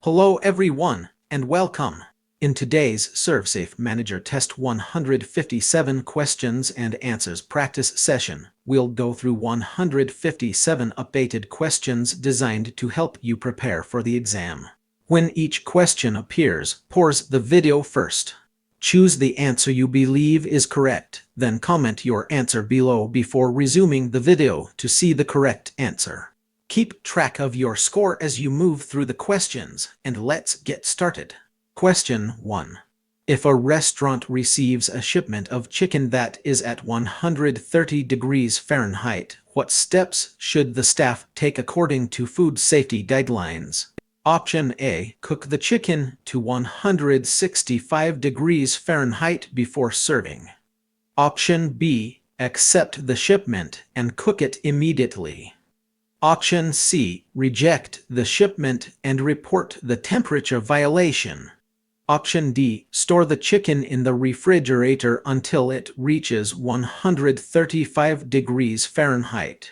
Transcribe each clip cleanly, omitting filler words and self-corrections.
Hello everyone, and welcome. In today's ServSafe Manager Test 157 Questions and Answers practice session, we'll go through 157 updated questions designed to help you prepare for the exam. When each question appears, pause the video first. Choose the answer you believe is correct, then comment your answer below before resuming the video to see the correct answer. Keep track of your score as you move through the questions, and let's get started. Question 1. If a restaurant receives a shipment of chicken that is at 130 degrees Fahrenheit, what steps should the staff take according to food safety guidelines? Option A. Cook the chicken to 165 degrees Fahrenheit before serving. Option B. Accept the shipment and cook it immediately. Option C. Reject the shipment and report the temperature violation. Option D. Store the chicken in the refrigerator until it reaches 135 degrees Fahrenheit.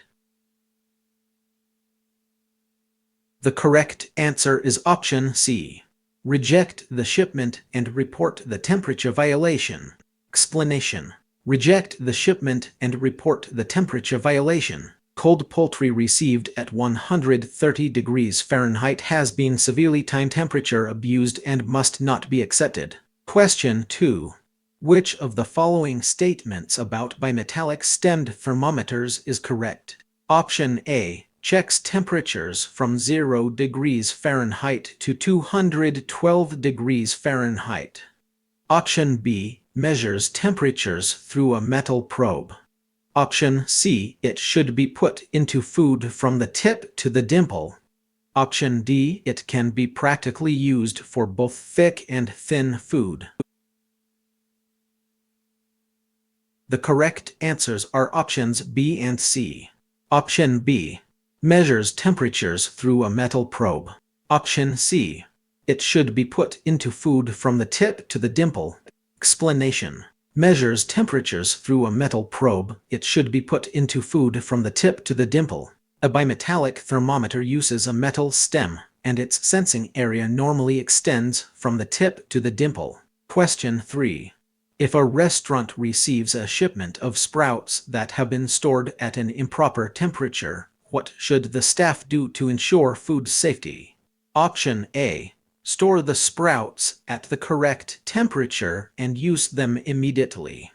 The correct answer is option C. Reject the shipment and report the temperature violation. Explanation: reject the shipment and report the temperature violation. Cold poultry received at 130 degrees Fahrenheit has been severely time temperature abused and must not be accepted. Question 2. Which of the following statements about bimetallic stemmed thermometers is correct? Option A. Checks temperatures from 0 degrees Fahrenheit to 212 degrees Fahrenheit. Option B. Measures temperatures through a metal probe. Option C. It should be put into food from the tip to the dimple. Option D. It can be practically used for both thick and thin food. The correct answers are options B and C. Option B. Measures temperatures through a metal probe. Option C. It should be put into food from the tip to the dimple. Explanation: measures temperatures through a metal probe. It should be put into food from the tip to the dimple. A bimetallic thermometer uses a metal stem, and its sensing area normally extends from the tip to the dimple. Question 3. If a restaurant receives a shipment of sprouts that have been stored at an improper temperature, what should the staff do to ensure food safety? Option A. Store the sprouts at the correct temperature and use them immediately.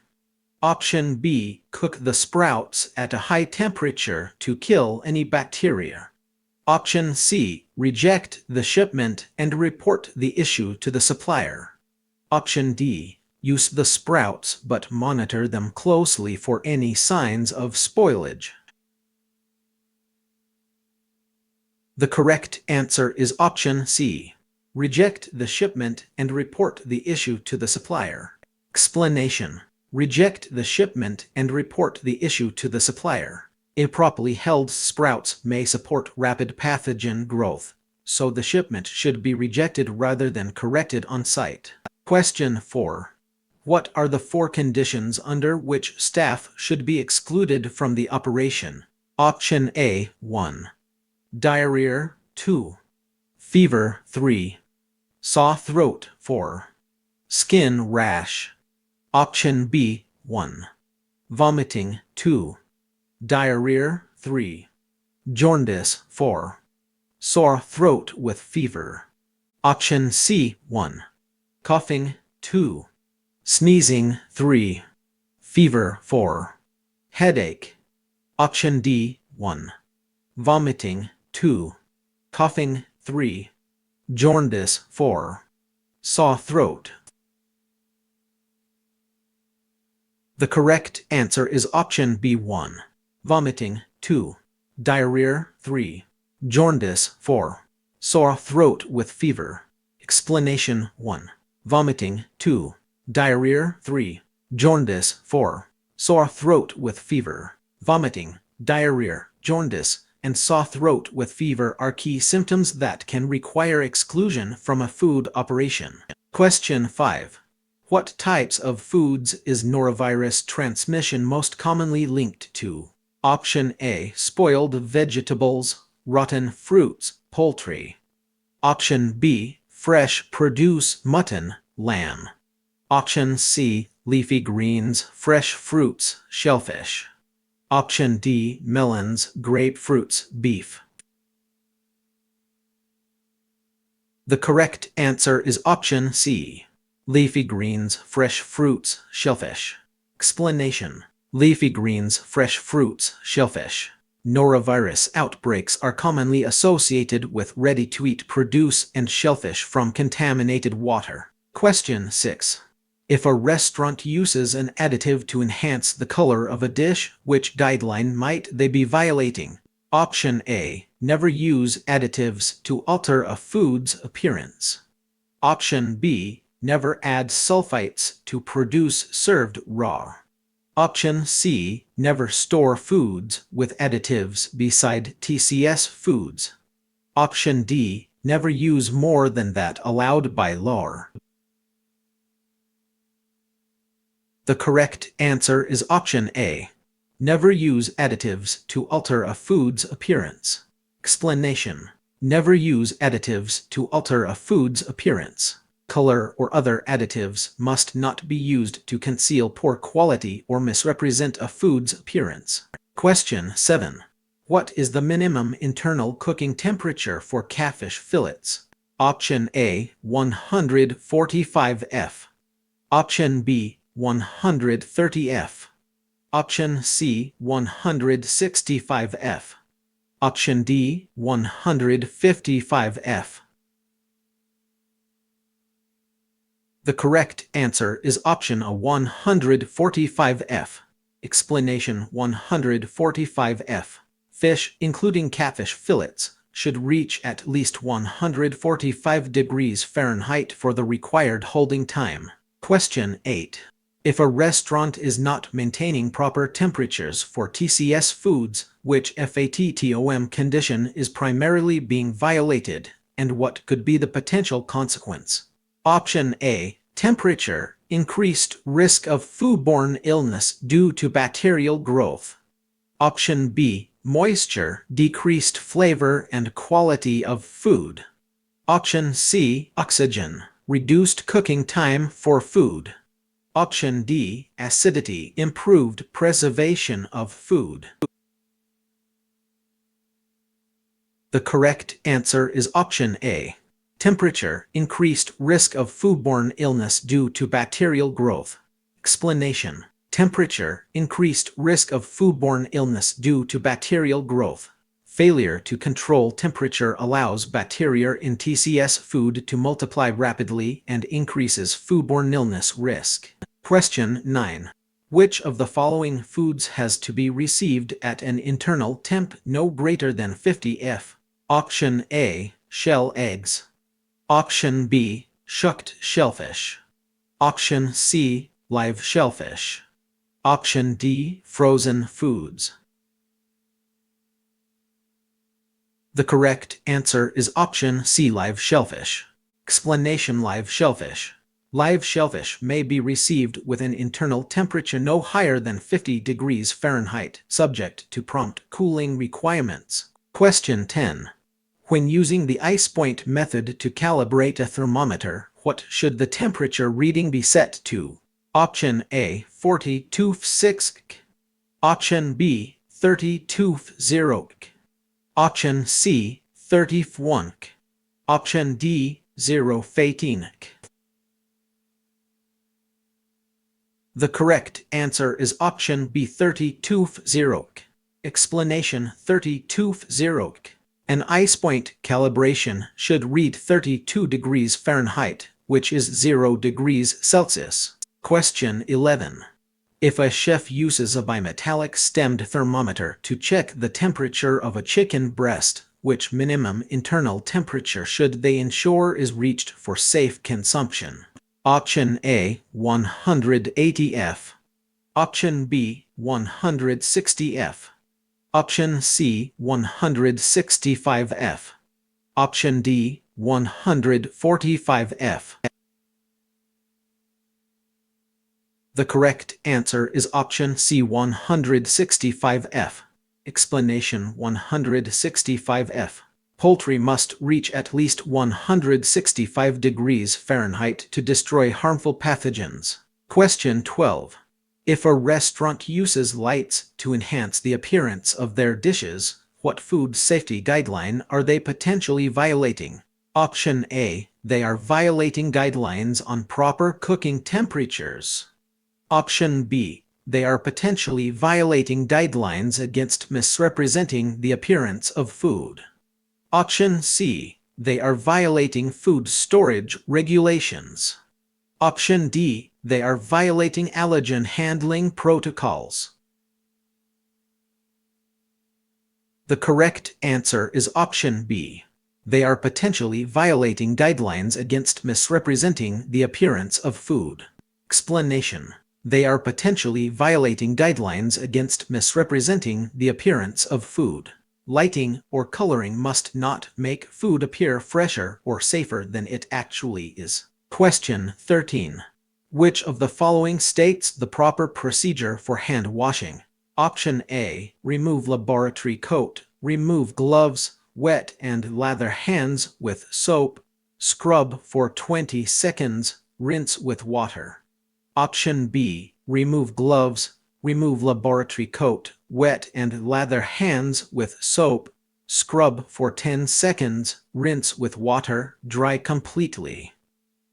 Option B. Cook the sprouts at a high temperature to kill any bacteria. Option C. Reject the shipment and report the issue to the supplier. Option D. Use the sprouts but monitor them closely for any signs of spoilage. The correct answer is option C. Reject the shipment and report the issue to the supplier. Explanation: reject the shipment and report the issue to the supplier. Improperly held sprouts may support rapid pathogen growth, so the shipment should be rejected rather than corrected on site. Question 4. What are the 4 conditions under which staff should be excluded from the operation? Option A. 1. Diarrhea. 2. Fever. 3. Sore throat. 4. Skin rash. Option B. 1. Vomiting. 2. Diarrhea. 3. Jaundice. 4. Sore throat with fever. Option C. 1. Coughing. 2. Sneezing. 3. Fever. 4. Headache. Option D. 1. Vomiting. 2. Coughing. 3. Jaundice. 4. Sore throat. The correct answer is option B. 1. Vomiting. 2. Diarrhea. 3. Jaundice. 4. Sore throat with fever. Explanation: 1. Vomiting. 2. Diarrhea. 3. Jaundice. 4. Sore throat with fever. Vomiting, diarrhea, jaundice, and sore throat with fever are key symptoms that can require exclusion from a food operation. Question 5. What types of foods is norovirus transmission most commonly linked to? Option A. Spoiled vegetables, rotten fruits, poultry. Option B, fresh produce, mutton, lamb. Option C, leafy greens, fresh fruits, shellfish. Option D, melons, grapefruits, beef. The correct answer is option C, leafy greens, fresh fruits, shellfish. Explanation: leafy greens, fresh fruits, shellfish. Norovirus outbreaks are commonly associated with ready-to-eat produce and shellfish from contaminated water. Question 6. If a restaurant uses an additive to enhance the color of a dish, which guideline might they be violating? Option A, never use additives to alter a food's appearance. Option B, never add sulfites to produce served raw. Option C, never store foods with additives beside TCS foods. Option D, never use more than that allowed by law. The correct answer is option A. Never use additives to alter a food's appearance. Explanation: never use additives to alter a food's appearance. Color or other additives must not be used to conceal poor quality or misrepresent a food's appearance. Question 7. What is the minimum internal cooking temperature for catfish fillets? Option A, 145 F. Option B, 130 F. Option C, 165 F. Option D, 155 F. The correct answer is option A, 145 F. Explanation: 145 F. Fish, including catfish fillets, should reach at least 145 degrees Fahrenheit for the required holding time. Question 8. If a restaurant is not maintaining proper temperatures for TCS foods, which FATTOM condition is primarily being violated, and what could be the potential consequence? Option A, temperature, increased risk of foodborne illness due to bacterial growth. Option B, moisture, decreased flavor and quality of food. Option C, oxygen, reduced cooking time for food. Option D, acidity, improved preservation of food. The correct answer is option A. Temperature, increased risk of foodborne illness due to bacterial growth. Explanation: temperature, increased risk of foodborne illness due to bacterial growth. Failure to control temperature allows bacteria in TCS food to multiply rapidly and increases foodborne illness risk. Question 9. Which of the following foods has to be received at an internal temp no greater than 50 F? Option A, shell eggs. Option B, shucked shellfish. Option C, live shellfish. Option D, frozen foods. The correct answer is option C, live shellfish. Explanation: live shellfish. Live shellfish may be received with an internal temperature no higher than 50 degrees Fahrenheit, subject to prompt cooling requirements. Question 10. When using the ice point method to calibrate a thermometer, what should the temperature reading be set to? Option A, 42.6 K. Option B, 32.0 K. Option C, 31 K. Option D, 0.18 K. The correct answer is option B, 32.0 K. Explanation: 32.0 K. An ice point calibration should read 32 degrees Fahrenheit, which is 0 degrees Celsius. Question 11. If a chef uses a bimetallic stemmed thermometer to check the temperature of a chicken breast, which minimum internal temperature should they ensure is reached for safe consumption? Option A, 180 F. Option B, 160 F. Option C, 165 F. Option D, 145 F. The correct answer is option C, 165 F. Explanation: 165 F. Poultry must reach at least 165 degrees Fahrenheit to destroy harmful pathogens. Question 12. If a restaurant uses lights to enhance the appearance of their dishes, what food safety guideline are they potentially violating? Option A. They are violating guidelines on proper cooking temperatures. Option B. They are potentially violating guidelines against misrepresenting the appearance of food. Option C. They are violating food storage regulations. Option D. They are violating allergen handling protocols. The correct answer is option B. They are potentially violating guidelines against misrepresenting the appearance of food. Explanation. They are potentially violating guidelines against misrepresenting the appearance of food. Lighting or coloring must not make food appear fresher or safer than it actually is. Question 13. Which of the following states the proper procedure for hand washing? Option A. Remove laboratory coat. Remove gloves. Wet and lather hands with soap. Scrub for 20 seconds. Rinse with water. Option B. Remove gloves. Remove laboratory coat. Wet and lather hands with soap. Scrub for 10 seconds. Rinse with water. Dry completely.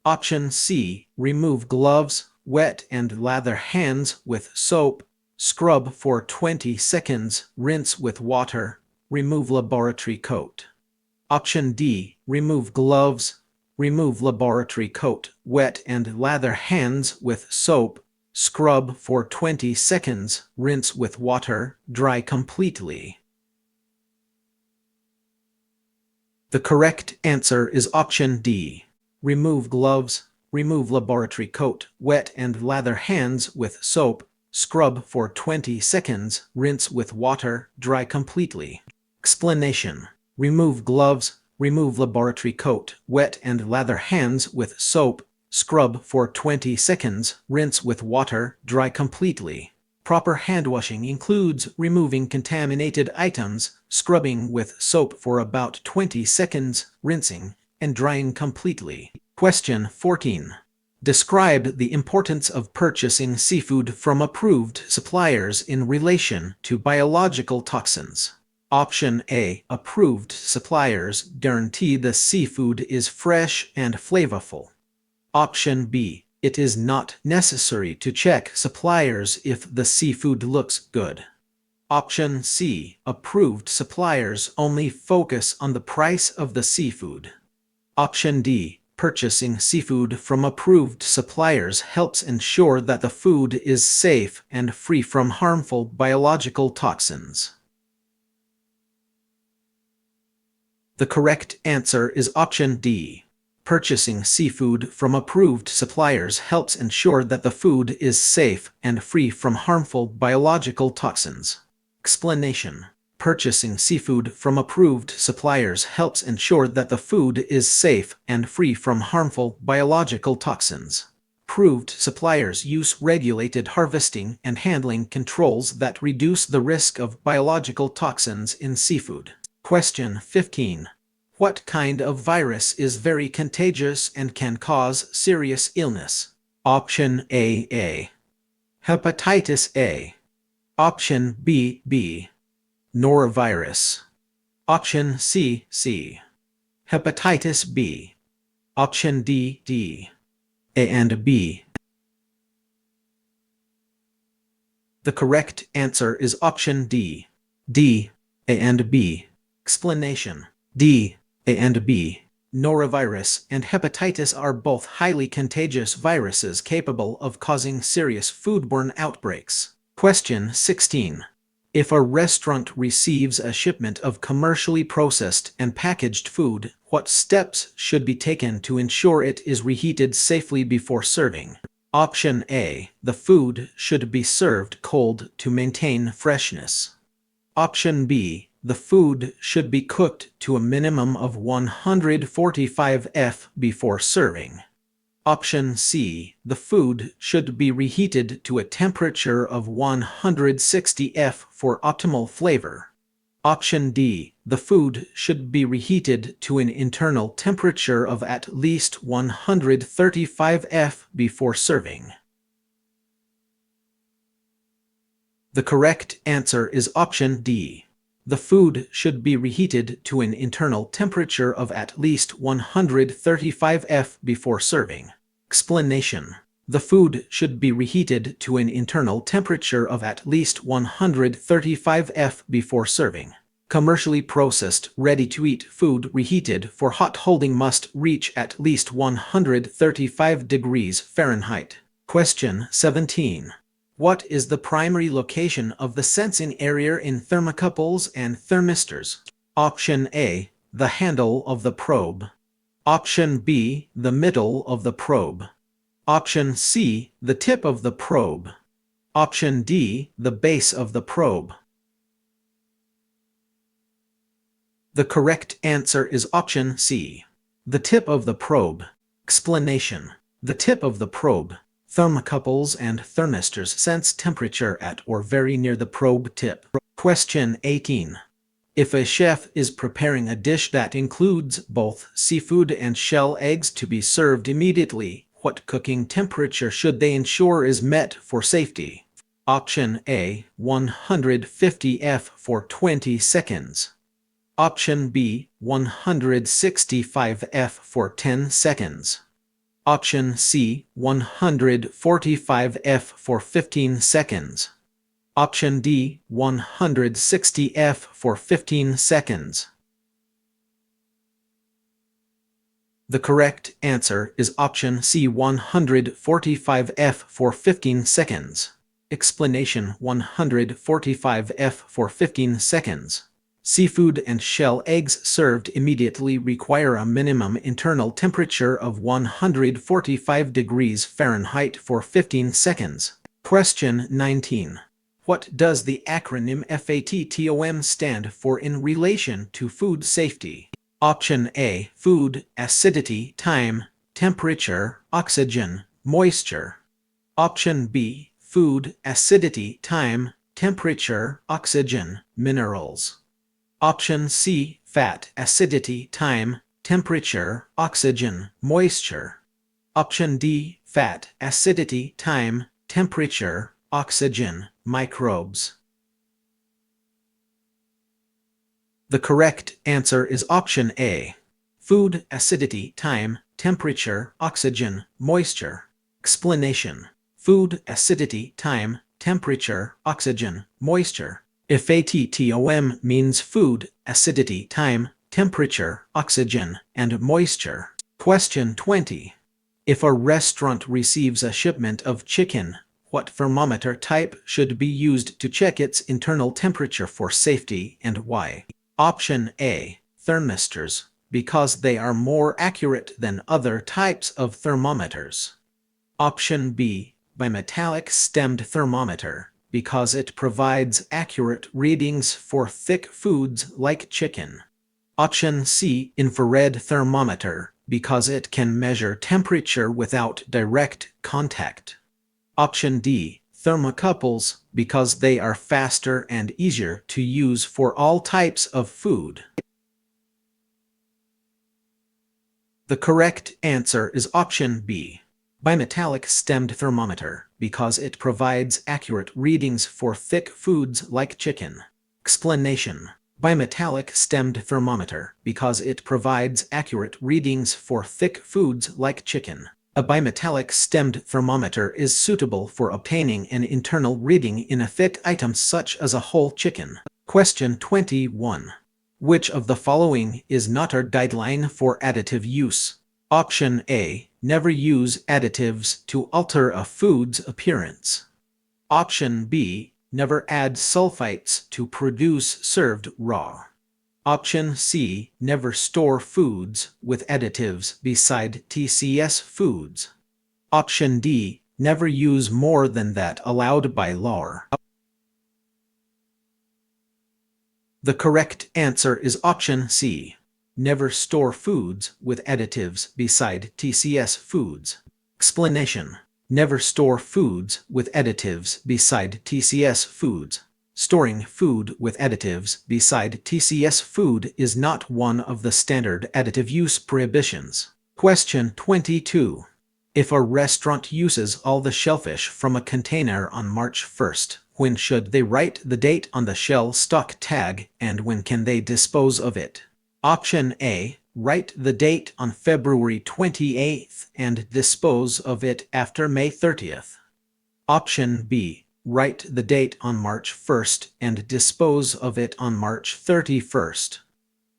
Option C. Remove gloves. Wet and lather hands with soap. Scrub for 20 seconds. Rinse with water. Remove laboratory coat. Option D. Remove gloves. Remove laboratory coat. Wet and lather hands with soap. Scrub for 20 seconds. Rinse with water. Dry completely. The correct answer is option D. Remove gloves. Remove laboratory coat. Wet and lather hands with soap. Scrub for 20 seconds. Rinse with water. Dry completely. Explanation. Remove gloves. Remove laboratory coat. Wet and lather hands with soap. Scrub for 20 seconds. Rinse with water. Dry completely. Proper hand washing includes removing contaminated items, scrubbing with soap for about 20 seconds, rinsing, and drying completely. Question 14. Describe the importance of purchasing seafood from approved suppliers in relation to biological toxins. Option A. Approved suppliers guarantee the seafood is fresh and flavorful. Option B. It is not necessary to check suppliers if the seafood looks good. Option C. Approved suppliers only focus on the price of the seafood. Option D. Purchasing seafood from approved suppliers helps ensure that the food is safe and free from harmful biological toxins. The correct answer is option D. Purchasing seafood from approved suppliers helps ensure that the food is safe and free from harmful biological toxins. Explanation. Purchasing seafood from approved suppliers helps ensure that the food is safe and free from harmful biological toxins. Approved suppliers use regulated harvesting and handling controls that reduce the risk of biological toxins in seafood. Question 15. What kind of virus is very contagious and can cause serious illness? Option A. Hepatitis A. Option B. Norovirus. Option C. Hepatitis B. Option D. A and B. The correct answer is option D. A and B. Explanation. A and B. Norovirus and hepatitis are both highly contagious viruses capable of causing serious foodborne outbreaks. Question 16. If a restaurant receives a shipment of commercially processed and packaged food, what steps should be taken to ensure it is reheated safely before serving? Option A. The food should be served cold to maintain freshness. Option B. The food should be cooked to a minimum of 145 F before serving. Option C. The food should be reheated to a temperature of 160 F for optimal flavor. Option D. The food should be reheated to an internal temperature of at least 135 F before serving. The correct answer is option D. The food should be reheated to an internal temperature of at least 135 F before serving. Explanation: the food should be reheated to an internal temperature of at least 135 F before serving. Commercially processed, ready-to-eat food reheated for hot holding must reach at least 135 degrees Fahrenheit. Question 17. What is the primary location of the sensing area in thermocouples and thermistors? Option A, the handle of the probe. Option B, the middle of the probe. Option C, the tip of the probe. Option D, the base of the probe. The correct answer is option C, the tip of the probe. Explanation: the tip of the probe. Thermocouples and thermistors sense temperature at or very near the probe tip. Question 18. If a chef is preparing a dish that includes both seafood and shell eggs to be served immediately, what cooking temperature should they ensure is met for safety? Option A, 150 F for 20 seconds. Option B, 165 F for 10 seconds. Option C, 145 F for 15 seconds. Option D, 160 F for 15 seconds. The correct answer is option C, 145 F for 15 seconds. Explanation: 145 F for 15 seconds. Seafood and shell eggs served immediately require a minimum internal temperature of 145 degrees Fahrenheit for 15 seconds. Question 19. What does the acronym FATTOM stand for in relation to food safety? Option A, food, acidity, time, temperature, oxygen, moisture. Option B, food, acidity, time, temperature, oxygen, minerals. Option C, fat, acidity, time, temperature, oxygen, moisture. Option D, fat, acidity, time, temperature, oxygen, microbes. The correct answer is option A, food, acidity, time, temperature, oxygen, moisture. Explanation: food, acidity, time, temperature, oxygen, moisture. FATTOM means food, acidity, time, temperature, oxygen, and moisture. Question 20. If a restaurant receives a shipment of chicken, what thermometer type should be used to check its internal temperature for safety and why? Option A, thermistors, because they are more accurate than other types of thermometers. Option B, bimetallic stemmed thermometer, because it provides accurate readings for thick foods like chicken. Option C, infrared thermometer, because it can measure temperature without direct contact. Option D, thermocouples, because they are faster and easier to use for all types of food. The correct answer is option B, bimetallic stemmed thermometer, because it provides accurate readings for thick foods like chicken. Explanation: bimetallic stemmed thermometer, because it provides accurate readings for thick foods like chicken. A bimetallic stemmed thermometer is suitable for obtaining an internal reading in a thick item such as a whole chicken. Question 21. Which of the following is not a guideline for additive use? Option A, never use additives to alter a food's appearance. Option B, never add sulfites to produce served raw. Option C, never store foods with additives beside TCS foods. Option D, never use more than that allowed by law. The correct answer is option C, never store foods with additives beside TCS foods. Explanation: never store foods with additives beside TCS foods. Storing food with additives beside TCS food is not one of the standard additive use prohibitions. Question 22. If a restaurant uses all the shellfish from a container on March 1st, when should they write the date on the shell stock tag, and when can they dispose of it? Option A. Write the date on February 28th and dispose of it after May 30th. Option B. Write the date on March 1st and dispose of it on March 31st.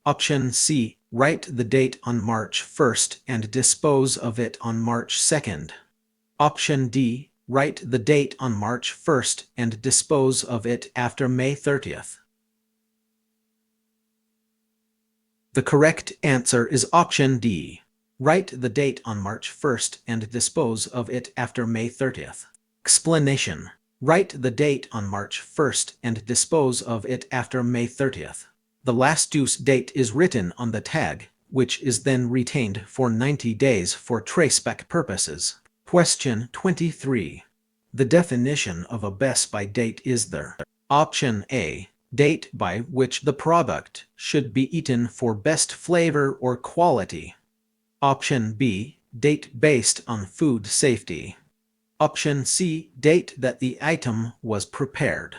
Option C. Write the date on March 1st and dispose of it on March 2nd. Option D. Write the date on March 1st and dispose of it after May 30th. The correct answer is option D. Write the date on March 1st and dispose of it after May 30th. Explanation. Write the date on March 1st and dispose of it after May 30th. The last due date is written on the tag, which is then retained for 90 days for traceback purposes. Question 23. The definition of a best-by date is the Option A. Date by which the product should be eaten for best flavor or quality. Option B. Date based on food safety. Option C. Date that the item was prepared.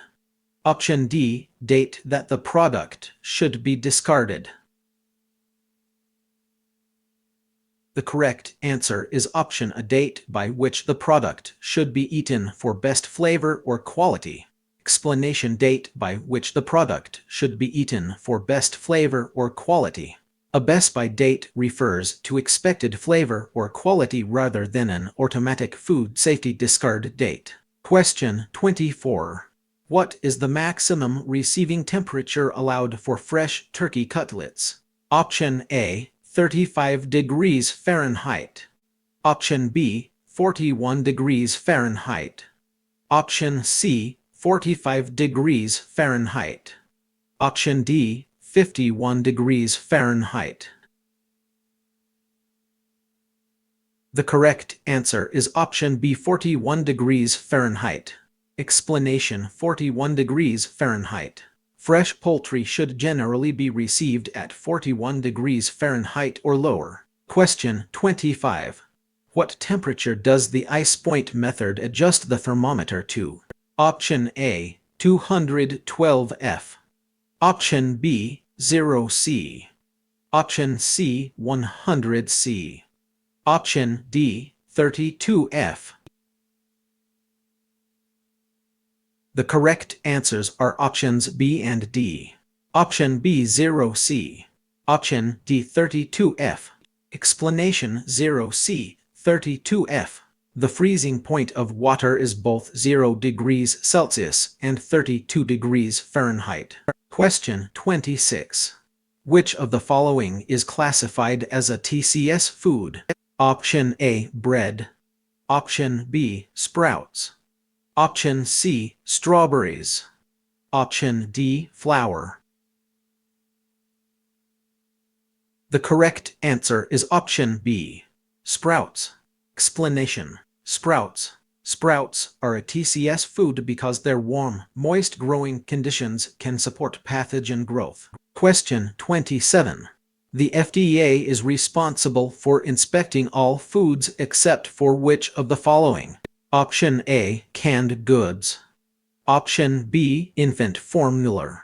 Option D. Date that the product should be discarded. The correct answer is option A. Date by which the product should be eaten for best flavor or quality. Explanation. Date by which the product should be eaten for best flavor or quality. A best-by date refers to expected flavor or quality rather than an automatic food safety discard date. Question 24. What is the maximum receiving temperature allowed for fresh turkey cutlets? Option A. 35 degrees Fahrenheit. Option B. 41 degrees Fahrenheit. Option C. 45 degrees Fahrenheit. Option D. 51 degrees Fahrenheit. The correct answer is option B. 41 degrees Fahrenheit. Explanation. 41 degrees Fahrenheit. Fresh poultry should generally be received at 41 degrees Fahrenheit or lower. Question 25. What temperature does the ice point method adjust the thermometer to? Option A. 212 F. Option B. 0 C. Option C. 100 C. Option D. 32 F. The correct answers are options B and D. Option B. 0 C. Option D. 32 F. Explanation. 0 C. 32 F. The freezing point of water is both 0 degrees Celsius and 32 degrees Fahrenheit. Question 26. Which of the following is classified as a TCS food? Option A. Bread. Option B. Sprouts. Option C. Strawberries. Option D. Flour. The correct answer is option B. Sprouts. Explanation. Sprouts. Sprouts are a TCS food because their warm, moist growing conditions can support pathogen growth. Question 27. The FDA is responsible for inspecting all foods except for which of the following? Option A. Canned goods. Option B. Infant formula.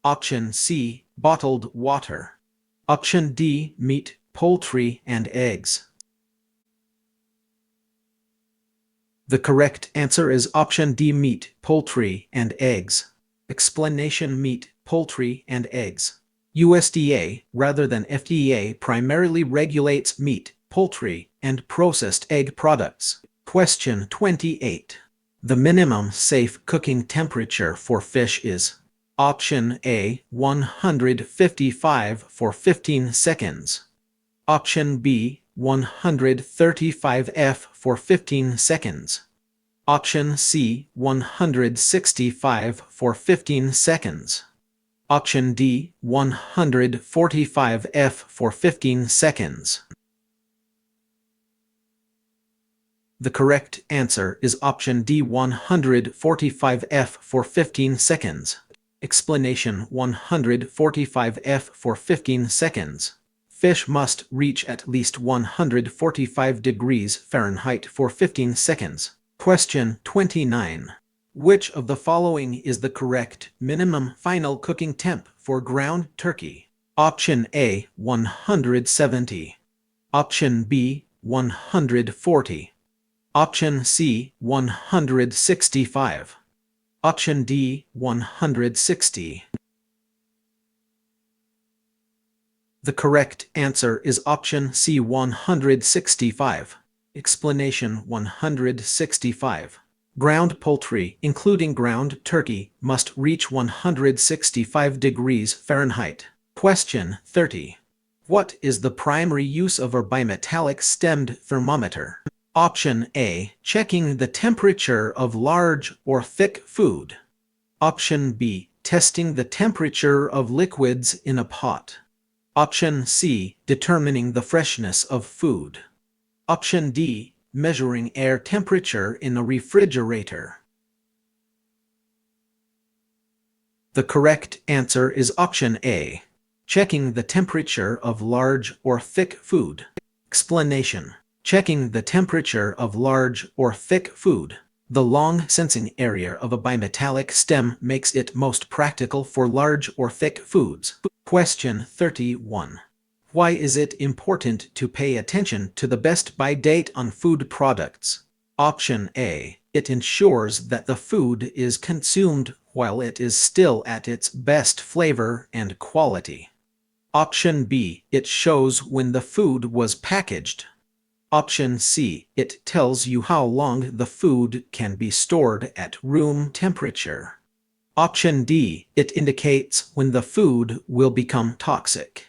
Option C. Bottled water. Option D. Meat, poultry, and eggs. The correct answer is option D. Meat, poultry, and eggs. Explanation. Meat, poultry, and eggs. USDA, rather than FDA, primarily regulates meat, poultry, and processed egg products. Question 28. The minimum safe cooking temperature for fish is Option A. 155 for 15 seconds. Option B. 135 F for 15 seconds. Option C. 165 for 15 seconds. Option D. 145 F for 15 seconds. The correct answer is option D, 145F for 15 seconds. Explanation: 145F for 15 seconds. Fish must reach at least 145 degrees Fahrenheit for 15 seconds. Question 29. Which of the following is the correct minimum final cooking temp for ground turkey? Option A, 170. Option B, 140. Option C, 165. Option D, 160. The correct answer is option C, 165. Explanation: 165. Ground poultry, including ground turkey, must reach 165 degrees Fahrenheit. Question 30. What is the primary use of a bimetallic stemmed thermometer? Option A, checking the temperature of large or thick food. Option B, testing the temperature of liquids in a pot. Option C, determining the freshness of food. Option D, measuring air temperature in a refrigerator. The correct answer is option A, checking the temperature of large or thick food. Explanation: checking the temperature of large or thick food. The long sensing area of a bimetallic stem makes it most practical for large or thick foods. Question 31. Why is it important to pay attention to the best buy date on food products? Option A, it ensures that the food is consumed while it is still at its best flavor and quality. Option B, it shows when the food was packaged. Option C, it tells you how long the food can be stored at room temperature. Option D, it indicates when the food will become toxic.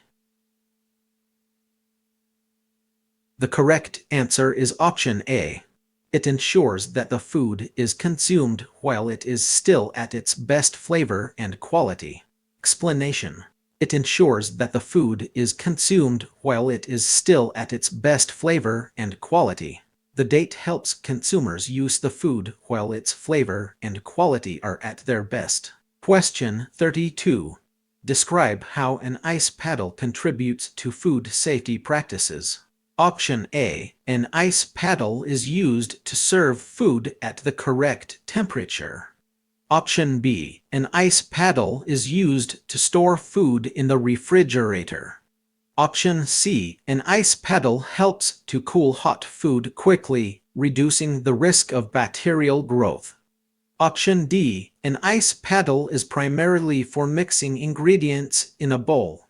The correct answer is option A. It ensures that the food is consumed while it is still at its best flavor and quality. Explanation: it ensures that the food is consumed while it is still at its best flavor and quality. The date helps consumers use the food while its flavor and quality are at their best. Question 32. Describe how an ice paddle contributes to food safety practices. Option A, an ice paddle is used to serve food at the correct temperature. Option B, an ice paddle is used to store food in the refrigerator. Option C, an ice paddle helps to cool hot food quickly, reducing the risk of bacterial growth. Option D, an ice paddle is primarily for mixing ingredients in a bowl.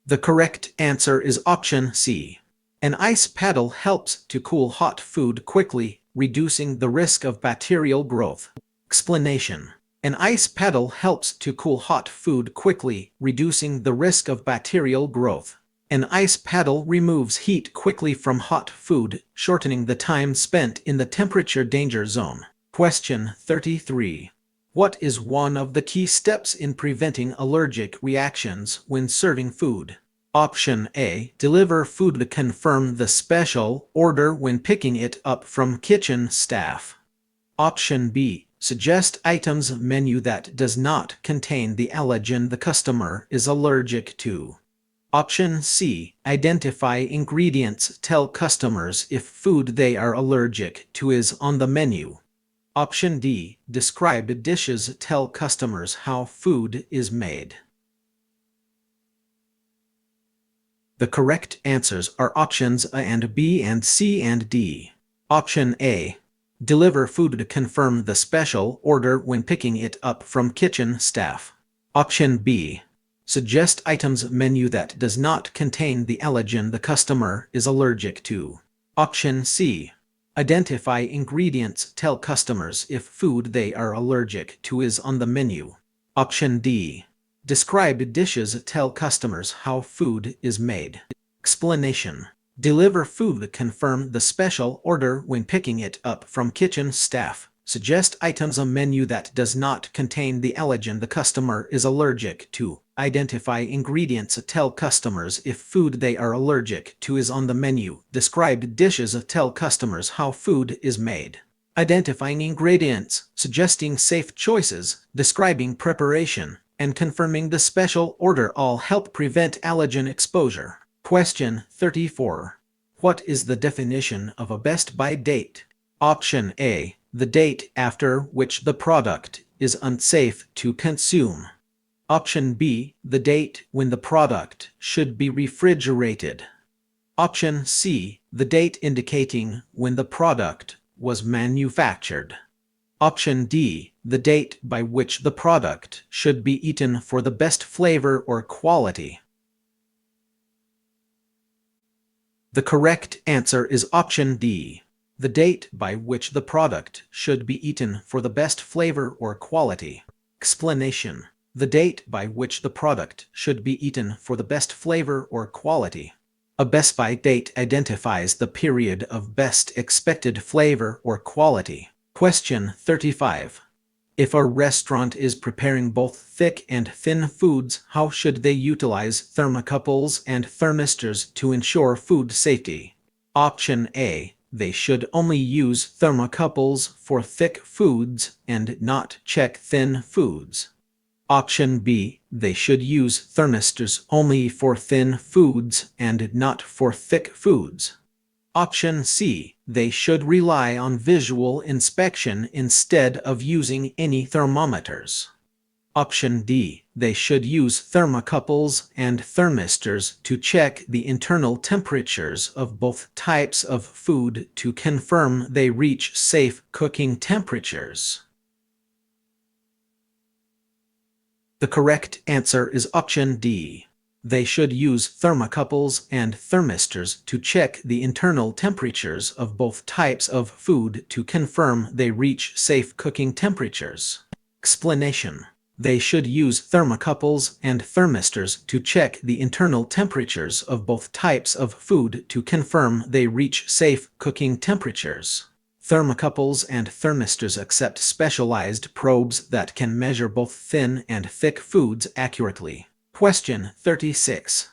The correct answer is option C. An ice paddle helps to cool hot food quickly, reducing the risk of bacterial growth. Explanation: an ice paddle helps to cool hot food quickly, reducing the risk of bacterial growth. An ice paddle removes heat quickly from hot food, shortening the time spent in the temperature danger zone. Question 33. What is one of the key steps in preventing allergic reactions when serving food? Option A, deliver food to confirm the special order when picking it up from kitchen staff. Option B, suggest items menu that does not contain the allergen the customer is allergic to. Option C, identify ingredients, tell customers if food they are allergic to is on the menu. Option D, describe dishes, tell customers how food is made. The correct answers are options A and B and C and D. Option A, deliver food to confirm the special order when picking it up from kitchen staff. Option B, suggest items menu that does not contain the allergen the customer is allergic to. Option C, identify ingredients, tell customers if food they are allergic to is on the menu. Option D, describe dishes, tell customers how food is made. Explanation: deliver food, confirm the special order when picking it up from kitchen staff. Suggest items a menu that does not contain the allergen the customer is allergic to. Identify ingredients. Tell customers if food they are allergic to is on the menu. Describe dishes. Tell customers how food is made. Identifying ingredients, suggesting safe choices, describing preparation, and confirming the special order all help prevent allergen exposure. Question 34. What is the definition of a best by date? Option A. The date after which the product is unsafe to consume. Option B. The date when the product should be refrigerated. Option C. The date indicating when the product was manufactured. Option D. The date by which the product should be eaten for the best flavor or quality. The correct answer is option D. The date by which the product should be eaten for the best flavor or quality. Explanation. The date by which the product should be eaten for the best flavor or quality. A best by date identifies the period of best expected flavor or quality. Question 35. If a restaurant is preparing both thick and thin foods, how should they utilize thermocouples and thermistors to ensure food safety? Option A. They should only use thermocouples for thick foods and not check thin foods. Option B. They should use thermistors only for thin foods and not for thick foods. Option C. They should rely on visual inspection instead of using any thermometers. Option D. They should use thermocouples and thermistors to check the internal temperatures of both types of food to confirm they reach safe cooking temperatures. The correct answer is option D. They should use thermocouples and thermistors to check the internal temperatures of both types of food to confirm they reach safe cooking temperatures. Explanation. They should use thermocouples and thermistors to check the internal temperatures of both types of food to confirm they reach safe cooking temperatures. Thermocouples and thermistors accept specialized probes that can measure both thin and thick foods accurately. Question 36.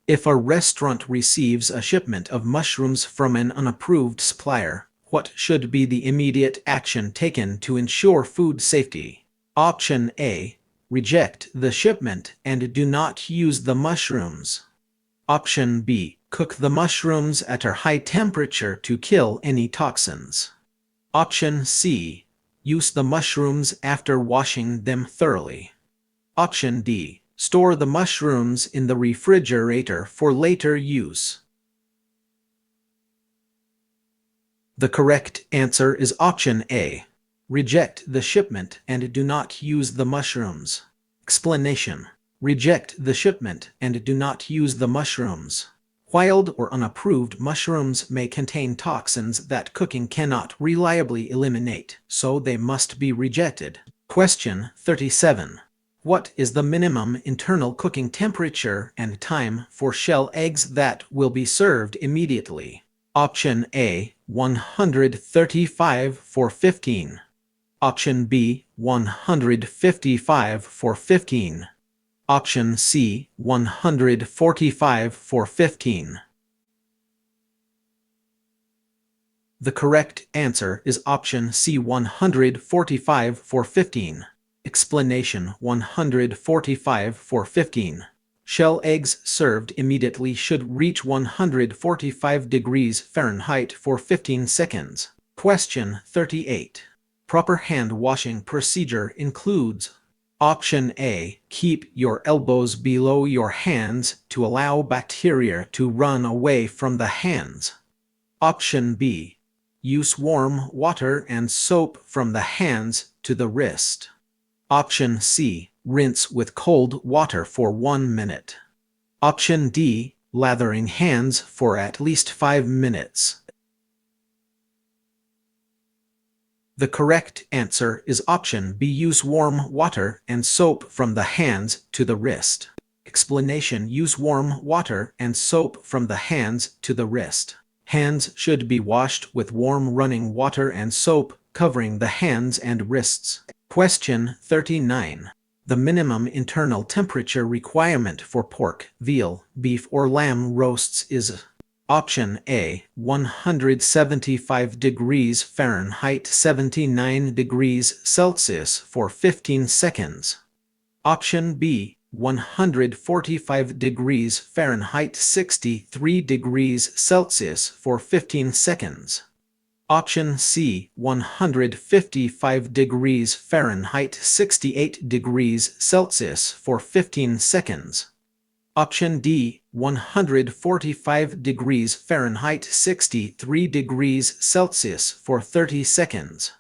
If a restaurant receives a shipment of mushrooms from an unapproved supplier, what should be the immediate action taken to ensure food safety? Option A. Reject the shipment and do not use the mushrooms. Option B. Cook the mushrooms at a high temperature to kill any toxins. Option C. Use the mushrooms after washing them thoroughly. Option D. Store the mushrooms in the refrigerator for later use. The correct answer is option A. Reject the shipment and do not use the mushrooms. Explanation. Reject the shipment and do not use the mushrooms. Wild or unapproved mushrooms may contain toxins that cooking cannot reliably eliminate, so they must be rejected. Question 37. What is the minimum internal cooking temperature and time for shell eggs that will be served immediately? Option A. 135 for 15. Option B. 155 for 15. Option C. 145 for 15. The correct answer is option C. 145 for 15. Explanation. 145 for 15. Shell eggs served immediately should reach 145 degrees Fahrenheit for 15 seconds. Question 38. Proper hand washing procedure includes: Option A. Keep your elbows below your hands to allow bacteria to run away from the hands. Option B. Use warm water and soap from the hands to the wrist. Option C. Rinse with cold water for 1 minute. Option D. Lathering hands for at least 5 minutes. The correct answer is option B. Use warm water and soap from the hands to the wrist. Explanation. Use warm water and soap from the hands to the wrist. Hands should be washed with warm running water and soap, covering the hands and wrists. Question 39. The minimum internal temperature requirement for pork, veal, beef, or lamb roasts is Option A, 175 degrees Fahrenheit 79 degrees Celsius for 15 seconds. Option B, 145 degrees Fahrenheit 63 degrees Celsius for 15 seconds. Option C, 155 degrees Fahrenheit 68 degrees Celsius for 15 seconds. Option D, 145 degrees Fahrenheit 63 degrees Celsius for 30 seconds.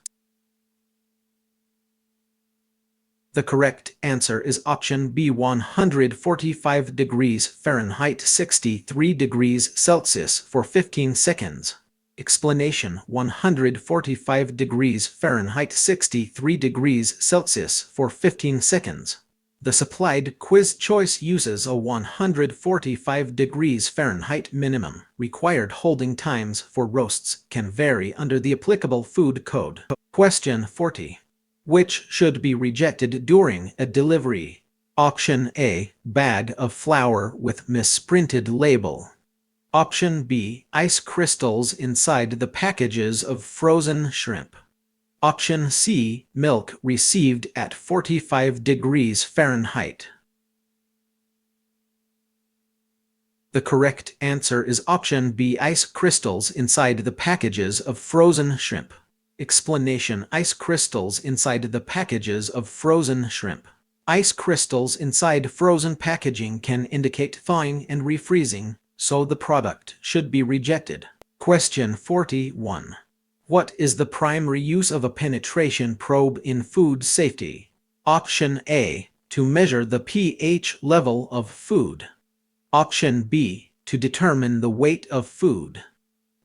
The correct answer is option B, 145 degrees Fahrenheit 63 degrees Celsius for 15 seconds. Explanation: 145 degrees Fahrenheit 63 degrees Celsius for 15 seconds. The supplied quiz choice uses a 145 degrees Fahrenheit minimum. Required holding times for roasts can vary under the applicable food code. Question 40. Which should be rejected during a delivery? Option A, bag of flour with misprinted label. Option B, ice crystals inside the packages of frozen shrimp. Option C, milk received at 45 degrees Fahrenheit. The correct answer is option B, ice crystals inside the packages of frozen shrimp. Explanation: ice crystals inside the packages of frozen shrimp. Ice crystals inside frozen packaging can indicate thawing and refreezing, so the product should be rejected. Question 41. What is the primary use of a penetration probe in food safety? Option A, to measure the pH level of food. Option B, to determine the weight of food.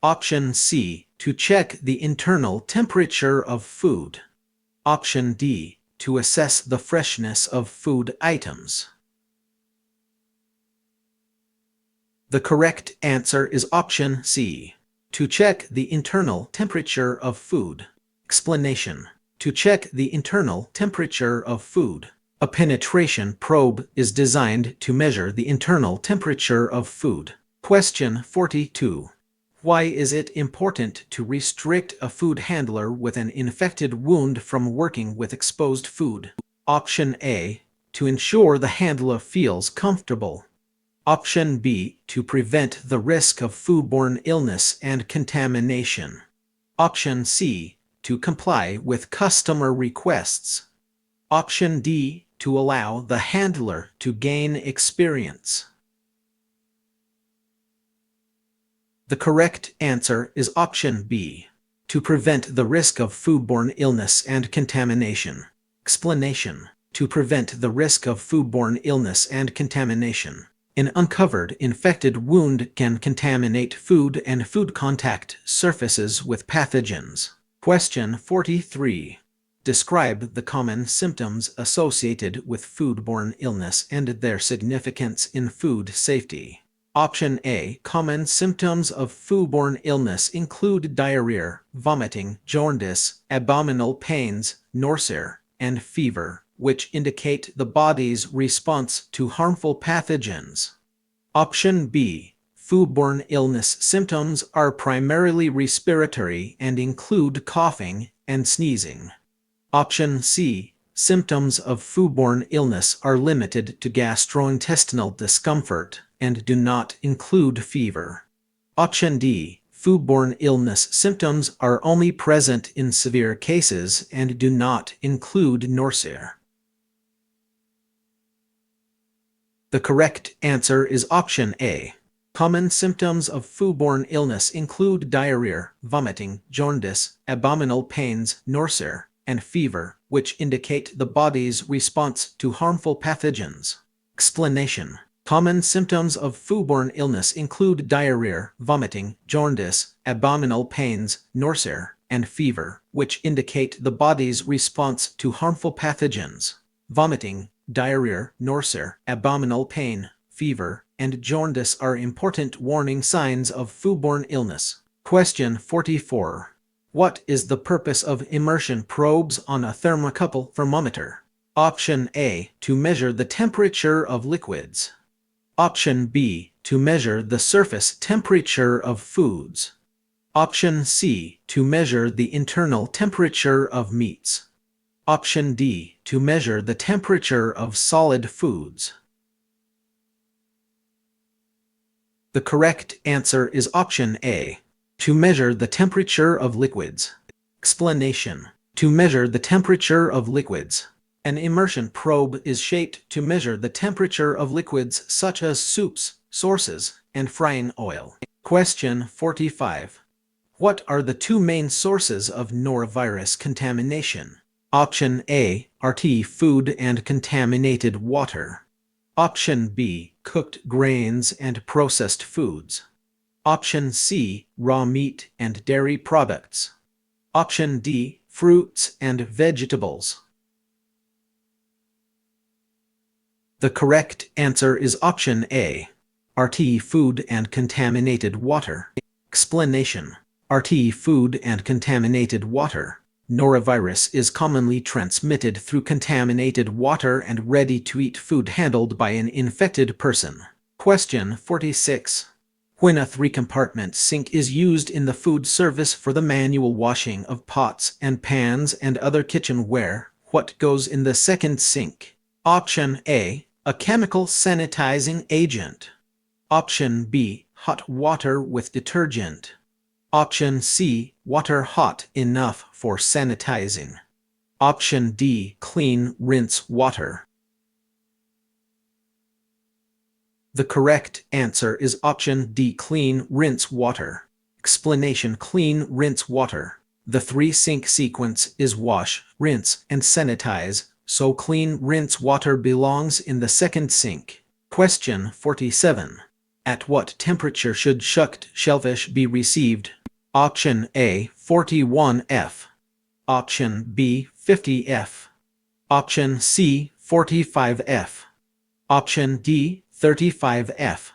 Option C, to check the internal temperature of food. Option D, to assess the freshness of food items. The correct answer is option C, to check the internal temperature of food. Explanation: to check the internal temperature of food. A penetration probe is designed to measure the internal temperature of food. Question 42. Why is it important to restrict a food handler with an infected wound from working with exposed food? Option A, to ensure the handler feels comfortable. Option B, to prevent the risk of foodborne illness and contamination. Option C, to comply with customer requests. Option D, to allow the handler to gain experience. The correct answer is option B, to prevent the risk of foodborne illness and contamination. Explanation: to prevent the risk of foodborne illness and contamination. An uncovered infected wound can contaminate food and food contact surfaces with pathogens. Question 43. Describe the common symptoms associated with foodborne illness and their significance in food safety. Option A, common symptoms of foodborne illness include diarrhea, vomiting, jaundice, abdominal pains, nausea, and fever, which indicate the body's response to harmful pathogens. Option B, foodborne illness symptoms are primarily respiratory and include coughing and sneezing. Option C, symptoms of foodborne illness are limited to gastrointestinal discomfort and do not include fever. Option D, foodborne illness symptoms are only present in severe cases and do not include nausea. The correct answer is option A. Common symptoms of foodborne illness include diarrhea, vomiting, jaundice, abdominal pains, nausea, and fever, which indicate the body's response to harmful pathogens. Explanation: common symptoms of foodborne illness include diarrhea, vomiting, jaundice, abdominal pains, nausea, and fever, which indicate the body's response to harmful pathogens. Vomiting, diarrhea, nausea, abdominal pain, fever, and jaundice are important warning signs of foodborne illness. Question 44. What is the purpose of immersion probes on a thermocouple thermometer? Option A, to measure the temperature of liquids. Option B, to measure the surface temperature of foods. Option C, to measure the internal temperature of meats. Option D, to measure the temperature of solid foods. The correct answer is option A, to measure the temperature of liquids. Explanation: to measure the temperature of liquids, an immersion probe is shaped to measure the temperature of liquids such as soups, sauces, and frying oil. Question 45. What are the two main sources of norovirus contamination? Option A, RT food and contaminated water. Option B, cooked grains and processed foods. Option C, raw meat and dairy products. Option D, fruits and vegetables. The correct answer is option A, RT food and contaminated water. Explanation: RT food and contaminated water. Norovirus is commonly transmitted through contaminated water and ready-to-eat food handled by an infected person. Question 46. When a 3-compartment sink is used in the food service for the manual washing of pots and pans and other kitchenware, what goes in the second sink? Option A, a chemical sanitizing agent. Option B, hot water with detergent. Option C, water hot enough for sanitizing. Option D, clean rinse water. The correct answer is option D, clean rinse water. Explanation: clean rinse water. The 3-sink sequence is wash, rinse, and sanitize, so clean rinse water belongs in the second sink. Question 47. At what temperature should shucked shellfish be received? Option A, 41 F. Option B, 50 F. Option C, 45 F. Option D, 35 F.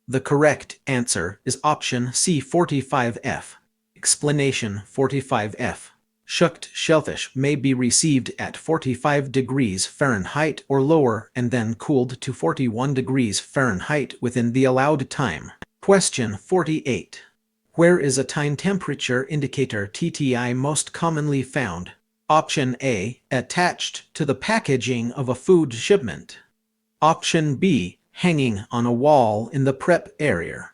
The correct answer is option C, 45 F. Explanation: 45 F. Shucked shellfish may be received at 45 degrees Fahrenheit or lower and then cooled to 41 degrees Fahrenheit within the allowed time. Question 48. Where is a time temperature indicator TTI most commonly found? Option A, attached to the packaging of a food shipment. Option B, hanging on a wall in the prep area.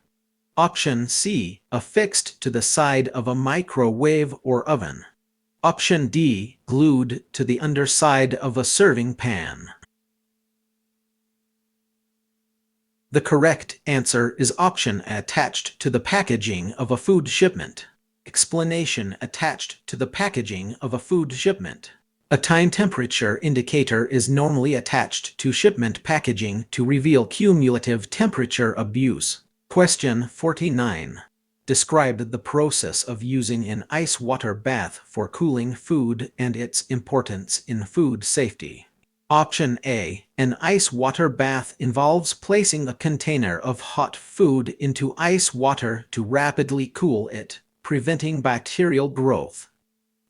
Option C, affixed to the side of a microwave or oven. Option D, glued to the underside of a serving pan. The correct answer is option A, attached to the packaging of a food shipment. Explanation: attached to the packaging of a food shipment. A time temperature indicator is normally attached to shipment packaging to reveal cumulative temperature abuse. Question 49. Describe the process of using an ice water bath for cooling food and its importance in food safety. Option A, an ice water bath involves placing a container of hot food into ice water to rapidly cool it, preventing bacterial growth.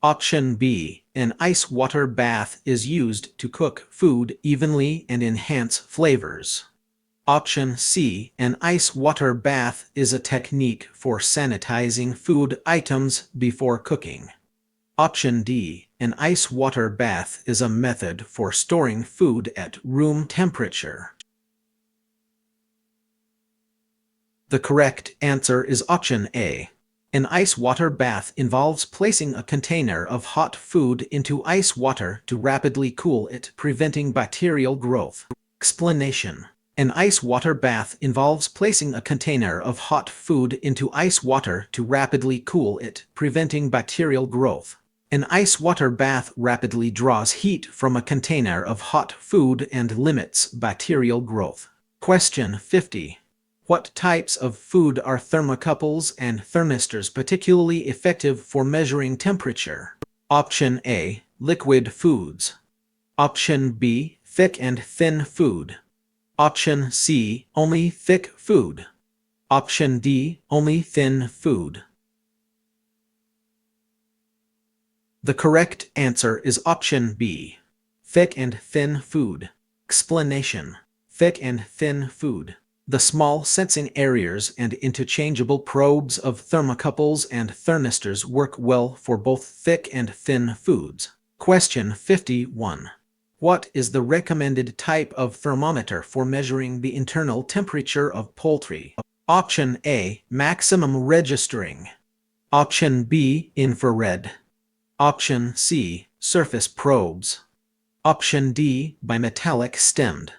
Option B, an ice water bath is used to cook food evenly and enhance flavors. Option C, an ice water bath is a technique for sanitizing food items before cooking. Option D, an ice water bath is a method for storing food at room temperature. The correct answer is option A. An ice water bath involves placing a container of hot food into ice water to rapidly cool it, preventing bacterial growth. Explanation: an ice water bath involves placing a container of hot food into ice water to rapidly cool it, preventing bacterial growth. An ice water bath rapidly draws heat from a container of hot food and limits bacterial growth. Question 50. What types of food are thermocouples and thermistors particularly effective for measuring temperature? Option A, liquid foods. Option B, thick and thin food. Option C, only thick food. Option D, only thin food. The correct answer is option B. Thick and thin food. Explanation. Thick and thin food. The small sensing areas and interchangeable probes of thermocouples and thermistors work well for both thick and thin foods. Question 51. What is the recommended type of thermometer for measuring the internal temperature of poultry? Option A, maximum registering. Option B, infrared. Option C, surface probes. Option D, bimetallic stemmed.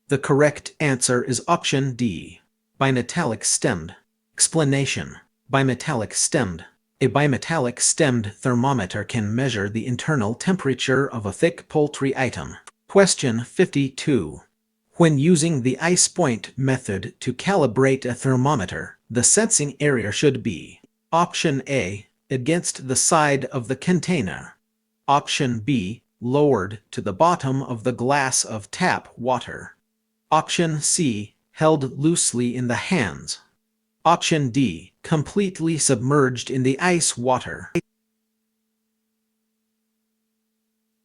The correct answer is option D, bimetallic stemmed. Explanation. Bimetallic stemmed. A bimetallic stemmed thermometer can measure the internal temperature of a thick poultry item. Question 52. When using the ice point method to calibrate a thermometer, the sensing area should be: Option A, against the side of the container. Option B, lowered to the bottom of the glass of tap water. Option C, held loosely in the hands. Option D, completely submerged in the ice water.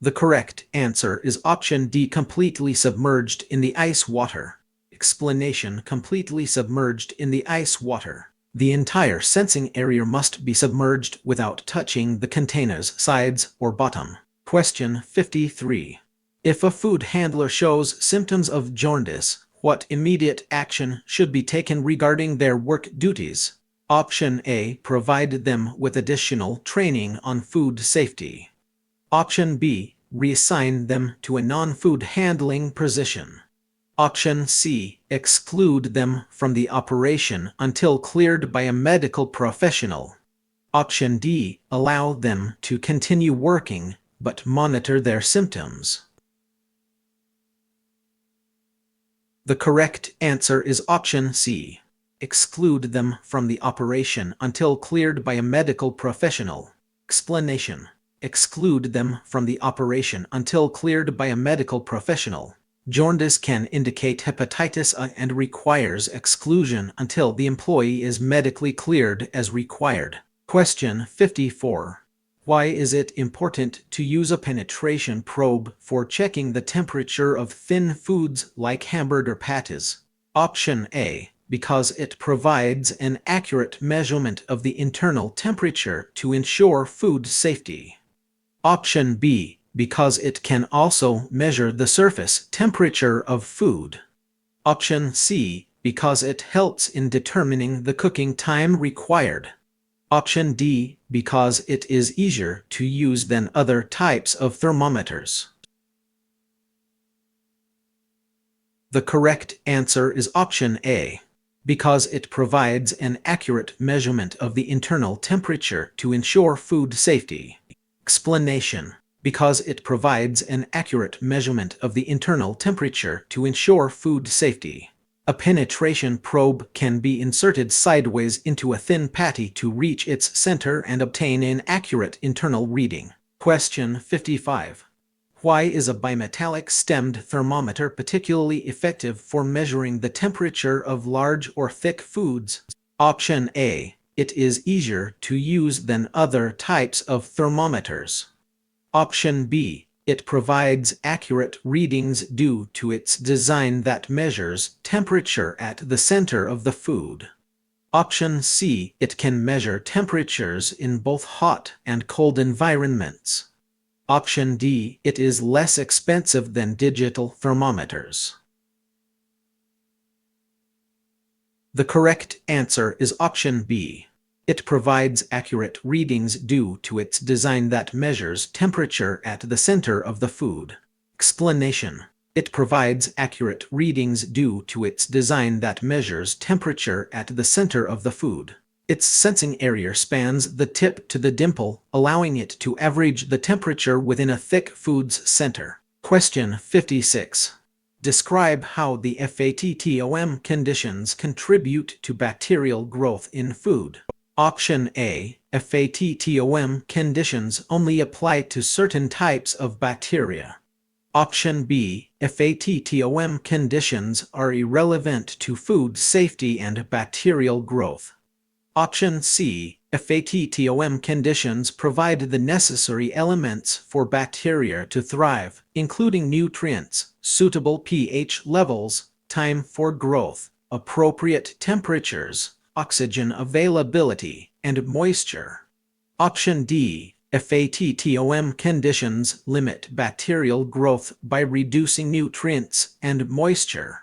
The correct answer is option D, completely submerged in the ice water. Explanation. Completely submerged in the ice water. The entire sensing area must be submerged without touching the container's sides or bottom. Question 53. If a food handler shows symptoms of jaundice, what immediate action should be taken regarding their work duties? Option A, provide them with additional training on food safety. Option B, reassign them to a non-food handling position. Option C, exclude them from the operation until cleared by a medical professional. Option D, allow them to continue working, but monitor their symptoms. The correct answer is option C. Exclude them from the operation until cleared by a medical professional. Explanation. Exclude them from the operation until cleared by a medical professional. Jaundice can indicate hepatitis A and requires exclusion until the employee is medically cleared as required. Question 54. Why is it important to use a penetration probe for checking the temperature of thin foods like hamburger patties? Option A, because it provides an accurate measurement of the internal temperature to ensure food safety. Option B, because it can also measure the surface temperature of food. Option C, because it helps in determining the cooking time required. Option D, because it is easier to use than other types of thermometers. The correct answer is option A, because it provides an accurate measurement of the internal temperature to ensure food safety. Explanation. Because it provides an accurate measurement of the internal temperature to ensure food safety. A penetration probe can be inserted sideways into a thin patty to reach its center and obtain an accurate internal reading. Question 55. Why is a bimetallic stemmed thermometer particularly effective for measuring the temperature of large or thick foods? Option A. It is easier to use than other types of thermometers. Option B. It provides accurate readings due to its design that measures temperature at the center of the food. Option C. It can measure temperatures in both hot and cold environments. Option D. It is less expensive than digital thermometers. The correct answer is option B. It provides accurate readings due to its design that measures temperature at the center of the food. Explanation. It provides accurate readings due to its design that measures temperature at the center of the food. Its sensing area spans the tip to the dimple, allowing it to average the temperature within a thick food's center. Question 56. Describe how the FATTOM conditions contribute to bacterial growth in food. Option A. FATTOM conditions only apply to certain types of bacteria. Option B. FATTOM conditions are irrelevant to food safety and bacterial growth. Option C. FATTOM conditions provide the necessary elements for bacteria to thrive, including nutrients, suitable pH levels, time for growth, appropriate temperatures, oxygen availability, and moisture. Option D. FATTOM conditions limit bacterial growth by reducing nutrients and moisture.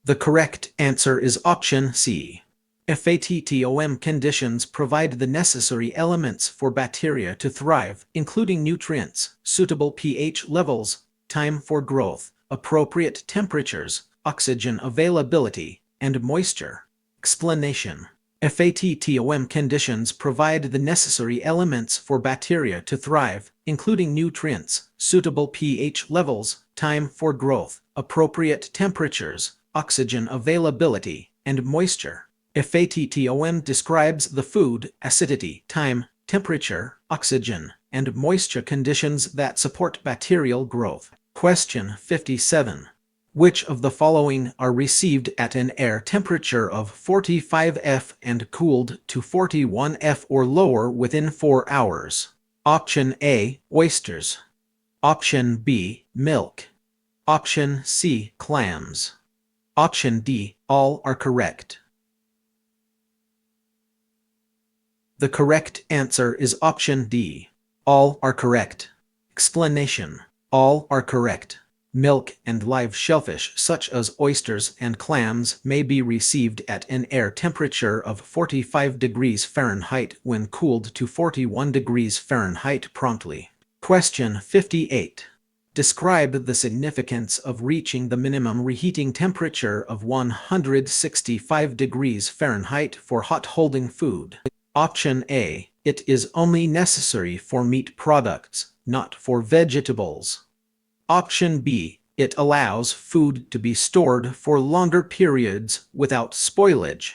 The correct answer is option C. FATTOM conditions provide the necessary elements for bacteria to thrive, including nutrients, suitable pH levels, time for growth, appropriate temperatures, oxygen availability, and moisture. Explanation. FATTOM conditions provide the necessary elements for bacteria to thrive, including nutrients, suitable pH levels, time for growth, appropriate temperatures, oxygen availability, and moisture. FATTOM describes the food, acidity, time, temperature, oxygen, and moisture conditions that support bacterial growth. Question 57. Which of the following are received at an air temperature of 45 F and cooled to 41 F or lower within 4 hours? Option A. Oysters. Option B. Milk. Option C. Clams. Option D. All are correct. The correct answer is option D. All are correct. Explanation. All are correct. Milk and live shellfish such as oysters and clams may be received at an air temperature of 45 degrees Fahrenheit when cooled to 41 degrees Fahrenheit promptly. Question 58. Describe the significance of reaching the minimum reheating temperature of 165 degrees Fahrenheit for hot holding food. Option A. It is only necessary for meat products, not for vegetables. Option B. It allows food to be stored for longer periods without spoilage.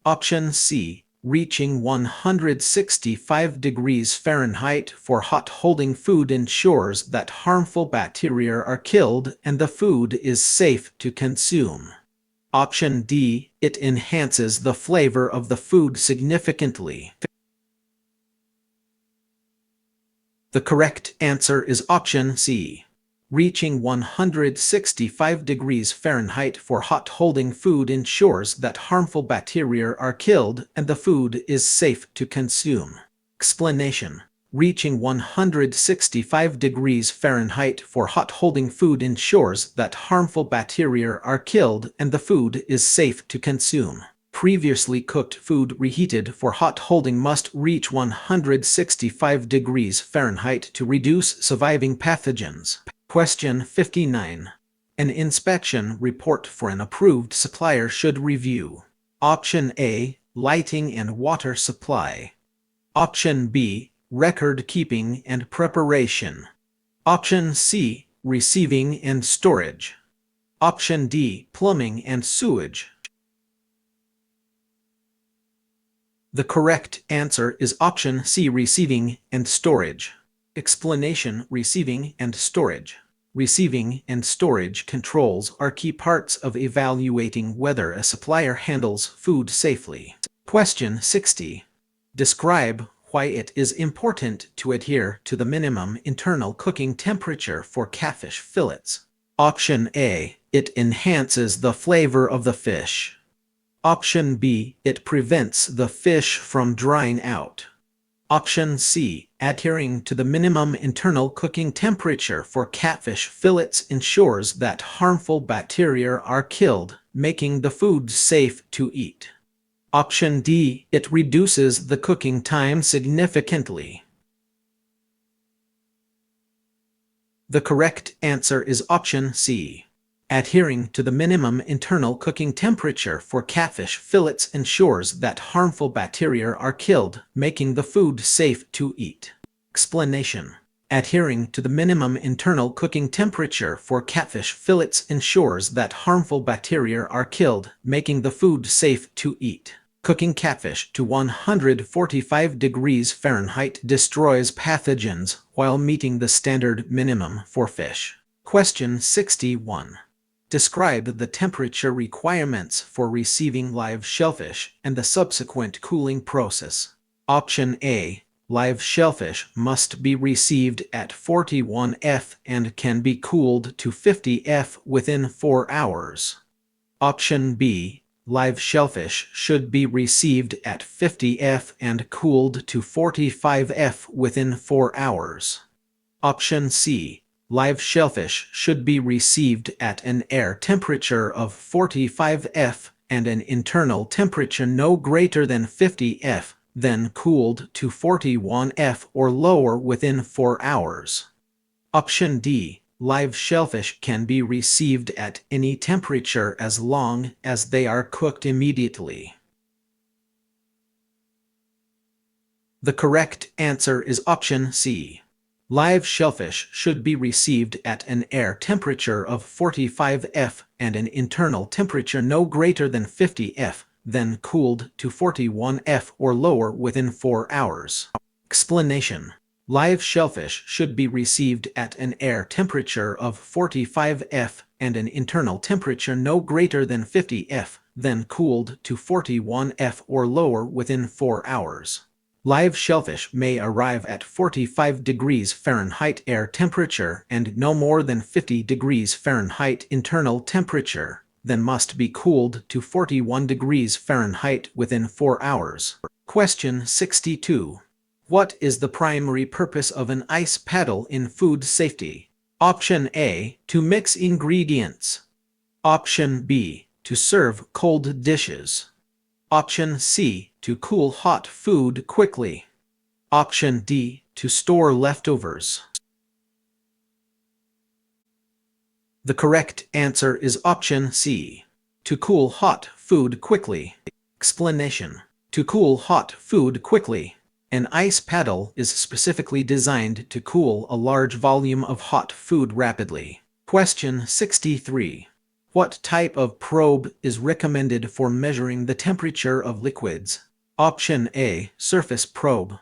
Option C. Reaching 165 degrees Fahrenheit for hot holding food ensures that harmful bacteria are killed and the food is safe to consume. Option D. It enhances the flavor of the food significantly. The correct answer is option C. Reaching 165 degrees Fahrenheit for hot holding food ensures that harmful bacteria are killed and the food is safe to consume. Explanation. Reaching 165 degrees Fahrenheit for hot holding food ensures that harmful bacteria are killed and the food is safe to consume. Previously cooked food reheated for hot holding must reach 165 degrees Fahrenheit to reduce surviving pathogens. Question 59. An inspection report for an approved supplier should review. Option A. Lighting and water supply. Option B. Record keeping and preparation. Option C. Receiving and storage. Option D. Plumbing and sewage. The correct answer is option C. Receiving and storage. Explanation. Receiving and storage. Receiving and storage controls are key parts of evaluating whether a supplier handles food safely. Question 60. Describe why it is important to adhere to the minimum internal cooking temperature for catfish fillets. Option A. It enhances the flavor of the fish. Option B. It prevents the fish from drying out. Option C. Adhering to the minimum internal cooking temperature for catfish fillets ensures that harmful bacteria are killed, making the food safe to eat. Option D. It reduces the cooking time significantly. The correct answer is option C. Adhering to the minimum internal cooking temperature for catfish fillets ensures that harmful bacteria are killed, making the food safe to eat. Explanation. Adhering to the minimum internal cooking temperature for catfish fillets ensures that harmful bacteria are killed, making the food safe to eat. Cooking catfish to 145 degrees Fahrenheit destroys pathogens while meeting the standard minimum for fish. Question 61. Describe the temperature requirements for receiving live shellfish and the subsequent cooling process. Option A. Live shellfish must be received at 41 F and can be cooled to 50 F within 4 hours. Option B. Live shellfish should be received at 50 F and cooled to 45 F within 4 hours. Option C. Live shellfish should be received at an air temperature of 45 F and an internal temperature no greater than 50 F, then cooled to 41 F or lower within 4 hours. Option D. Live shellfish can be received at any temperature as long as they are cooked immediately. The correct answer is option C. Live shellfish should be received at an air temperature of 45 F and an internal temperature no greater than 50 F, then cooled to 41 F or lower within 4 hours. Explanation: live shellfish should be received at an air temperature of 45 F and an internal temperature no greater than 50 F, then cooled to 41 F or lower within 4 hours. Live shellfish may arrive at 45 degrees Fahrenheit air temperature and no more than 50 degrees Fahrenheit internal temperature, then must be cooled to 41 degrees Fahrenheit within 4 hours. Question 62. What is the primary purpose of an ice paddle in food safety? Option A. To mix ingredients. Option B. To serve cold dishes. Option C. To cool hot food quickly. Option D. To store leftovers. The correct answer is option C. To cool hot food quickly. Explanation: to cool hot food quickly. An ice paddle is specifically designed to cool a large volume of hot food rapidly. Question 63. What type of probe is recommended for measuring the temperature of liquids? Option A. Surface probe.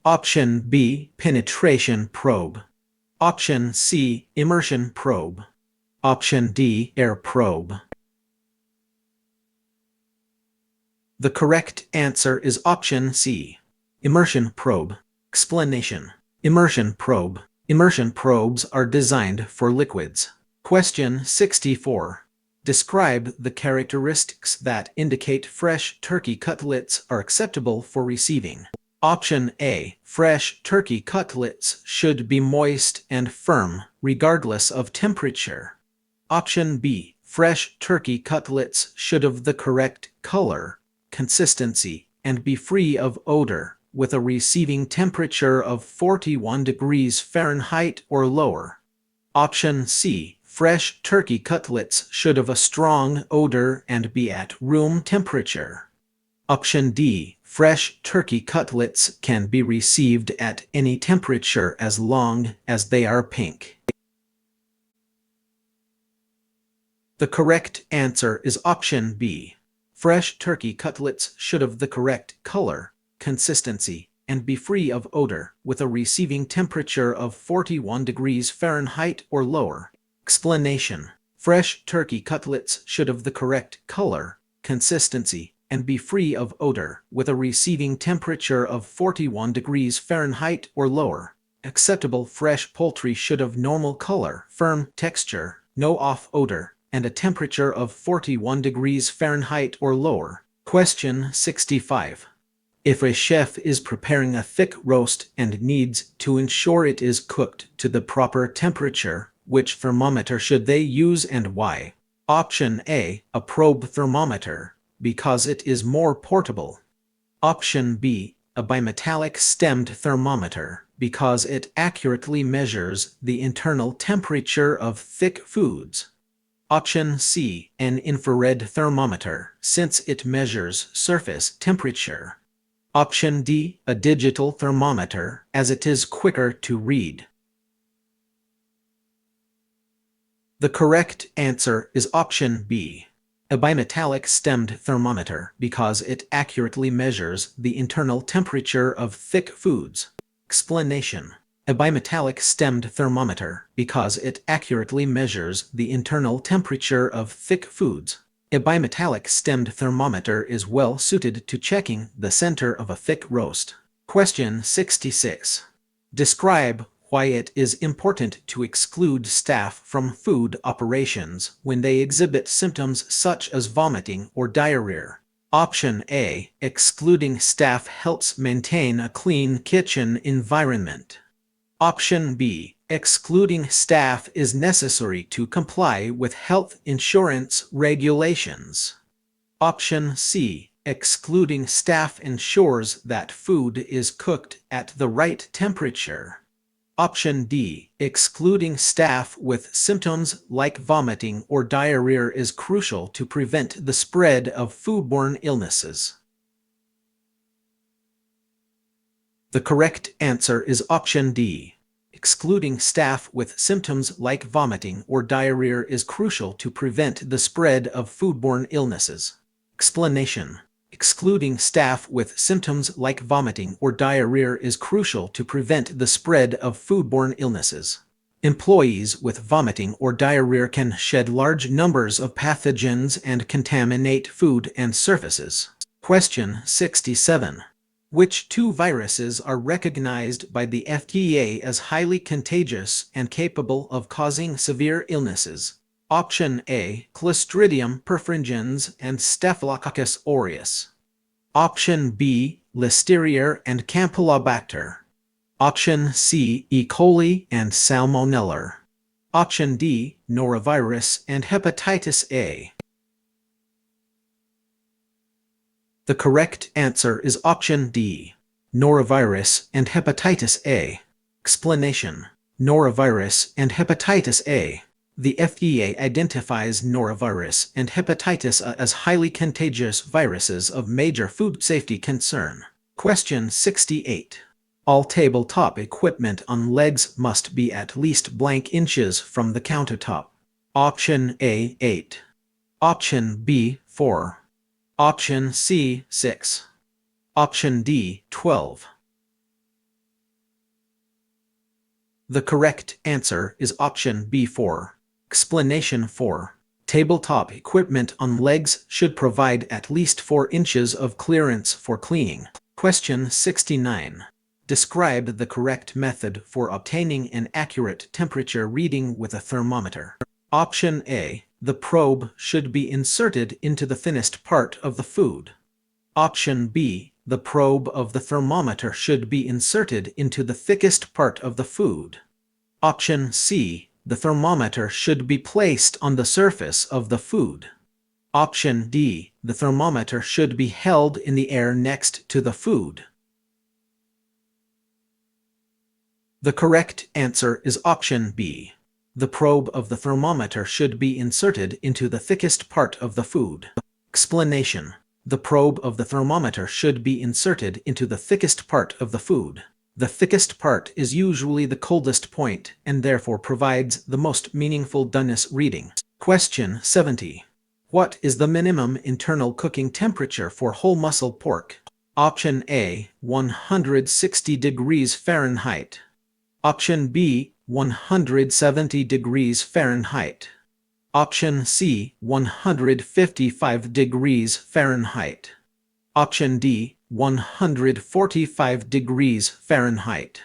Option B. Penetration probe. Option C. Immersion probe. Option D. Air probe. The correct answer is option C. Immersion probe. Explanation: immersion probe. Immersion probes are designed for liquids. Question 64. Describe the characteristics that indicate fresh turkey cutlets are acceptable for receiving. Option A. Fresh turkey cutlets should be moist and firm, regardless of temperature. Option B. Fresh turkey cutlets should have the correct color, consistency, and be free of odor, with a receiving temperature of 41 degrees Fahrenheit or lower. Option C. Fresh turkey cutlets should have a strong odor and be at room temperature. Option D. Fresh turkey cutlets can be received at any temperature as long as they are pink. The correct answer is option B. Fresh turkey cutlets should have the correct color, consistency, and be free of odor, with a receiving temperature of 41 degrees Fahrenheit or lower. Explanation: fresh turkey cutlets should have the correct color, consistency, and be free of odor, with a receiving temperature of 41 degrees Fahrenheit or lower. Acceptable fresh poultry should have normal color, firm texture, no off odor, and a temperature of 41 degrees Fahrenheit or lower. Question 65. If a chef is preparing a thick roast and needs to ensure it is cooked to the proper temperature, which thermometer should they use and why? Option A. A probe thermometer, because it is more portable. Option B. A bimetallic stemmed thermometer, because it accurately measures the internal temperature of thick foods. Option C. An infrared thermometer, since it measures surface temperature. Option D. A digital thermometer, as it is quicker to read. The correct answer is option B. A bimetallic stemmed thermometer, because it accurately measures the internal temperature of thick foods. Explanation: A bimetallic stemmed thermometer because it accurately measures the internal temperature of thick foods. A bimetallic stemmed thermometer is well suited to checking the center of a thick roast. Question 66. Describe why it is important to exclude staff from food operations when they exhibit symptoms such as vomiting or diarrhea. Option A. Excluding staff helps maintain a clean kitchen environment. Option B. Excluding staff is necessary to comply with health insurance regulations. Option C. Excluding staff ensures that food is cooked at the right temperature. Option D. Excluding staff with symptoms like vomiting or diarrhea is crucial to prevent the spread of foodborne illnesses. The correct answer is option D. Excluding staff with symptoms like vomiting or diarrhea is crucial to prevent the spread of foodborne illnesses. Explanation. Excluding staff with symptoms like vomiting or diarrhea is crucial to prevent the spread of foodborne illnesses. Employees with vomiting or diarrhea can shed large numbers of pathogens and contaminate food and surfaces. Question 67. Which two viruses are recognized by the FDA as highly contagious and capable of causing severe illnesses? Option A. Clostridium perfringens and Staphylococcus aureus. Option B. Listeria and Campylobacter. Option C. E. coli and Salmonella. Option D. Norovirus and Hepatitis A. The correct answer is option D. Norovirus and Hepatitis A. Explanation. Norovirus and Hepatitis A. The FDA identifies norovirus and hepatitis A as highly contagious viruses of major food safety concern. Question 68. All tabletop equipment on legs must be at least blank inches from the countertop. Option A, 8. Option B, 4. Option C, 6. Option D, 12. The correct answer is option B, 4. Explanation 4. Tabletop equipment on legs should provide at least 4 inches of clearance for cleaning. Question 69. Describe the correct method for obtaining an accurate temperature reading with a thermometer. Option A. The probe should be inserted into the thinnest part of the food. Option B. The probe of the thermometer should be inserted into the thickest part of the food. Option C. The thermometer should be placed on the surface of the food. Option D. The thermometer should be held in the air next to the food. The correct answer is option B. The probe of the thermometer should be inserted into the thickest part of the food. Explanation. The probe of the thermometer should be inserted into the thickest part of the food. The thickest part is usually the coldest point and therefore provides the most meaningful doneness reading. Question 70. What is the minimum internal cooking temperature for whole muscle pork? Option A, 160 degrees Fahrenheit. Option B, 170 degrees Fahrenheit. Option C, 155 degrees Fahrenheit. Option D, 145 degrees Fahrenheit.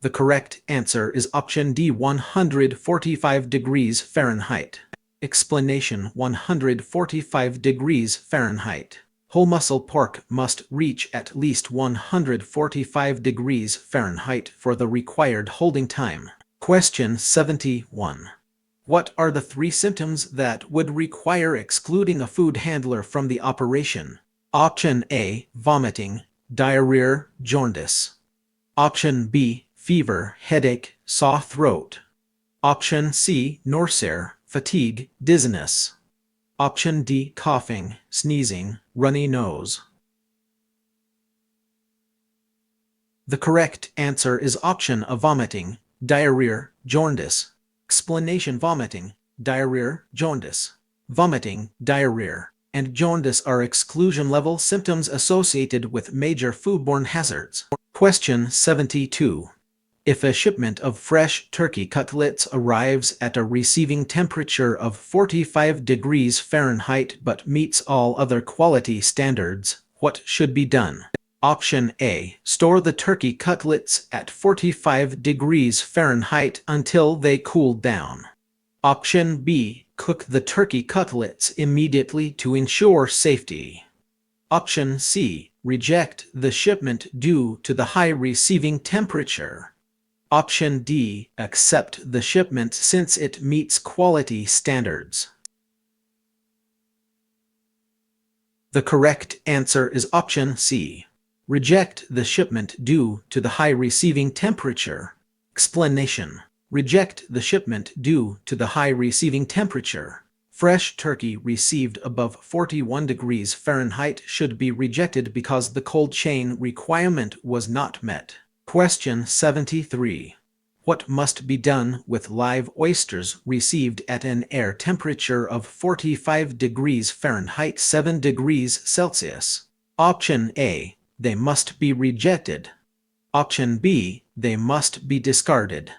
The correct answer is option D, 145 degrees Fahrenheit. Explanation. 145 degrees Fahrenheit. Whole muscle pork must reach at least 145 degrees Fahrenheit for the required holding time. Question 71. What are the 3 symptoms that would require excluding a food handler from the operation? Option A, vomiting, diarrhea, jaundice. Option B, fever, headache, sore throat. Option C, nausea, fatigue, dizziness. Option D, coughing, sneezing, runny nose. The correct answer is option A, vomiting, diarrhea, jaundice. Explanation. Vomiting, diarrhea, jaundice. Vomiting, diarrhea. and jaundice are exclusion-level symptoms associated with major foodborne hazards. Question 72. If a shipment of fresh turkey cutlets arrives at a receiving temperature of 45 degrees Fahrenheit but meets all other quality standards, what should be done? Option A. Store the turkey cutlets at 45 degrees Fahrenheit until they cool down. Option B. Cook the turkey cutlets immediately to ensure safety. Option C. Reject the shipment due to the high receiving temperature. Option D. Accept the shipment since it meets quality standards. The correct answer is option C. Reject the shipment due to the high receiving temperature. Explanation. Reject the shipment due to the high receiving temperature. Fresh turkey received above 41 degrees Fahrenheit should be rejected because the cold chain requirement was not met. Question 73. What must be done with live oysters received at an air temperature of 45 degrees Fahrenheit 7 degrees Celsius? Option A. They must be rejected. Option B. They must be discarded.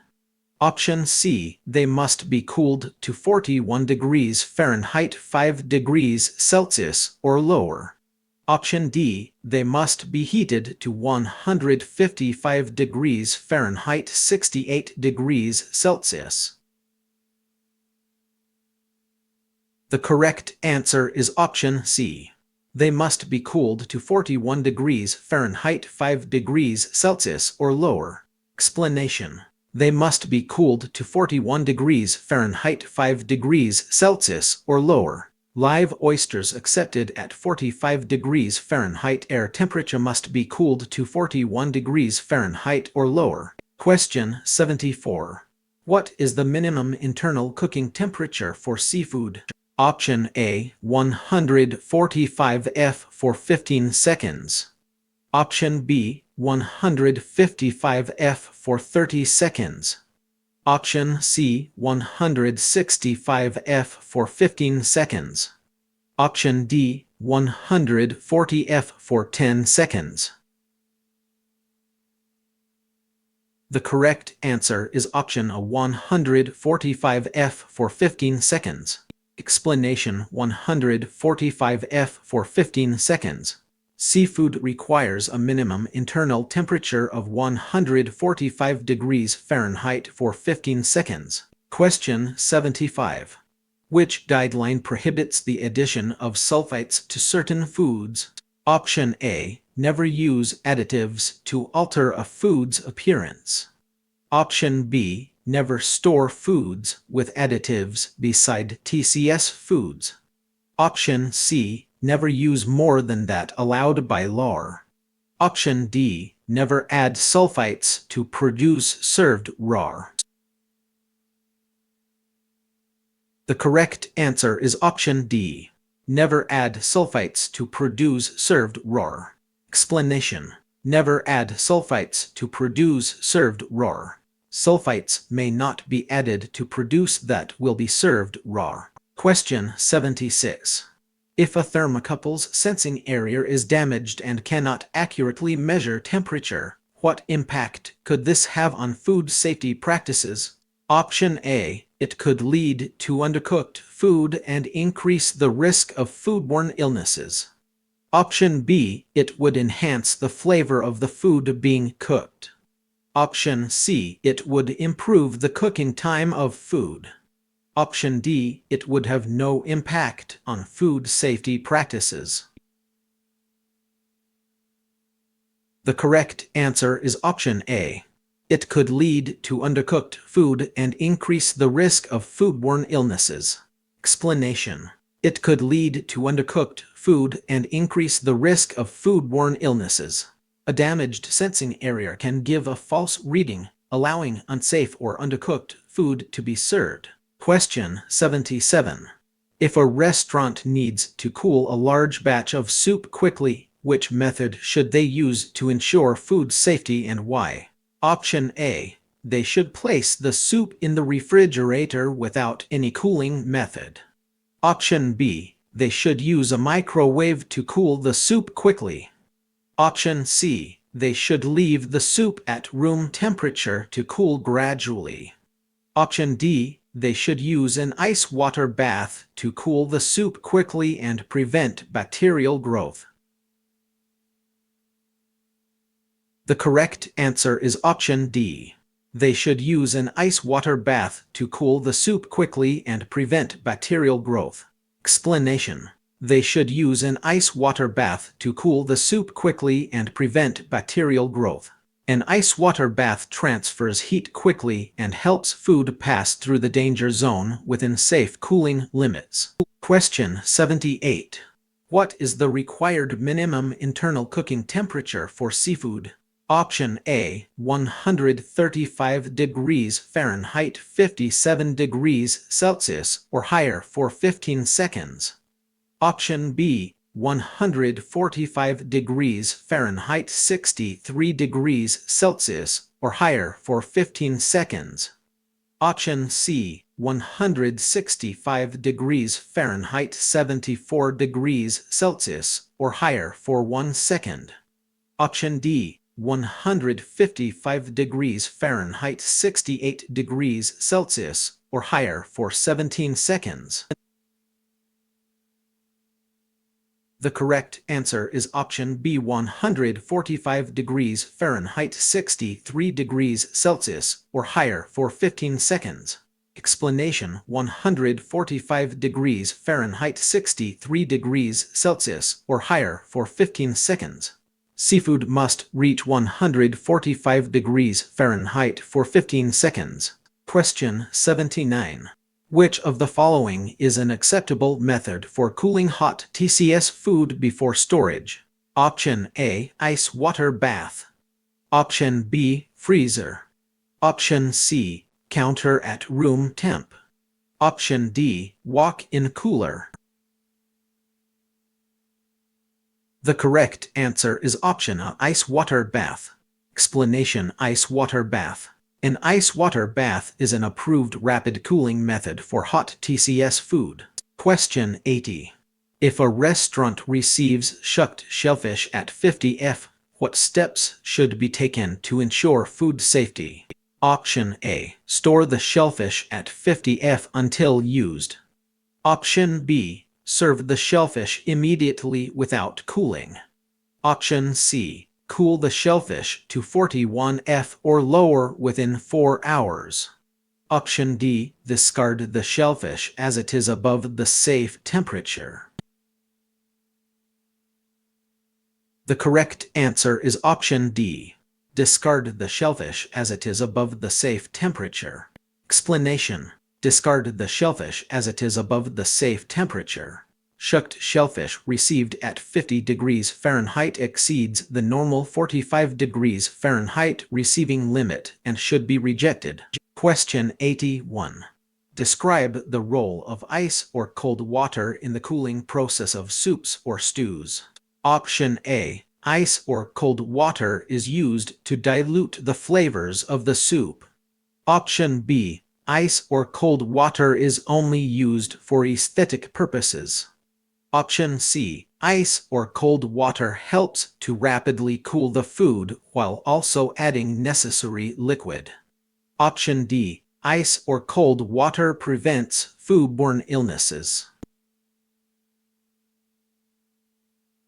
Option C. They must be cooled to 41 degrees Fahrenheit 5 degrees Celsius or lower. Option D. They must be heated to 155 degrees Fahrenheit 68 degrees Celsius. The correct answer is option C. They must be cooled to 41 degrees Fahrenheit 5 degrees Celsius or lower. Explanation. They must be cooled to 41 degrees Fahrenheit 5 degrees Celsius or lower. Live oysters accepted at 45 degrees Fahrenheit air temperature must be cooled to 41 degrees Fahrenheit or lower. Question 74. What is the minimum internal cooking temperature for seafood? Option A. 145 F for 15 seconds. Option B. 155 F for 30 seconds. Option C. 165 F for 15 seconds. Option D. 140 F for 10 seconds. The correct answer is option A. 145 F for 15 seconds. Explanation. 145 F for 15 seconds. Seafood requires a minimum internal temperature of 145 degrees Fahrenheit for 15 seconds. Question 75. Which guideline prohibits the addition of sulfites to certain foods? Option A. Never use additives to alter a food's appearance. Option B. Never store foods with additives beside TCS foods. Option C. Never use more than that allowed by law. Option D. Never add sulfites to produce served raw. The correct answer is option D. Never add sulfites to produce served raw. Explanation. Never add sulfites to produce served raw. Sulfites may not be added to produce that will be served raw. Question 76. If a thermocouple's sensing area is damaged and cannot accurately measure temperature, what impact could this have on food safety practices? Option A. It could lead to undercooked food and increase the risk of foodborne illnesses. Option B. It would enhance the flavor of the food being cooked. Option C. It would improve the cooking time of food. Option D. It would have no impact on food safety practices. The correct answer is option A. It could lead to undercooked food and increase the risk of foodborne illnesses. Explanation. It could lead to undercooked food and increase the risk of foodborne illnesses. A damaged sensing area can give a false reading, allowing unsafe or undercooked food to be served. Question 77. If a restaurant needs to cool a large batch of soup quickly, which method should they use to ensure food safety and why? Option A. They should place the soup in the refrigerator without any cooling method. Option B. They should use a microwave to cool the soup quickly. Option C. They should leave the soup at room temperature to cool gradually. Option D. They should use an ice water bath to cool the soup quickly and prevent bacterial growth. The correct answer is option D. They should use an ice water bath to cool the soup quickly and prevent bacterial growth. Explanation: they should use an ice water bath to cool the soup quickly and prevent bacterial growth. An ice water bath transfers heat quickly and helps food pass through the danger zone within safe cooling limits. Question 78. What is the required minimum internal cooking temperature for seafood? Option A, 135 degrees Fahrenheit, 57 degrees Celsius or higher for 15 seconds. Option B, 145 degrees Fahrenheit, 63 degrees Celsius or higher for 15 seconds. Option C, 165 degrees Fahrenheit, 74 degrees Celsius or higher for 1 second. Option D, 155 degrees Fahrenheit, 68 degrees Celsius or higher for 17 seconds. The correct answer is option B, 145 degrees Fahrenheit, 63 degrees Celsius or higher for 15 seconds. Explanation: 145 degrees Fahrenheit, 63 degrees Celsius or higher for 15 seconds. Seafood must reach 145 degrees Fahrenheit for 15 seconds. Question 79. Which of the following is an acceptable method for cooling hot TCS food before storage? Option A, ice water bath. Option B, freezer. Option C, counter at room temp. Option D, walk-in cooler. The correct answer is option A, ice water bath. Explanation: ice water bath. An ice water bath is an approved rapid cooling method for hot TCS food. Question 80. If a restaurant receives shucked shellfish at 50 F, what steps should be taken to ensure food safety? Option A, store the shellfish at 50 F until used. Option B, serve the shellfish immediately without cooling. Option C, cool the shellfish to 41 F or lower within 4 hours. Option D, discard the shellfish as it is above the safe temperature. The correct answer is option D. Discard the shellfish as it is above the safe temperature. Explanation: discard the shellfish as it is above the safe temperature. Shucked shellfish received at 50 degrees Fahrenheit exceeds the normal 45 degrees Fahrenheit receiving limit and should be rejected. Question 81. Describe the role of ice or cold water in the cooling process of soups or stews. Option A, ice or cold water is used to dilute the flavors of the soup. Option B, ice or cold water is only used for aesthetic purposes. Option C, ice or cold water helps to rapidly cool the food while also adding necessary liquid. Option D, ice or cold water prevents foodborne illnesses.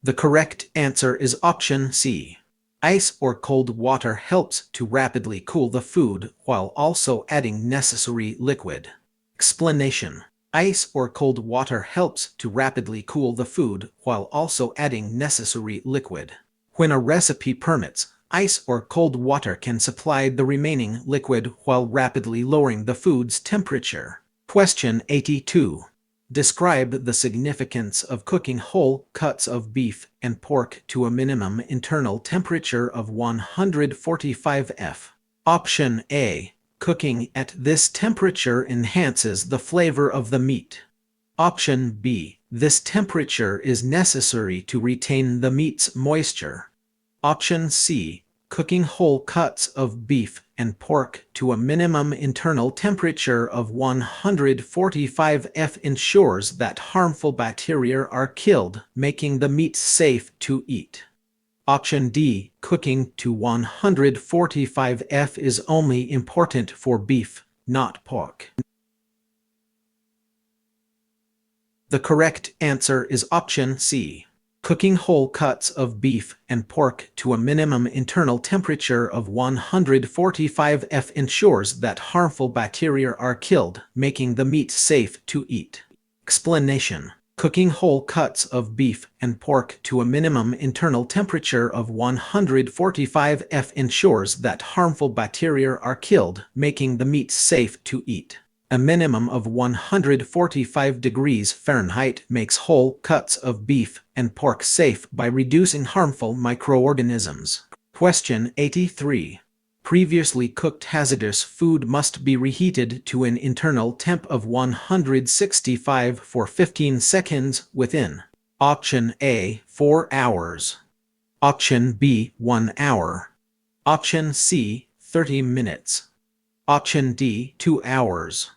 The correct answer is option C. Ice or cold water helps to rapidly cool the food while also adding necessary liquid. Explanation: ice or cold water helps to rapidly cool the food while also adding necessary liquid. When a recipe permits, ice or cold water can supply the remaining liquid while rapidly lowering the food's temperature. Question 82. Describe the significance of cooking whole cuts of beef and pork to a minimum internal temperature of 145 F. Option A, cooking at this temperature enhances the flavor of the meat. Option B, this temperature is necessary to retain the meat's moisture. Option C, cooking whole cuts of beef and pork to a minimum internal temperature of 145 F ensures that harmful bacteria are killed, making the meat safe to eat. Option D. Cooking to 145 F is only important for beef, not pork. The correct answer is option C. Cooking whole cuts of beef and pork to a minimum internal temperature of 145 F ensures that harmful bacteria are killed, making the meat safe to eat. Explanation: cooking whole cuts of beef and pork to a minimum internal temperature of 145 F ensures that harmful bacteria are killed, making the meat safe to eat. A minimum of 145 degrees Fahrenheit makes whole cuts of beef and pork safe by reducing harmful microorganisms. Question 83. Previously cooked hazardous food must be reheated to an internal temp of 165 for 15 seconds within Option A, 4 hours. Option B, 1 hour. Option C, 30 minutes. Option D, 2 hours.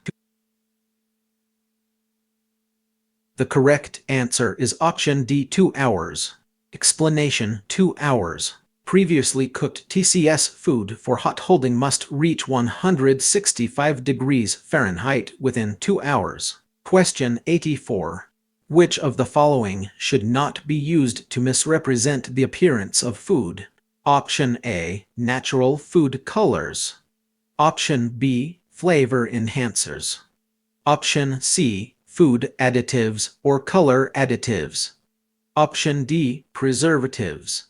The correct answer is option D, 2 hours. Explanation: 2 hours. Previously cooked TCS food for hot holding must reach 165 degrees Fahrenheit within 2 hours. Question 84. Which of the following should not be used to misrepresent the appearance of food? Option A, natural food colors. Option B, flavor enhancers. Option C, food additives or color additives. Option D, preservatives.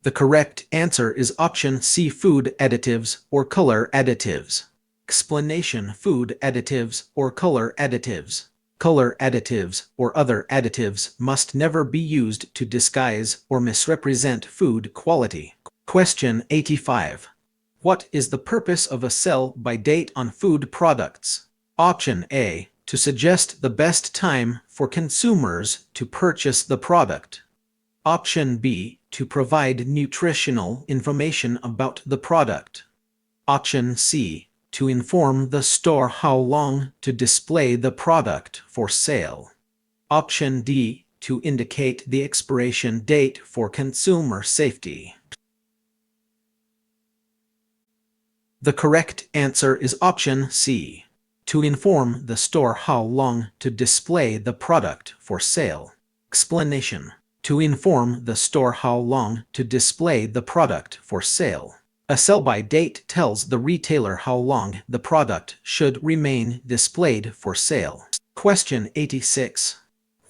The correct answer is option C, food additives or color additives. Explanation: food additives or color additives. Color additives or other additives must never be used to disguise or misrepresent food quality. Question 85. What is the purpose of a sell-by date on food products? Option A, to suggest the best time for consumers to purchase the product. Option B, to provide nutritional information about the product. Option C, to inform the store how long to display the product for sale. Option D, to indicate the expiration date for consumer safety. The correct answer is option C, to inform the store how long to display the product for sale. Explanation: to inform the store how long to display the product for sale. A sell-by date tells the retailer how long the product should remain displayed for sale. Question 86.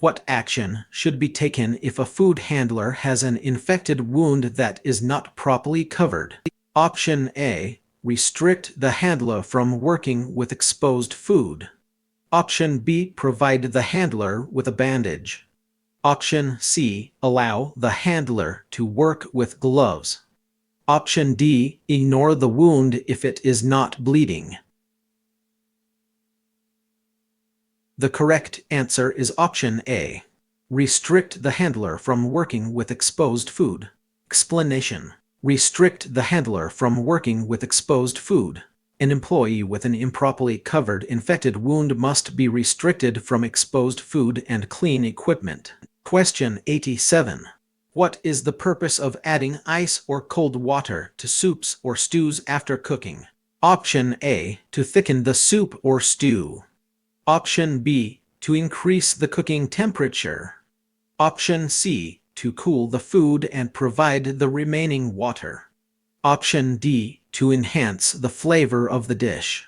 What action should be taken if a food handler has an infected wound that is not properly covered? Option A, restrict the handler from working with exposed food. Option B, provide the handler with a bandage. Option C, allow the handler to work with gloves. Option D, ignore the wound if it is not bleeding. The correct answer is option A, restrict the handler from working with exposed food. Explanation: restrict the handler from working with exposed food. An employee with an improperly covered infected wound must be restricted from exposed food and clean equipment. Question 87. What is the purpose of adding ice or cold water to soups or stews after cooking? Option A, to thicken the soup or stew. Option B, to increase the cooking temperature. Option C, to cool the food and provide the remaining water. Option D, to enhance the flavor of the dish.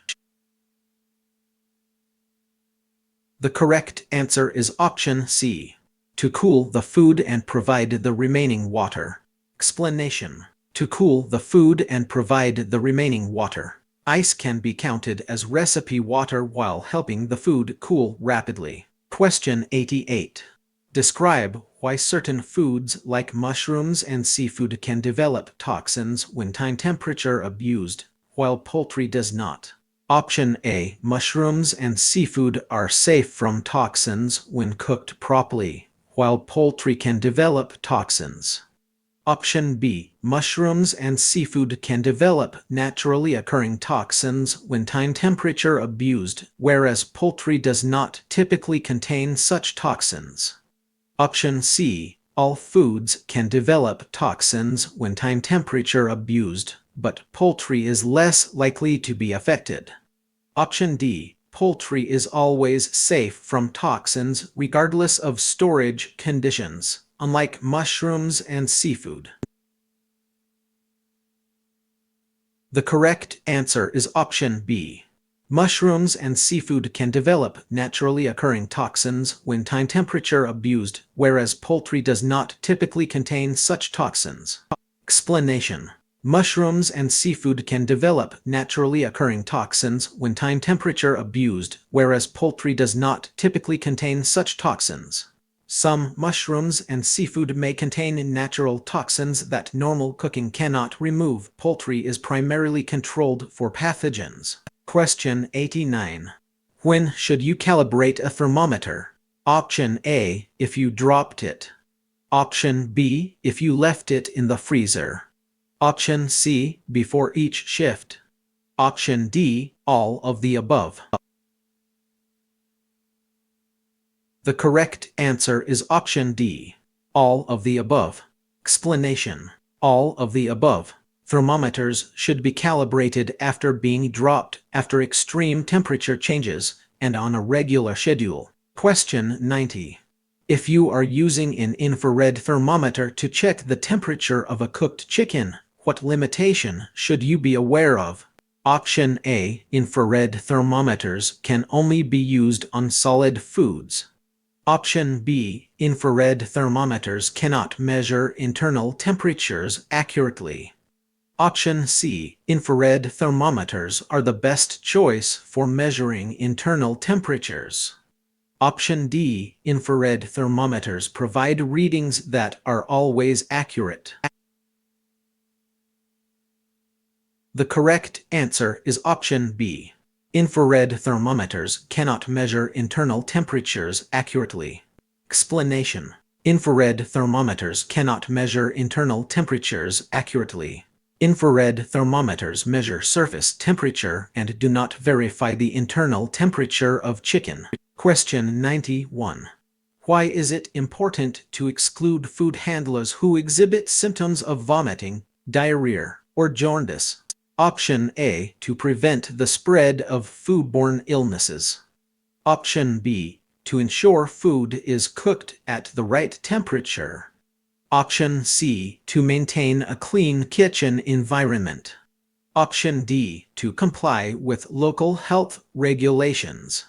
The correct answer is option C, to cool the food and provide the remaining water. Explanation: to cool the food and provide the remaining water. Ice can be counted as recipe water while helping the food cool rapidly. Question 88. Describe why certain foods like mushrooms and seafood can develop toxins when time temperature abused, while poultry does not. Option A, mushrooms and seafood are safe from toxins when cooked properly, while poultry can develop toxins. Option B. Mushrooms and seafood can develop naturally occurring toxins when temperature abused, whereas poultry does not typically contain such toxins. Option C. All foods can develop toxins when temperature abused, but poultry is less likely to be affected. Option D. Poultry is always safe from toxins regardless of storage conditions, unlike mushrooms and seafood. The correct answer is option B. Mushrooms and seafood can develop naturally occurring toxins when temperature abused, whereas poultry does not typically contain such toxins. Explanation. Mushrooms and seafood can develop naturally occurring toxins when temperature abused, whereas poultry does not typically contain such toxins. Some mushrooms and seafood may contain natural toxins that normal cooking cannot remove. Poultry is primarily controlled for pathogens. Question 89. When should you calibrate a thermometer? Option A, if you dropped it. Option B, if you left it in the freezer. Option C, before each shift. Option D, all of the above. The correct answer is option D, all of the above. Explanation. All of the above. Thermometers should be calibrated after being dropped after extreme temperature changes and on a regular schedule. Question 90. If you are using an infrared thermometer to check the temperature of a cooked chicken, what limitation should you be aware of? Option A. Infrared thermometers can only be used on solid foods. Option B. Infrared thermometers cannot measure internal temperatures accurately. Option C. Infrared thermometers are the best choice for measuring internal temperatures. Option D. Infrared thermometers provide readings that are always accurate. The correct answer is option B. Infrared thermometers cannot measure internal temperatures accurately. Explanation. Infrared thermometers cannot measure internal temperatures accurately. Infrared thermometers measure surface temperature and do not verify the internal temperature of chicken. Question 91. Why is it important to exclude food handlers who exhibit symptoms of vomiting, diarrhea, or jaundice? Option A. To prevent the spread of foodborne illnesses. Option B. To ensure food is cooked at the right temperature. Option C. To maintain a clean kitchen environment. Option D. To comply with local health regulations.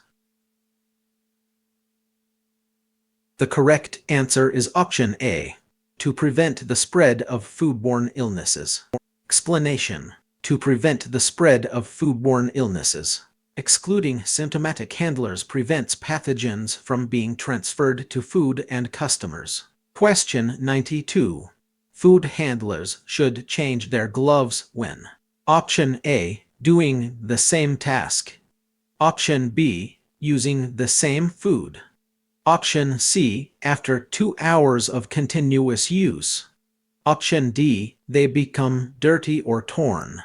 The correct answer is option A. To prevent the spread of foodborne illnesses. Explanation. To prevent the spread of foodborne illnesses. Excluding symptomatic handlers prevents pathogens from being transferred to food and customers. Question 92. Food handlers should change their gloves when? Option A. Doing the same task. Option B. Using the same food. Option C. After 2 hours of continuous use. Option D. They become dirty or torn.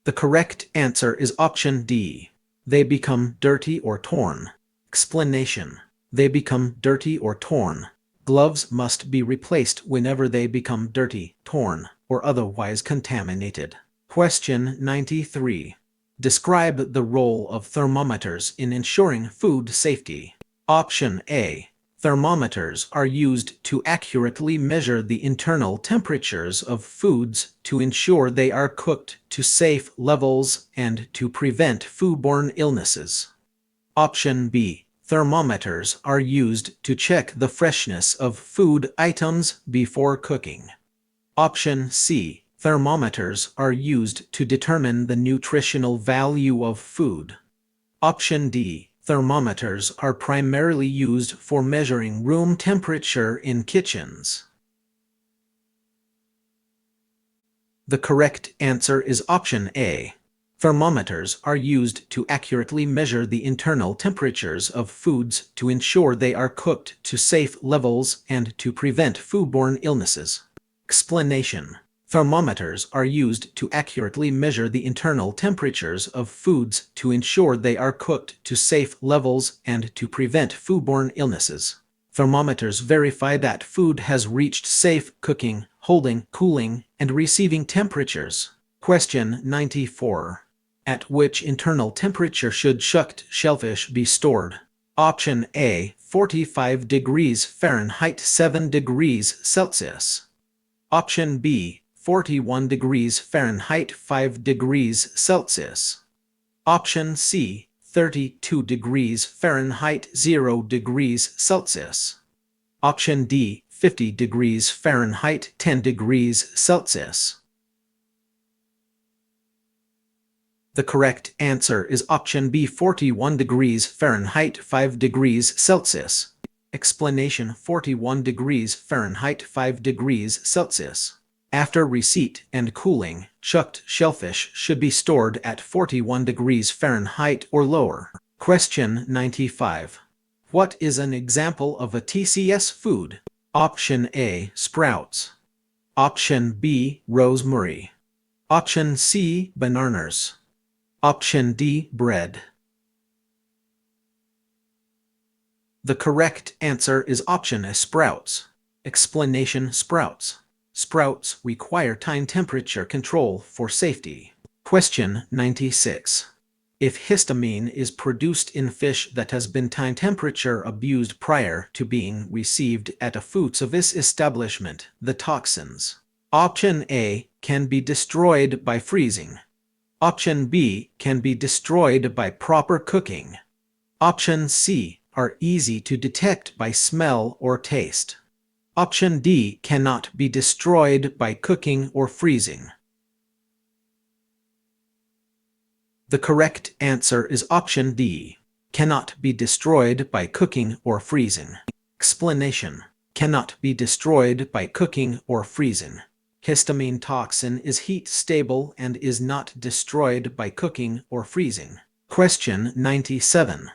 The correct answer is option D. They become dirty or torn. Explanation. They become dirty or torn. Gloves must be replaced whenever they become dirty, torn, or otherwise contaminated. Question 93. Describe the role of thermometers in ensuring food safety. Option A. Thermometers are used to accurately measure the internal temperatures of foods to ensure they are cooked to safe levels and to prevent foodborne illnesses. Option B. Thermometers are used to check the freshness of food items before cooking. Option C. Thermometers are used to determine the nutritional value of food. Option D. Thermometers are primarily used for measuring room temperature in kitchens. The correct answer is option A. Thermometers are used to accurately measure the internal temperatures of foods to ensure they are cooked to safe levels and to prevent foodborne illnesses. Explanation: thermometers are used to accurately measure the internal temperatures of foods to ensure they are cooked to safe levels and to prevent foodborne illnesses. Thermometers verify that food has reached safe cooking, holding, cooling, and receiving temperatures. Question 94. At which internal temperature should shucked shellfish be stored? Option A, 45 degrees Fahrenheit 7 degrees Celsius. Option B, 41 degrees Fahrenheit 5 degrees Celsius. Option C, 32 degrees Fahrenheit 0 degrees Celsius. Option D, 50 degrees Fahrenheit 10 degrees Celsius. The correct answer is option B, 41 degrees Fahrenheit 5 degrees Celsius. Explanation: 41 degrees Fahrenheit 5 degrees Celsius. After receipt and cooling, shucked shellfish should be stored at 41 degrees Fahrenheit or lower. Question 95. What is an example of a TCS food? Option A, sprouts. Option B, rosemary. Option C, bananas. Option D, bread. The correct answer is option A, sprouts. Explanation: sprouts. Sprouts require time temperature control for safety. Question 96. If histamine is produced in fish that has been time temperature abused prior to being received at a food service establishment, the toxins. Option A can be destroyed by freezing. Option B can be destroyed by proper cooking. Option C are easy to detect by smell or taste. Option D cannot be destroyed by cooking or freezing. The correct answer is option D, cannot be destroyed by cooking or freezing. Explanation: cannot be destroyed by cooking or freezing. Histamine toxin is heat stable and is not destroyed by cooking or freezing. Question 97.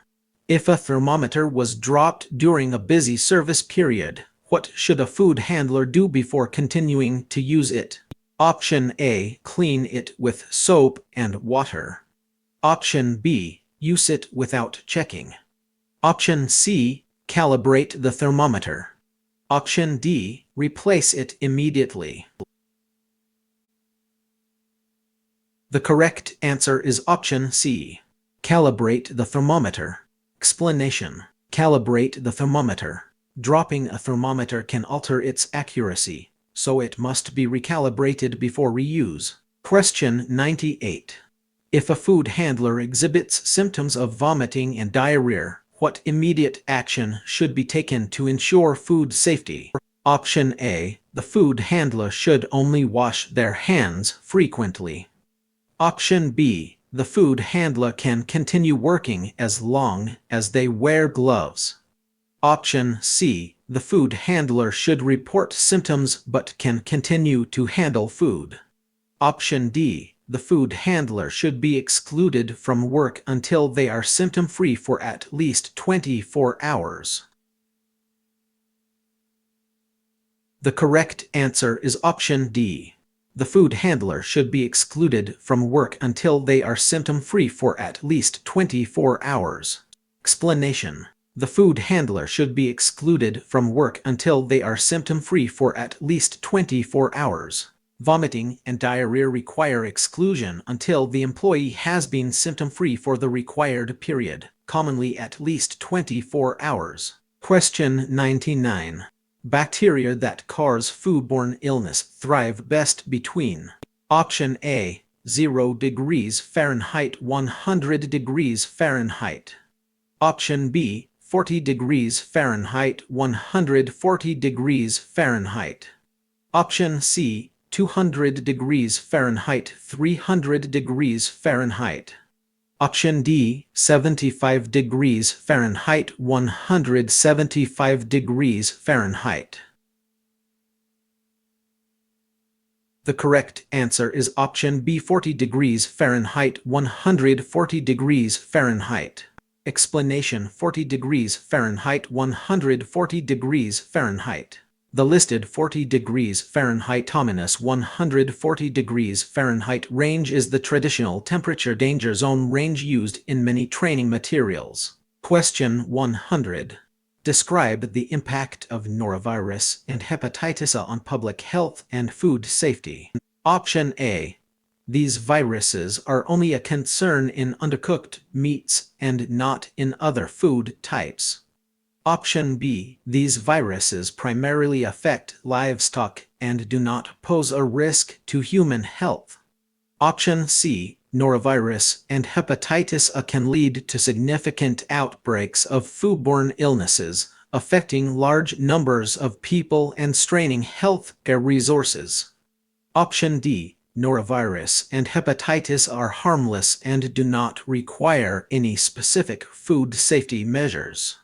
If a thermometer was dropped during a busy service period, what should a food handler do before continuing to use it? Option A, clean it with soap and water. Option B, use it without checking. Option C, calibrate the thermometer. Option D, replace it immediately. The correct answer is option C, calibrate the thermometer. Explanation: calibrate the thermometer. Dropping a thermometer can alter its accuracy, so it must be recalibrated before reuse. Question 98. If a food handler exhibits symptoms of vomiting and diarrhea, what immediate action should be taken to ensure food safety? Option A, the food handler should only wash their hands frequently. Option B, the food handler can continue working as long as they wear gloves. Option C, the food handler should report symptoms but can continue to handle food. Option D, the food handler should be excluded from work until they are symptom-free for at least 24 hours. The correct answer is option D. The food handler should be excluded from work until they are symptom-free for at least 24 hours. Explanation: the food handler should be excluded from work until they are symptom-free for at least 24 hours. Vomiting and diarrhea require exclusion until the employee has been symptom-free for the required period, commonly at least 24 hours. Question 99. Bacteria that cause foodborne illness thrive best between option A, 0 degrees Fahrenheit 100 degrees Fahrenheit. Option B, 40 degrees Fahrenheit 140 degrees Fahrenheit. Option C, 200 degrees Fahrenheit 300 degrees Fahrenheit. Option D, 75 degrees Fahrenheit 175 degrees Fahrenheit. The correct answer is option B, 40 degrees Fahrenheit, 140 degrees Fahrenheit. Explanation: 40 degrees Fahrenheit, 140 degrees Fahrenheit. The listed 40 degrees Fahrenheit ominous 140 degrees Fahrenheit range is the traditional temperature danger zone range used in many training materials. Question 100. Describe the impact of norovirus and hepatitis A on public health and food safety. Option A. These viruses are only a concern in undercooked meats and not in other food types. Option B. These viruses primarily affect livestock and do not pose a risk to human health. Option C. Norovirus and hepatitis A can lead to significant outbreaks of foodborne illnesses, affecting large numbers of people and straining healthcare resources. Option D. Norovirus and hepatitis are harmless and do not require any specific food safety measures.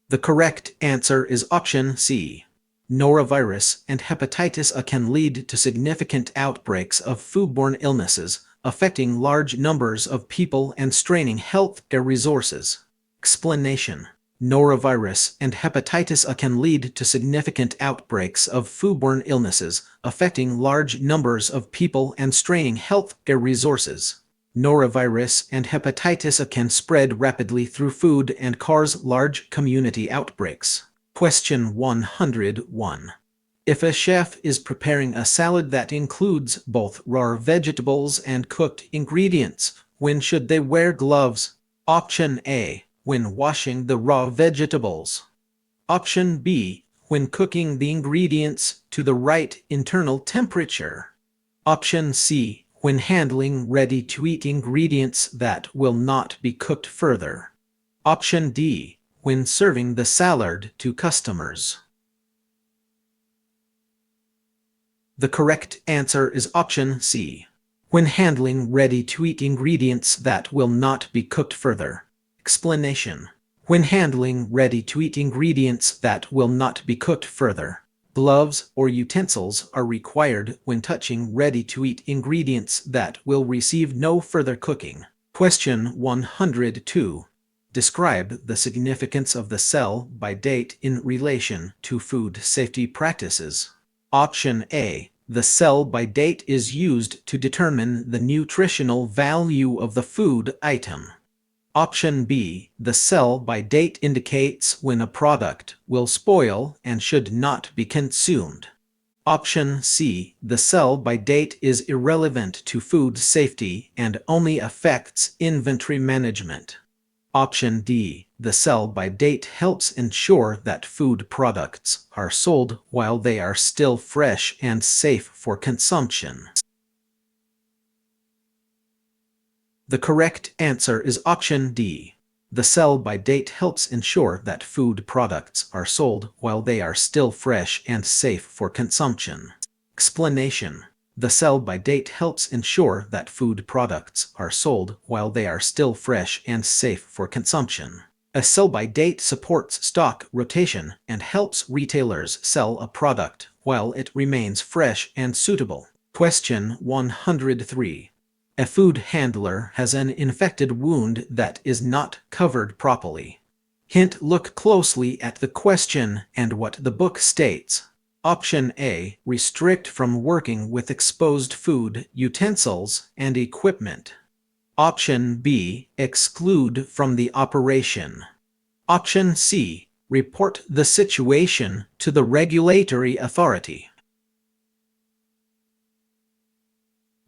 The correct answer is option C. Norovirus and hepatitis A can lead to significant outbreaks of foodborne illnesses, affecting large numbers of people and straining healthcare resources. Explanation: Norovirus and hepatitis A can lead to significant outbreaks of foodborne illnesses, affecting large numbers of people and straining healthcare resources. Norovirus and hepatitis A can spread rapidly through food and cause large community outbreaks. Question 101. If a chef is preparing a salad that includes both raw vegetables and cooked ingredients, when should they wear gloves? Option A. When washing the raw vegetables. Option B. When cooking the ingredients to the right internal temperature. Option C. When handling ready-to-eat ingredients that will not be cooked further. Option D. When serving the salad to customers. The correct answer is option C. When handling ready-to-eat ingredients that will not be cooked further. Explanation: when handling ready-to-eat ingredients that will not be cooked further, gloves or utensils are required when touching ready-to-eat ingredients that will receive no further cooking. Question 102. Describe the significance of the sell-by date in relation to food safety practices. Option A. The sell-by date is used to determine the nutritional value of the food item. Option B. The sell-by date indicates when a product will spoil and should not be consumed. Option C. The sell-by date is irrelevant to food safety and only affects inventory management. Option D. The sell-by date helps ensure that food products are sold while they are still fresh and safe for consumption. The correct answer is option D. The sell-by date helps ensure that food products are sold while they are still fresh and safe for consumption. Explanation: the sell-by date helps ensure that food products are sold while they are still fresh and safe for consumption. A sell-by date supports stock rotation and helps retailers sell a product while it remains fresh and suitable. Question 103. A food handler has an infected wound that is not covered properly. Hint: look closely at the question and what the book states. Option A. Restrict from working with exposed food, utensils, and equipment. Option B. Exclude from the operation. Option C. Report the situation to the regulatory authority.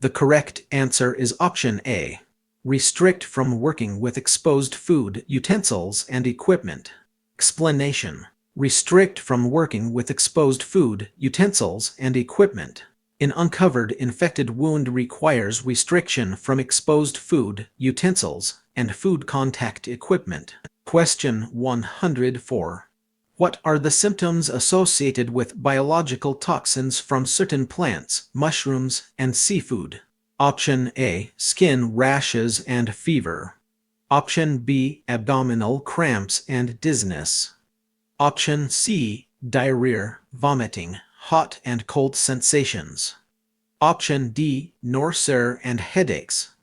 The correct answer is option A. Restrict from working with exposed food, utensils, and equipment. Explanation: restrict from working with exposed food, utensils, and equipment. An uncovered infected wound requires restriction from exposed food, utensils, and food contact equipment. Question 104. What are the symptoms associated with biological toxins from certain plants, mushrooms, and seafood? Option A. Skin rashes and fever. Option B. Abdominal cramps and dizziness. Option C. Diarrhea, vomiting, hot and cold sensations. Option D, nausea and headaches.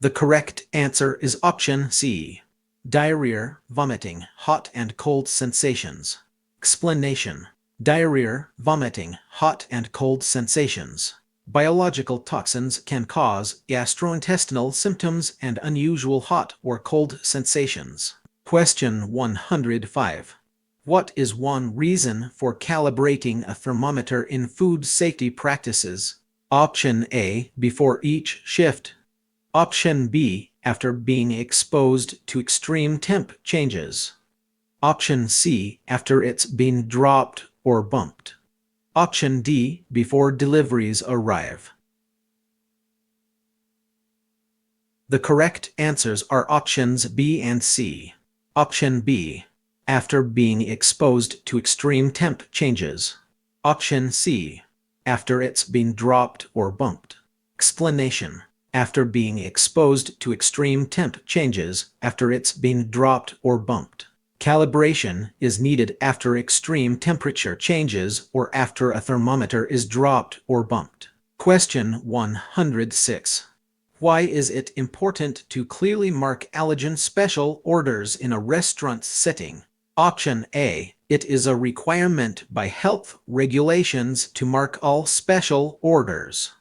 The correct answer is option C, diarrhea, vomiting, hot and cold sensations. Explanation: diarrhea, vomiting, hot and cold sensations. Biological toxins can cause gastrointestinal symptoms and unusual hot or cold sensations. Question 105. What is one reason for calibrating a thermometer in food safety practices? Option A, before each shift. Option B, after being exposed to extreme temp changes. Option C, after it's been dropped or bumped. Option D, before deliveries arrive. The correct answers are options B and C. Option B, after being exposed to extreme temp changes. Option C, after it's been dropped or bumped. Explanation: after being exposed to extreme temp changes, after it's been dropped or bumped. Calibration is needed after extreme temperature changes or after a thermometer is dropped or bumped. Question 106. Why is it important to clearly mark allergen special orders in a restaurant setting? Option A, it is a requirement by health regulations to mark all special orders.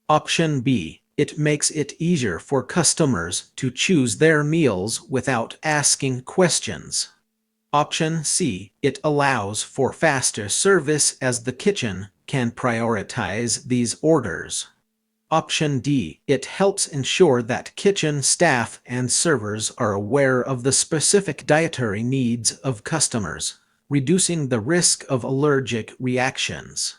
Option B, it makes it easier for customers to choose their meals without asking questions. Option C, it allows for faster service as the kitchen can prioritize these orders. Option D, it helps ensure that kitchen staff and servers are aware of the specific dietary needs of customers, reducing the risk of allergic reactions.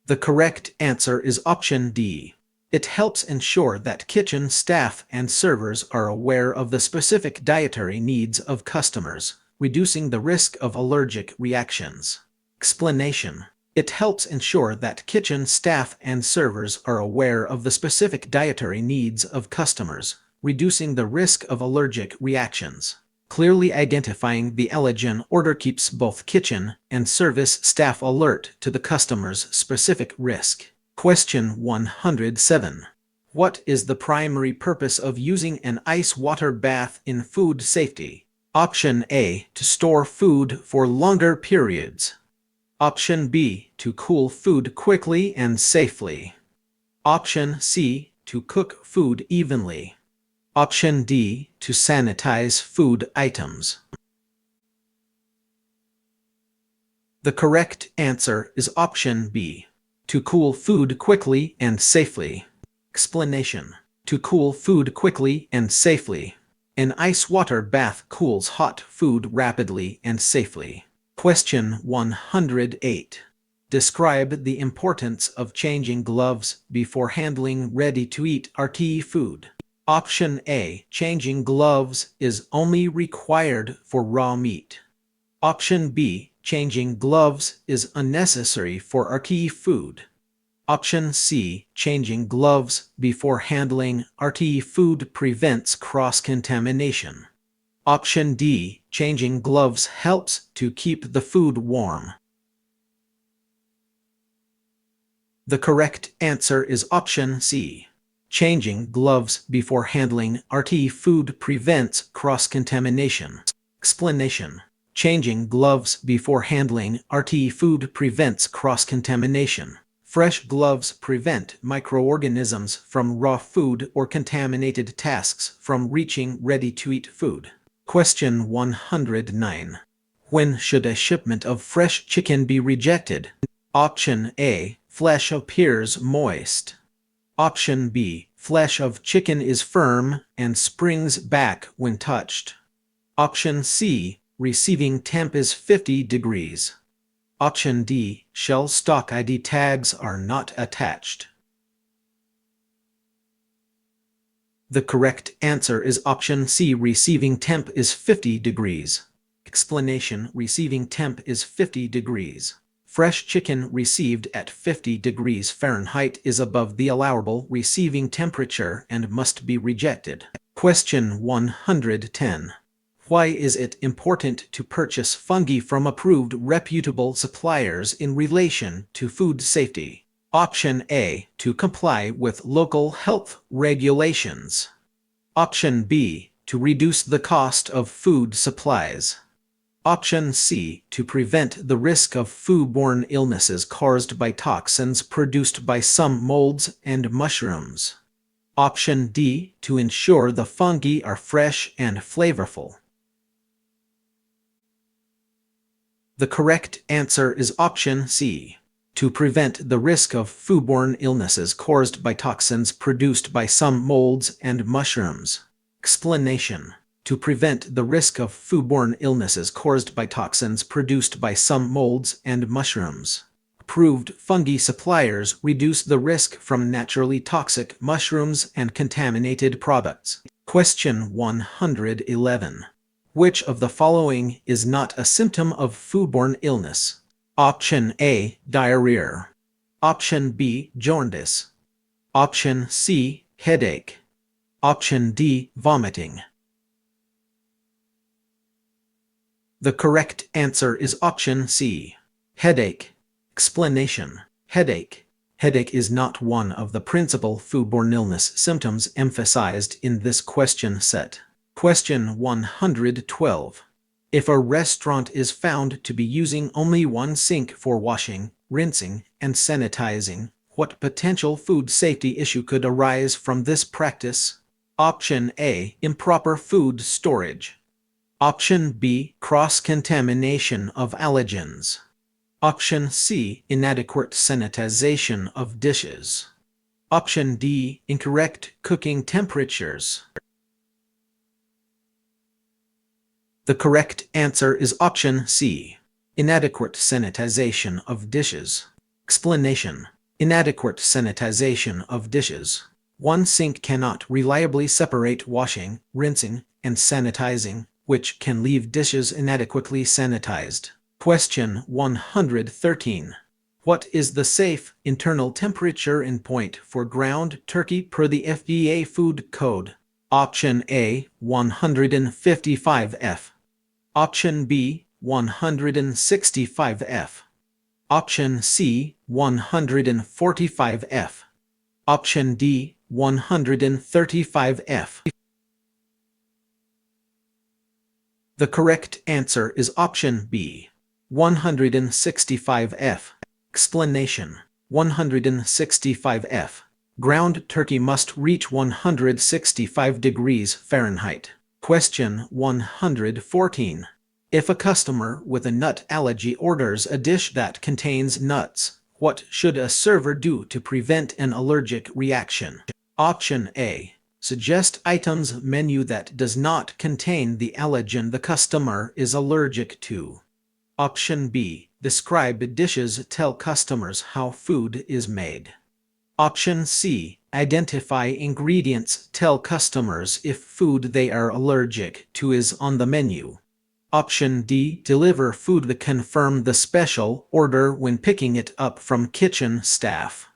The correct answer is option D. It helps ensure that kitchen staff and servers are aware of the specific dietary needs of customers, reducing the risk of allergic reactions. Explanation: it helps ensure that kitchen staff and servers are aware of the specific dietary needs of customers, reducing the risk of allergic reactions. Clearly identifying the allergen order keeps both kitchen and service staff alert to the customer's specific risk. Question 107. What is the primary purpose of using an ice water bath in food safety? Option A, to store food for longer periods. Option B, to cool food quickly and safely. Option C, to cook food evenly. Option D, to sanitize food items. The correct answer is option B, to cool food quickly and safely. Explanation: to cool food quickly and safely. An ice water bath cools hot food rapidly and safely. Question 108. Describe the importance of changing gloves before handling ready-to-eat RTE food. Option A, changing gloves is only required for raw meat. Option B, changing gloves is unnecessary for RTE food. Option C, changing gloves before handling RTE food prevents cross-contamination. Option D, changing gloves helps to keep the food warm. The correct answer is option C. Changing gloves before handling RTE food prevents cross-contamination. Explanation: changing gloves before handling RTE food prevents cross-contamination. Fresh gloves prevent microorganisms from raw food or contaminated tasks from reaching ready-to-eat food. Question 109. When should a shipment of fresh chicken be rejected? Option A, flesh appears moist. Option B, flesh of chicken is firm and springs back when touched. Option C, receiving temp is 50 degrees. Option D, shell stock ID tags are not attached. The correct answer is option C, receiving temp is 50 degrees. Explanation: receiving temp is 50 degrees. Fresh chicken received at 50 degrees Fahrenheit is above the allowable receiving temperature and must be rejected. Question 110. Why is it important to purchase fungi from approved reputable suppliers in relation to food safety? Option A, to comply with local health regulations. Option B, to reduce the cost of food supplies. Option C, to prevent the risk of foodborne illnesses caused by toxins produced by some molds and mushrooms. Option D, to ensure the fungi are fresh and flavorful. The correct answer is option C, to prevent the risk of foodborne illnesses caused by toxins produced by some molds and mushrooms. Explanation: to prevent the risk of foodborne illnesses caused by toxins produced by some molds and mushrooms. Approved fungi suppliers reduce the risk from naturally toxic mushrooms and contaminated products. Question 111. Which of the following is not a symptom of foodborne illness? Option A, diarrhea. Option B, jaundice. Option C, headache. Option D, vomiting. The correct answer is option C, headache. Explanation: headache. Headache is not one of the principal foodborne illness symptoms emphasized in this question set. Question 112. If a restaurant is found to be using only one sink for washing, rinsing, and sanitizing, what potential food safety issue could arise from this practice? Option A, improper food storage. Option B, cross-contamination of allergens. Option C, inadequate sanitization of dishes. Option D, incorrect cooking temperatures. The correct answer is option C, inadequate sanitization of dishes. Explanation: inadequate sanitization of dishes. One sink cannot reliably separate washing, rinsing, and sanitizing, which can leave dishes inadequately sanitized. Question 113. What is the safe internal temperature endpoint for ground turkey per the FDA Food Code? Option A, 155 F. Option B, 165 F. Option C, 145 F. Option D, 135 F. The correct answer is option B, 165 F. Explanation: 165 F. Ground turkey must reach 165 degrees Fahrenheit. Question 114. If a customer with a nut allergy orders a dish that contains nuts, what should a server do to prevent an allergic reaction? Option A, suggest items menu that does not contain the allergen the customer is allergic to. Option B, describe dishes, tell customers how food is made. Option C, identify ingredients, tell customers if food they are allergic to is on the menu. Option D, deliver food that confirm the special order when picking it up from kitchen staff.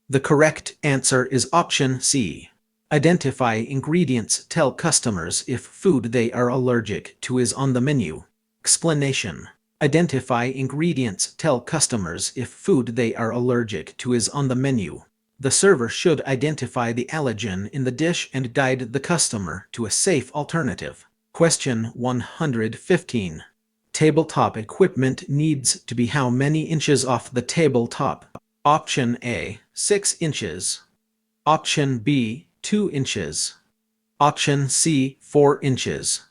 The correct answer is option C, identify ingredients, tell customers if food they are allergic to is on the menu. Explanation: identify ingredients, tell customers if food they are allergic to is on the menu. The server should identify the allergen in the dish and guide the customer to a safe alternative. Question 115. Tabletop equipment needs to be how many inches off the tabletop? Option A, 6 inches. Option B, 2 inches. Option C, 4 inches.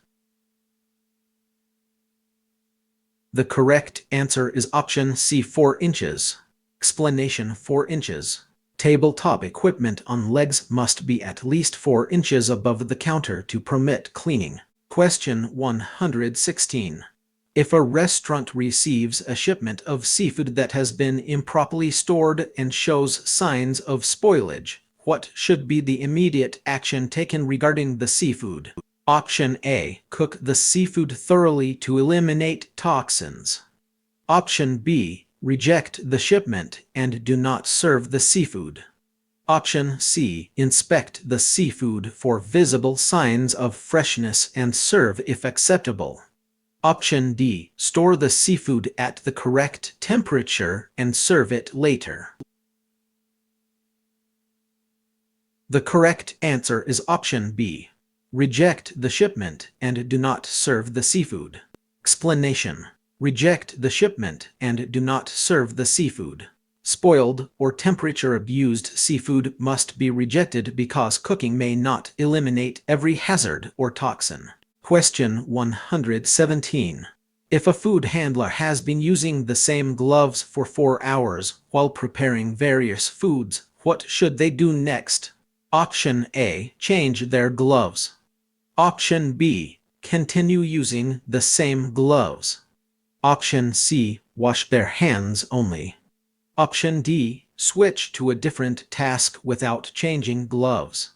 The correct answer is option C, 4 inches. Explanation: 4 inches. Tabletop equipment on legs must be at least 4 inches above the counter to permit cleaning. Question 116. If a restaurant receives a shipment of seafood that has been improperly stored and shows signs of spoilage, what should be the immediate action taken regarding the seafood? Option A, cook the seafood thoroughly to eliminate toxins. Option B, reject the shipment and do not serve the seafood. Option C. Inspect the seafood for visible signs of freshness and serve if acceptable. Option D. Store the seafood at the correct temperature and serve it later. The correct answer is option B. Reject the shipment and do not serve the seafood. Explanation: reject the shipment and do not serve the seafood. Spoiled or temperature-abused seafood must be rejected because cooking may not eliminate every hazard or toxin. Question 117. If a food handler has been using the same gloves for 4 hours while preparing various foods, what should they do next? Option A. Change their gloves. Option B. Continue using the same gloves. Option C. Wash their hands only. Option D. Switch to a different task without changing gloves.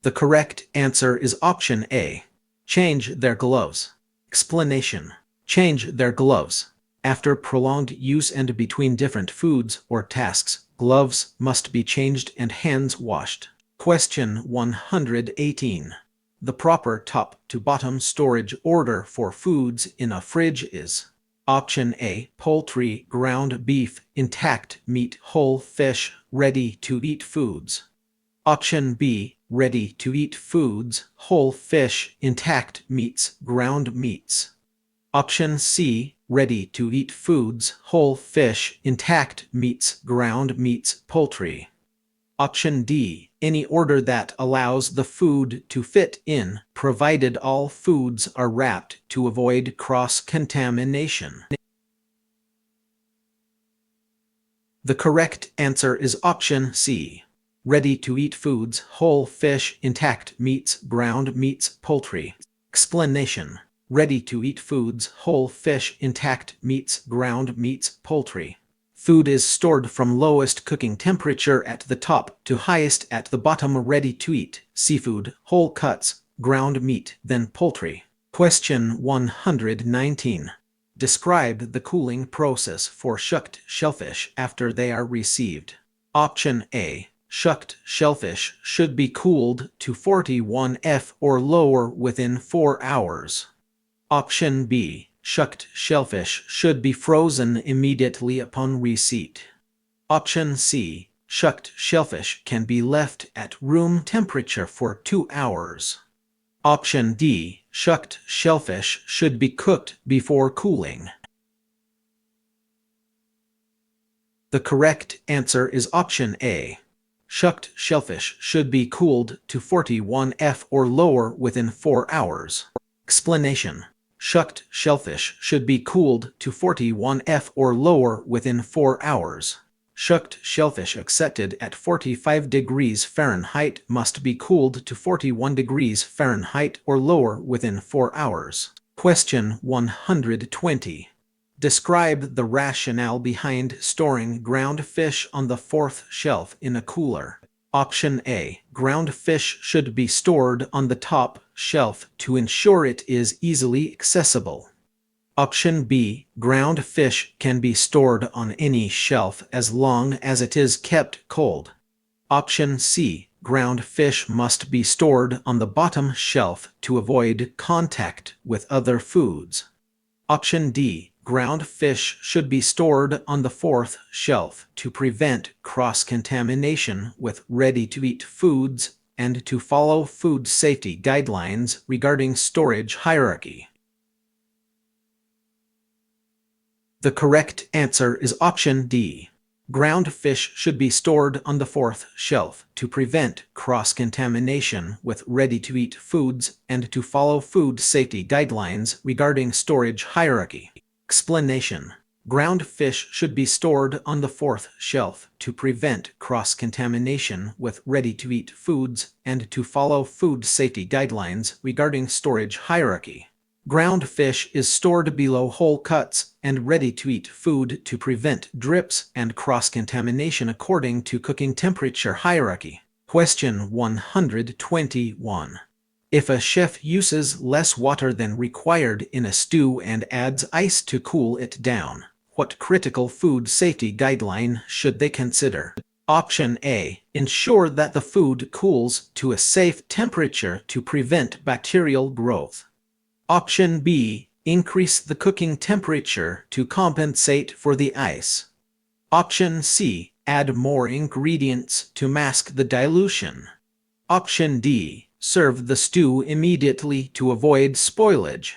The correct answer is option A. Change their gloves. Explanation: change their gloves. After prolonged use and between different foods or tasks, gloves must be changed and hands washed. Question 118. The proper top-to-bottom storage order for foods in a fridge is: Option A. Poultry, ground beef, intact meat, whole fish, ready-to-eat foods. Option B. Ready-to-eat foods, whole fish, intact meats, ground meats. Option C. Ready-to-eat foods, whole fish, intact meats, ground meats, poultry. Option D. Any order that allows the food to fit in, provided all foods are wrapped to avoid cross-contamination. The correct answer is option C. Ready-to-eat foods, whole fish, intact meats, ground meats, poultry. Explanation: ready-to-eat foods, whole fish, intact meats, ground meats, poultry. Food is stored from lowest cooking temperature at the top to highest at the bottom. Ready to eat: seafood, whole cuts, ground meat, then poultry. Question 119. Describe the cooling process for shucked shellfish after they are received. Option A. Shucked shellfish should be cooled to 41 F or lower within 4 hours. Option B. Shucked shellfish should be frozen immediately upon receipt. Option C. Shucked shellfish can be left at room temperature for 2 hours. Option D. Shucked shellfish should be cooked before cooling. The correct answer is option A. Shucked shellfish should be cooled to 41 F or lower within 4 hours. Explanation: shucked shellfish should be cooled to 41 F or lower within 4 hours. Shucked shellfish accepted at 45 degrees Fahrenheit must be cooled to 41 degrees Fahrenheit or lower within 4 hours. Question 120. Describe the rationale behind storing ground fish on the fourth shelf in a cooler. Option A. Ground fish should be stored on the top shelf to ensure it is easily accessible. Option B. Ground fish can be stored on any shelf as long as it is kept cold. Option C. Ground fish must be stored on the bottom shelf to avoid contact with other foods. Option D. Ground fish should be stored on the fourth shelf to prevent cross-contamination with ready-to-eat foods and to follow food safety guidelines regarding storage hierarchy. The correct answer is option D. Ground fish should be stored on the fourth shelf to prevent cross-contamination with ready-to-eat foods and to follow food safety guidelines regarding storage hierarchy. Explanation: ground fish should be stored on the fourth shelf to prevent cross-contamination with ready-to-eat foods and to follow food safety guidelines regarding storage hierarchy. Ground fish is stored below whole cuts and ready-to-eat food to prevent drips and cross-contamination according to cooking temperature hierarchy. Question 121. If a chef uses less water than required in a stew and adds ice to cool it down, What critical food safety guideline should they consider? Option A. Ensure that the food cools to a safe temperature to prevent bacterial growth. Option B. Increase the cooking temperature to compensate for the ice. Option C. Add more ingredients to mask the dilution. Option D. Serve the stew immediately to avoid spoilage.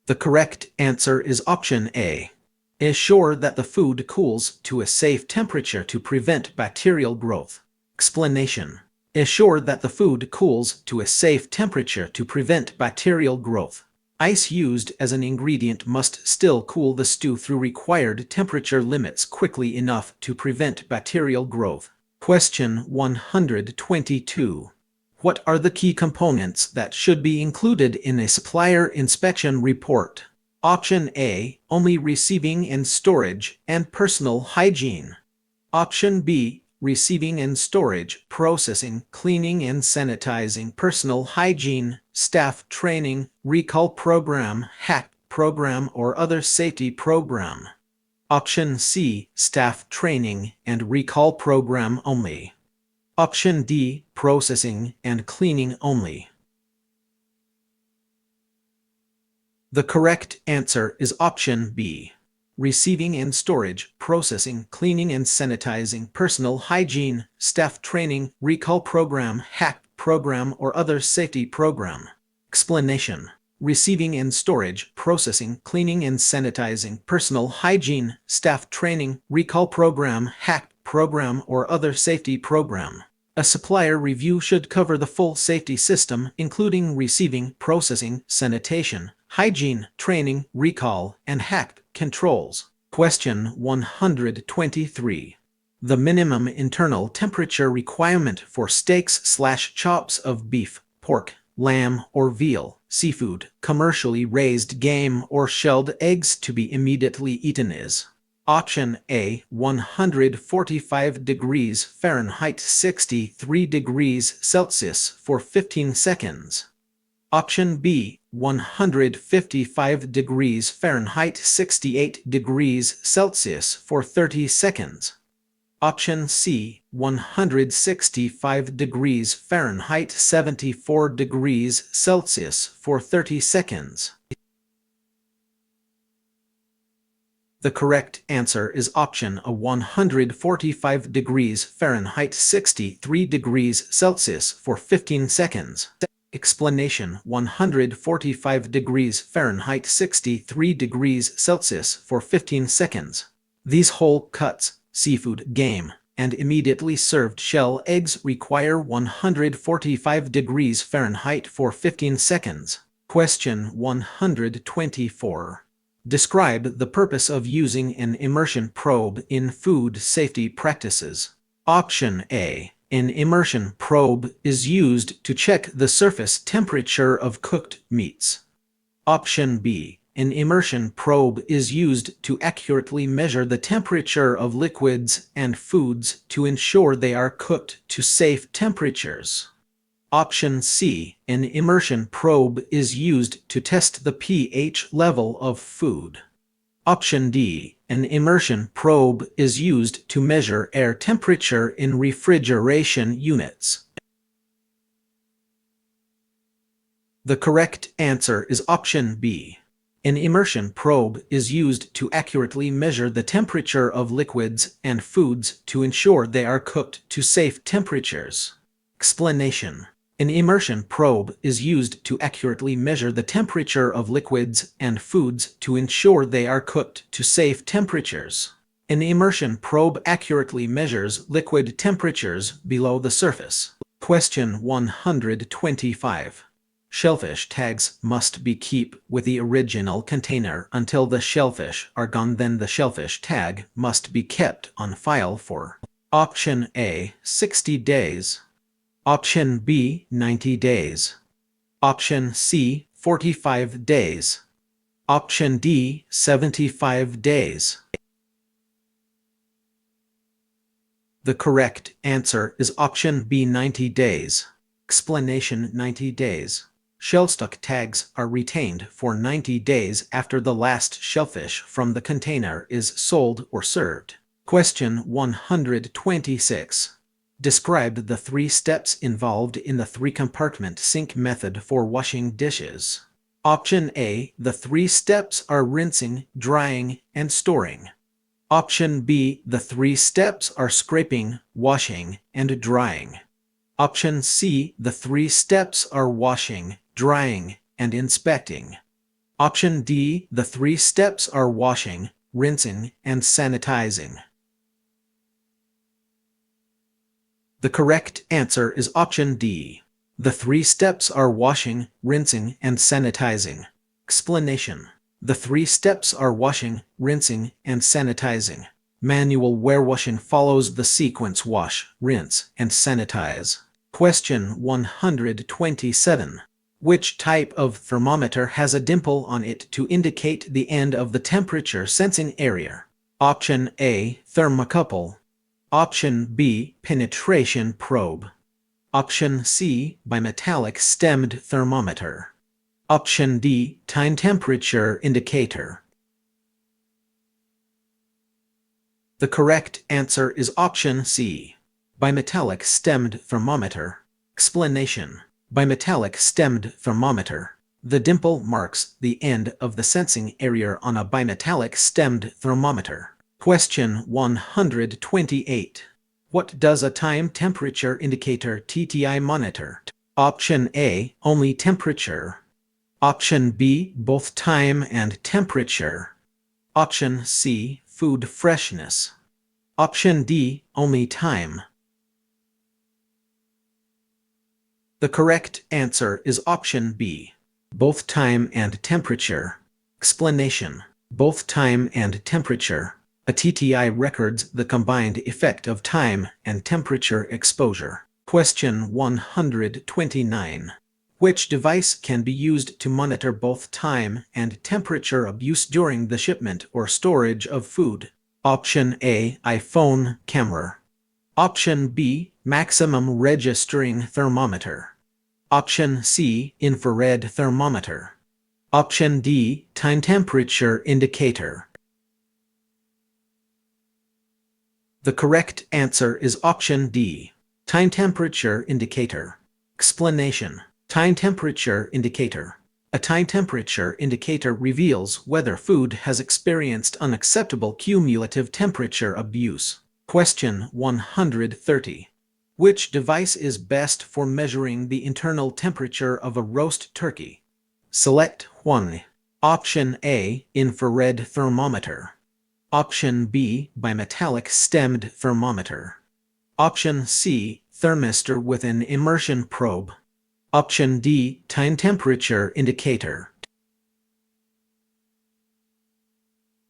The correct answer is option A. Ensure that the food cools to a safe temperature to prevent bacterial growth. Explanation. Ensure that the food cools to a safe temperature to prevent bacterial growth. Ice used as an ingredient must still cool the stew through required temperature limits quickly enough to prevent bacterial growth. Question 122. What are the key components that should be included in a supplier inspection report? Option A. Only receiving and storage and personal hygiene. Option B. Receiving and storage, processing, cleaning and sanitizing, personal hygiene, staff training, recall program, hack program, or other safety program. Option C. Staff training and recall program only. Option D. Processing and cleaning only. The correct answer is option B. Receiving and storage, processing, cleaning and sanitizing, personal hygiene, staff training, recall program, hack program, or other safety program. Explanation. Receiving and storage, processing, cleaning and sanitizing, personal hygiene, staff training, recall program, hack program, or other safety program. A supplier review should cover the full safety system, including receiving, processing, sanitation, hygiene, training, recall, and hack controls. Question 123. The minimum internal temperature requirement for steaks/chops of beef, pork, lamb or veal, seafood, commercially raised game, or shelled eggs to be immediately eaten is: Option A. 145 degrees Fahrenheit 63 degrees Celsius for 15 seconds. Option B. 155 degrees Fahrenheit 68 degrees Celsius for 30 seconds. Option C. 165 degrees Fahrenheit 74 degrees Celsius for 30 seconds. The correct answer is option A. 145 degrees Fahrenheit 63 degrees Celsius for 15 seconds. Explanation. 145 degrees Fahrenheit 63 degrees Celsius for 15 seconds. These whole cuts, seafood, game, and immediately served shell eggs require 145 degrees Fahrenheit for 15 seconds. Question 124. Describe the purpose of using an immersion probe in food safety practices. Option A. An immersion probe is used to check the surface temperature of cooked meats. Option B. An immersion probe is used to accurately measure the temperature of liquids and foods to ensure they are cooked to safe temperatures. Option C. An immersion probe is used to test the pH level of food. Option D. An immersion probe is used to measure air temperature in refrigeration units. The correct answer is option B. An immersion probe is used to accurately measure the temperature of liquids and foods to ensure they are cooked to safe temperatures. Explanation. An immersion probe is used to accurately measure the temperature of liquids and foods to ensure they are cooked to safe temperatures. An immersion probe accurately measures liquid temperatures below the surface. Question 125. Shellfish tags must be kept with the original container until the shellfish are gone. Then the shellfish tag must be kept on file for: Option A. 60 days. Option B. 90 days. Option C. 45 days. Option D. 75 days. The correct answer is option B. 90 days. Explanation. 90 days Shellstuck tags are retained for 90 days after the last shellfish from the container is sold or served. Question 126. Describe the 3 steps involved in the 3-compartment sink method for washing dishes. Option A. The 3 steps are rinsing, drying, and storing. Option B. The 3 steps are scraping, washing, and drying. Option C. The 3 steps are washing, drying, and inspecting. Option D. The 3 steps are washing, rinsing, and sanitizing. The correct answer is option D. The 3 steps are washing, rinsing, and sanitizing. Explanation. The 3 steps are washing, rinsing, and sanitizing. Manual warewashing follows the sequence wash, rinse, and sanitize. Question 127. Which type of thermometer has a dimple on it to indicate the end of the temperature sensing area? Option A. Thermocouple. Option B. Penetration probe. Option C. Bimetallic stemmed thermometer. Option D. Time temperature indicator. The correct answer is option C. Bimetallic stemmed thermometer. Explanation. Bimetallic stemmed thermometer. The dimple marks the end of the sensing area on a bimetallic stemmed thermometer. Question 128. What does a time temperature indicator TTI monitor? Option A. Only temperature. Option B. Both time and temperature. Option C. Food freshness. Option D. Only time. The correct answer is option B. Both time and temperature. Explanation. Both time and temperature. A TTI records the combined effect of time and temperature exposure. Question 129. Which device can be used to monitor both time and temperature abuse during the shipment or storage of food? Option A. iPhone camera. Option B. Maximum registering thermometer. Option C. Infrared thermometer. Option D. Time temperature indicator. The correct answer is option D. Time temperature indicator. Explanation. Time temperature indicator. A time temperature indicator reveals whether food has experienced unacceptable cumulative temperature abuse. Question 130. Which device is best for measuring the internal temperature of a roast turkey? Select 1. Option A. Infrared thermometer. Option B. Bimetallic stemmed thermometer. Option C. Thermistor with an immersion probe. Option D. Time temperature indicator.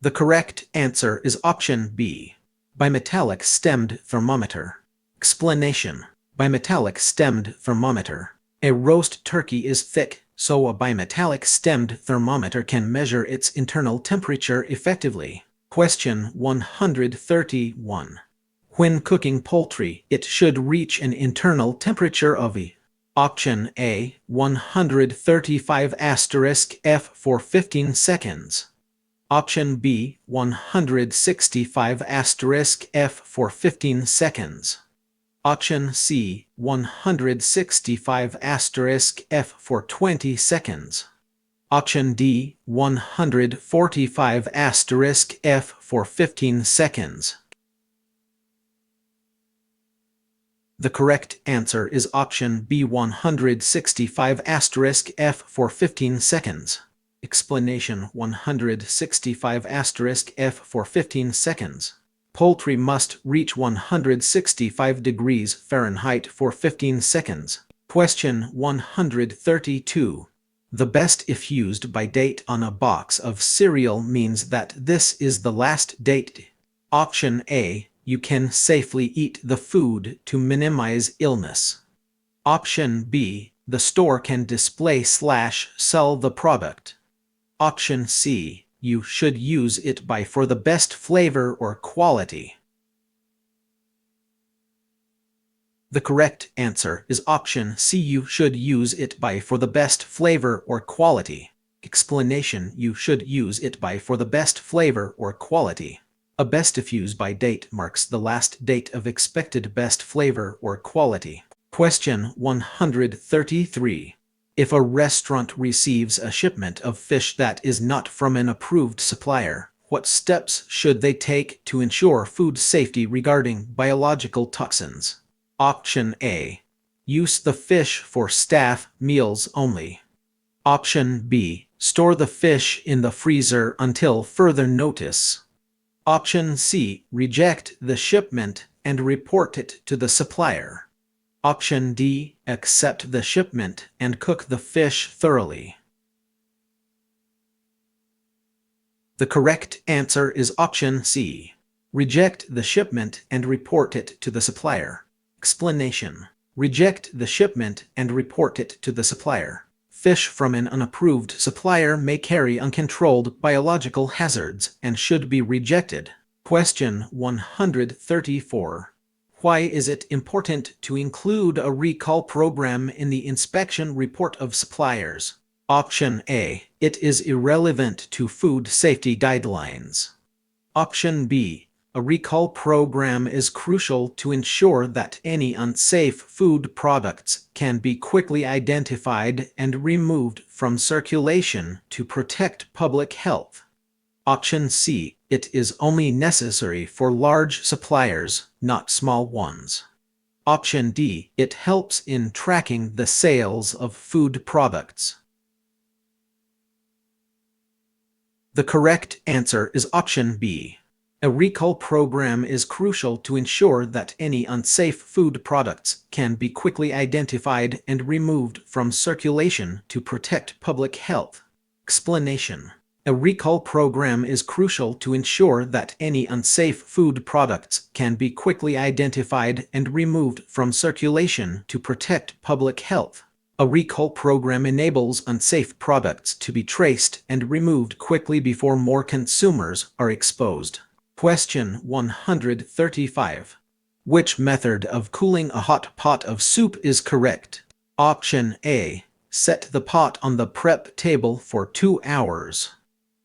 The correct answer is option B. Bimetallic stemmed thermometer. Explanation. Bimetallic stemmed thermometer. A roast turkey is thick, so a bimetallic stemmed thermometer can measure its internal temperature effectively. Question 131. When cooking poultry, it should reach an internal temperature of Option A. 135*F for 15 seconds. Option B. 165*F for 15 seconds. Option C. 165*F for 20 seconds. Option D. 145*F for 15 seconds. The correct answer is option B. 165*F for 15 seconds. Explanation. 165*F for 15 seconds. Poultry must reach 165 degrees Fahrenheit for 15 seconds. Question 132. The best if used by date on a box of cereal means that this is the last date. Option A. You can safely eat the food to minimize illness. Option B. The store can display/sell the product. Option C. You should use it by for the best flavor or quality. The correct answer is option C. You should use it by for the best flavor or quality. Explanation: you should use it by for the best flavor or quality. A best if use by date marks the last date of expected best flavor or quality. Question 133. If a restaurant receives a shipment of fish that is not from an approved supplier, what steps should they take to ensure food safety regarding biological toxins? Option A. Use the fish for staff meals only. Option B. Store the fish in the freezer until further notice. Option C. Reject the shipment and report it to the supplier. Option D. Accept the shipment and cook the fish thoroughly. The correct answer is option C. Reject the shipment and report it to the supplier. Explanation: reject the shipment and report it to the supplier. Fish from an unapproved supplier may carry uncontrolled biological hazards and should be rejected. Question 134. Why is it important to include a recall program in the inspection report of suppliers? Option A. It is irrelevant to food safety guidelines. Option B. A recall program is crucial to ensure that any unsafe food products can be quickly identified and removed from circulation to protect public health. Option C. It is only necessary for large suppliers, not small ones. Option D. It helps in tracking the sales of food products. The correct answer is option B. A recall program is crucial to ensure that any unsafe food products can be quickly identified and removed from circulation to protect public health. Explanation: a recall program is crucial to ensure that any unsafe food products can be quickly identified and removed from circulation to protect public health. A recall program enables unsafe products to be traced and removed quickly before more consumers are exposed. Question 135. Which method of cooling a hot pot of soup is correct? Option A. Set the pot on the prep table for 2 hours.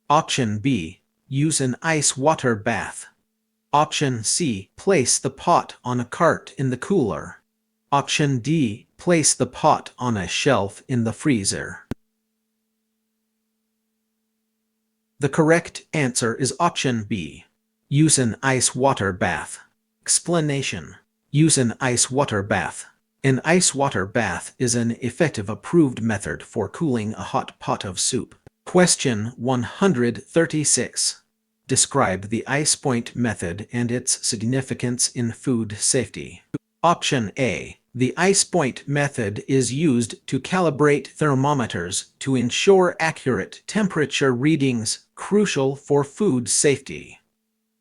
Option B. Use an ice water bath. Option C. Place the pot on a cart in the cooler. Option D. Place the pot on a shelf in the freezer. The correct answer is option B. Use an ice water bath. Explanation: use an ice water bath. An ice water bath is an effective approved method for cooling a hot pot of soup. Question 136. Describe the ice point method and its significance in food safety. Option A. The ice point method is used to calibrate thermometers to ensure accurate temperature readings, crucial for food safety.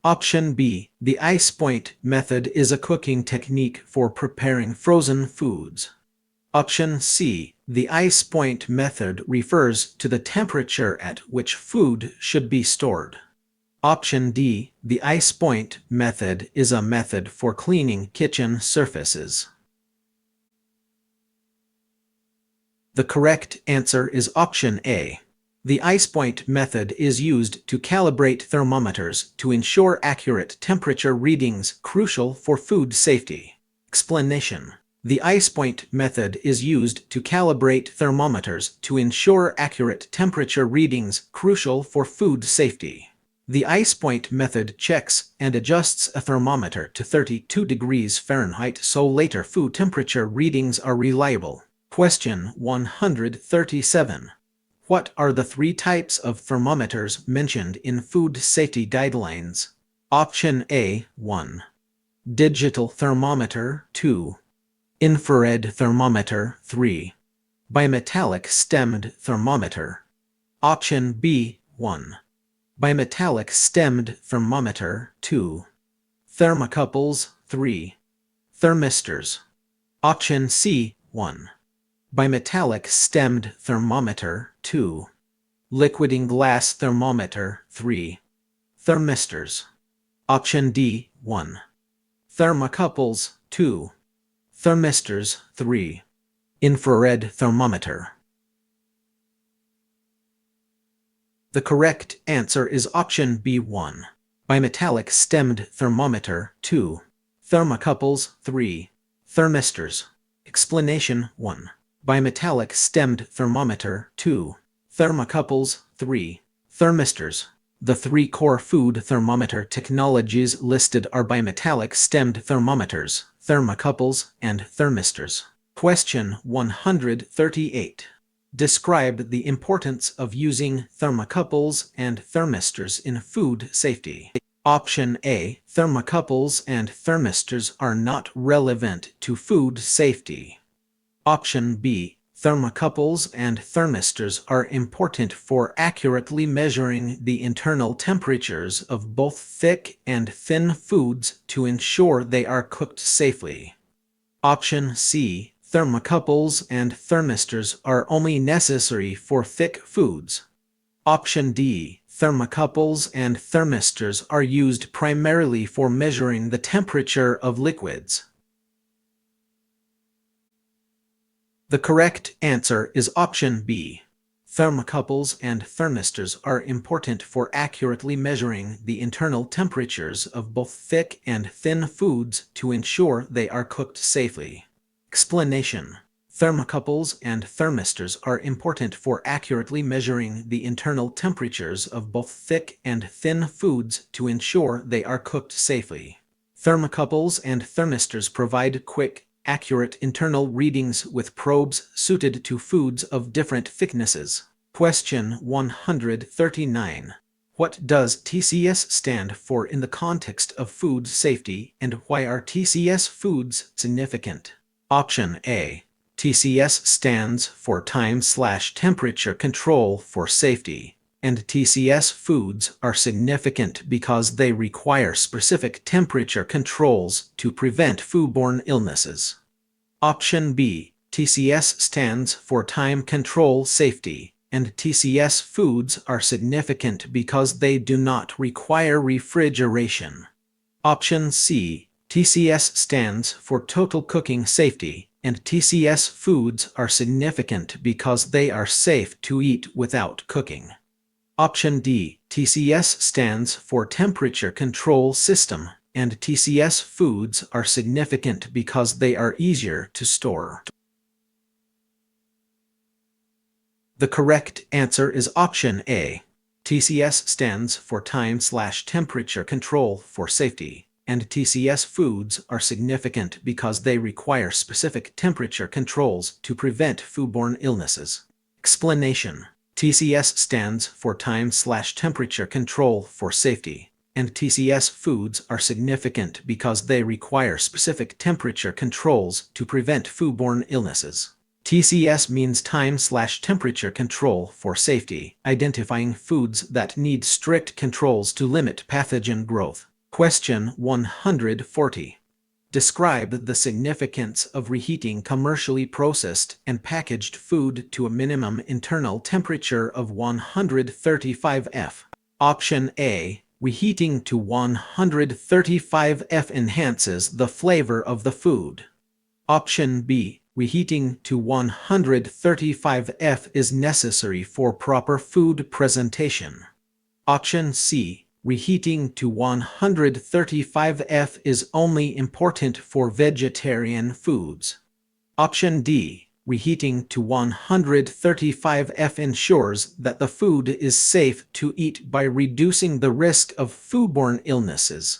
Option B. The ice point method is a cooking technique for preparing frozen foods. Option C. The ice point method refers to the temperature at which food should be stored. Option D. The ice point method is a method for cleaning kitchen surfaces. The correct answer is option A. The ice point method is used to calibrate thermometers to ensure accurate temperature readings, crucial for food safety. Explanation: the ice point method is used to calibrate thermometers to ensure accurate temperature readings, crucial for food safety. The ice point method checks and adjusts a thermometer to 32 degrees Fahrenheit so later food temperature readings are reliable. Question 137. What are the 3 types of thermometers mentioned in food safety guidelines? Option A. 1. Digital thermometer. 2. Infrared thermometer. 3. Bimetallic stemmed thermometer. Option B. 1. Bimetallic stemmed thermometer. 2. Thermocouples. 3. Thermistors. Option C. 1. Bimetallic stemmed thermometer. 2. Liquiding glass thermometer. 3. Thermistors. Option D. 1. Thermocouples. 2. thermistors. 3. Infrared thermometer. The correct answer is option B1. Bimetallic stemmed thermometer. 2. Thermocouples. 3. Thermistors. Explanation. 1. Bimetallic stemmed thermometer. 2. Thermocouples. 3. Thermistors. The three core food thermometer technologies listed are bimetallic stemmed thermometers, thermocouples, and thermistors. Question 138. Describe the importance of using thermocouples and thermistors in food safety. Option A. Thermocouples and thermistors are not relevant to food safety. Option B. Thermocouples and thermistors are important for accurately measuring the internal temperatures of both thick and thin foods to ensure they are cooked safely. Option C. Thermocouples and thermistors are only necessary for thick foods. Option D. Thermocouples and thermistors are used primarily for measuring the temperature of liquids. The correct answer is option B. Thermocouples and thermistors are important for accurately measuring the internal temperatures of both thick and thin foods to ensure they are cooked safely. Explanation. Thermocouples and thermistors are important for accurately measuring the internal temperatures of both thick and thin foods to ensure they are cooked safely. Thermocouples and thermistors provide quick, accurate internal readings with probes suited to foods of different thicknesses. Question 139. What does TCS stand for in the context of food safety, and why are TCS foods significant? Option A. TCS stands for time/temperature control for safety, and TCS foods are significant because they require specific temperature controls to prevent foodborne illnesses. Option B. TCS stands for time control safety, and TCS foods are significant because they do not require refrigeration. Option C. TCS stands for total cooking safety, and TCS foods are significant because they are safe to eat without cooking. Option D. TCS stands for temperature control system, and TCS foods are significant because they are easier to store. The correct answer is option A. TCS stands for time/temperature control for safety, and TCS foods are significant because they require specific temperature controls to prevent foodborne illnesses. Explanation. TCS stands for time/temperature control for safety, and TCS foods are significant because they require specific temperature controls to prevent foodborne illnesses. TCS means time/temperature control for safety, identifying foods that need strict controls to limit pathogen growth. Question 140. Describe the significance of reheating commercially processed and packaged food to a minimum internal temperature of 135 F. Option A. Reheating to 135 F enhances the flavor of the food. Option B. Reheating to 135 F is necessary for proper food presentation. Option C. Reheating to 135 F is only important for vegetarian foods. Option D. Reheating to 135 F ensures that the food is safe to eat by reducing the risk of foodborne illnesses.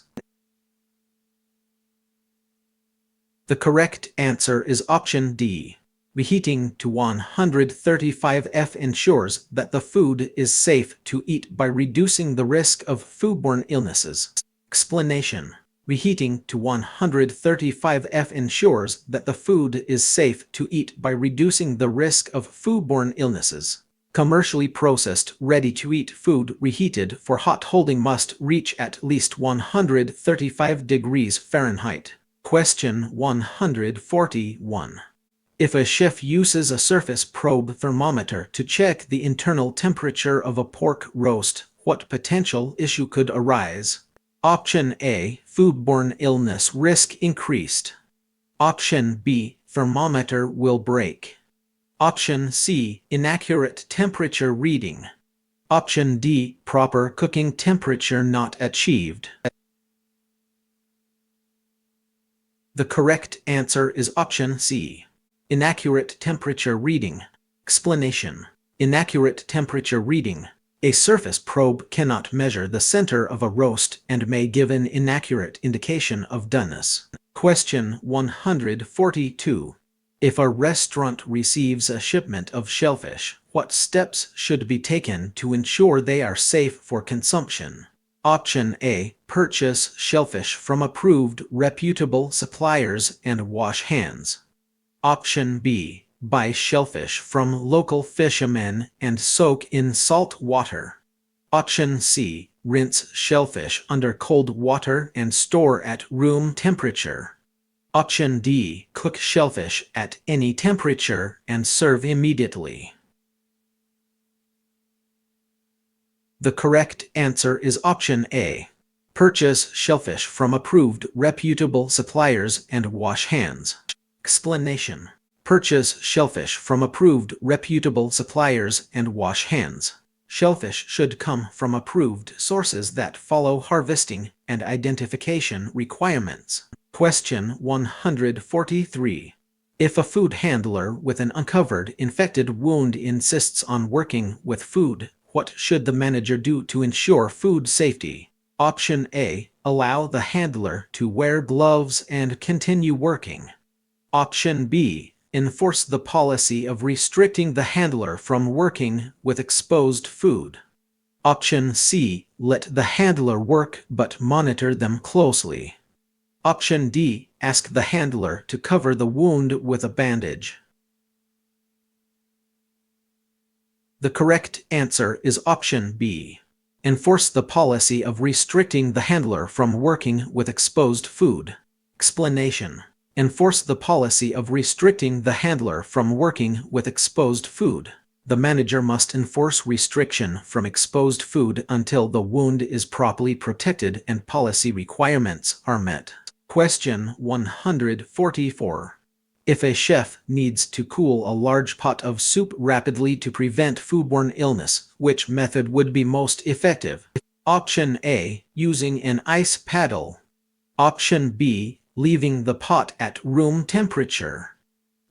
The correct answer is option D. Reheating to 135 F ensures that the food is safe to eat by reducing the risk of foodborne illnesses. Explanation. Reheating to 135 F ensures that the food is safe to eat by reducing the risk of foodborne illnesses. Commercially processed, ready-to-eat food reheated for hot holding must reach at least 135 degrees Fahrenheit. Question 141. If a chef uses a surface probe thermometer to check the internal temperature of a pork roast, what potential issue could arise? Option A. Foodborne illness risk increased. Option B, thermometer will break. Option C, inaccurate temperature reading. Option D, proper cooking temperature not achieved. The correct answer is option C, inaccurate temperature reading. Explanation: inaccurate temperature reading. A surface probe cannot measure the center of a roast and may give an inaccurate indication of doneness. Question 142. If a restaurant receives a shipment of shellfish, what steps should be taken to ensure they are safe for consumption? Option A, purchase shellfish from approved, reputable suppliers and wash hands. Option B, buy shellfish from local fishermen and soak in salt water. Option C, rinse shellfish under cold water and store at room temperature. Option D, cook shellfish at any temperature and serve immediately. The correct answer is option A. Purchase shellfish from approved, reputable suppliers and wash hands. Explanation: purchase shellfish from approved, reputable suppliers and wash hands. Shellfish should come from approved sources that follow harvesting and identification requirements. Question 143. If a food handler with an uncovered infected wound insists on working with food, what should the manager do to ensure food safety? Option A, allow the handler to wear gloves and continue working. Option B, enforce the policy of restricting the handler from working with exposed food. Option C, let the handler work but monitor them closely. Option D, ask the handler to cover the wound with a bandage. The correct answer is option B. Enforce the policy of restricting the handler from working with exposed food. Explanation: enforce the policy of restricting the handler from working with exposed food. The manager must enforce restriction from exposed food until the wound is properly protected and policy requirements are met. Question 144. If a chef needs to cool a large pot of soup rapidly to prevent foodborne illness, which method would be most effective? Option A, using an ice paddle. Option B, leaving the pot at room temperature.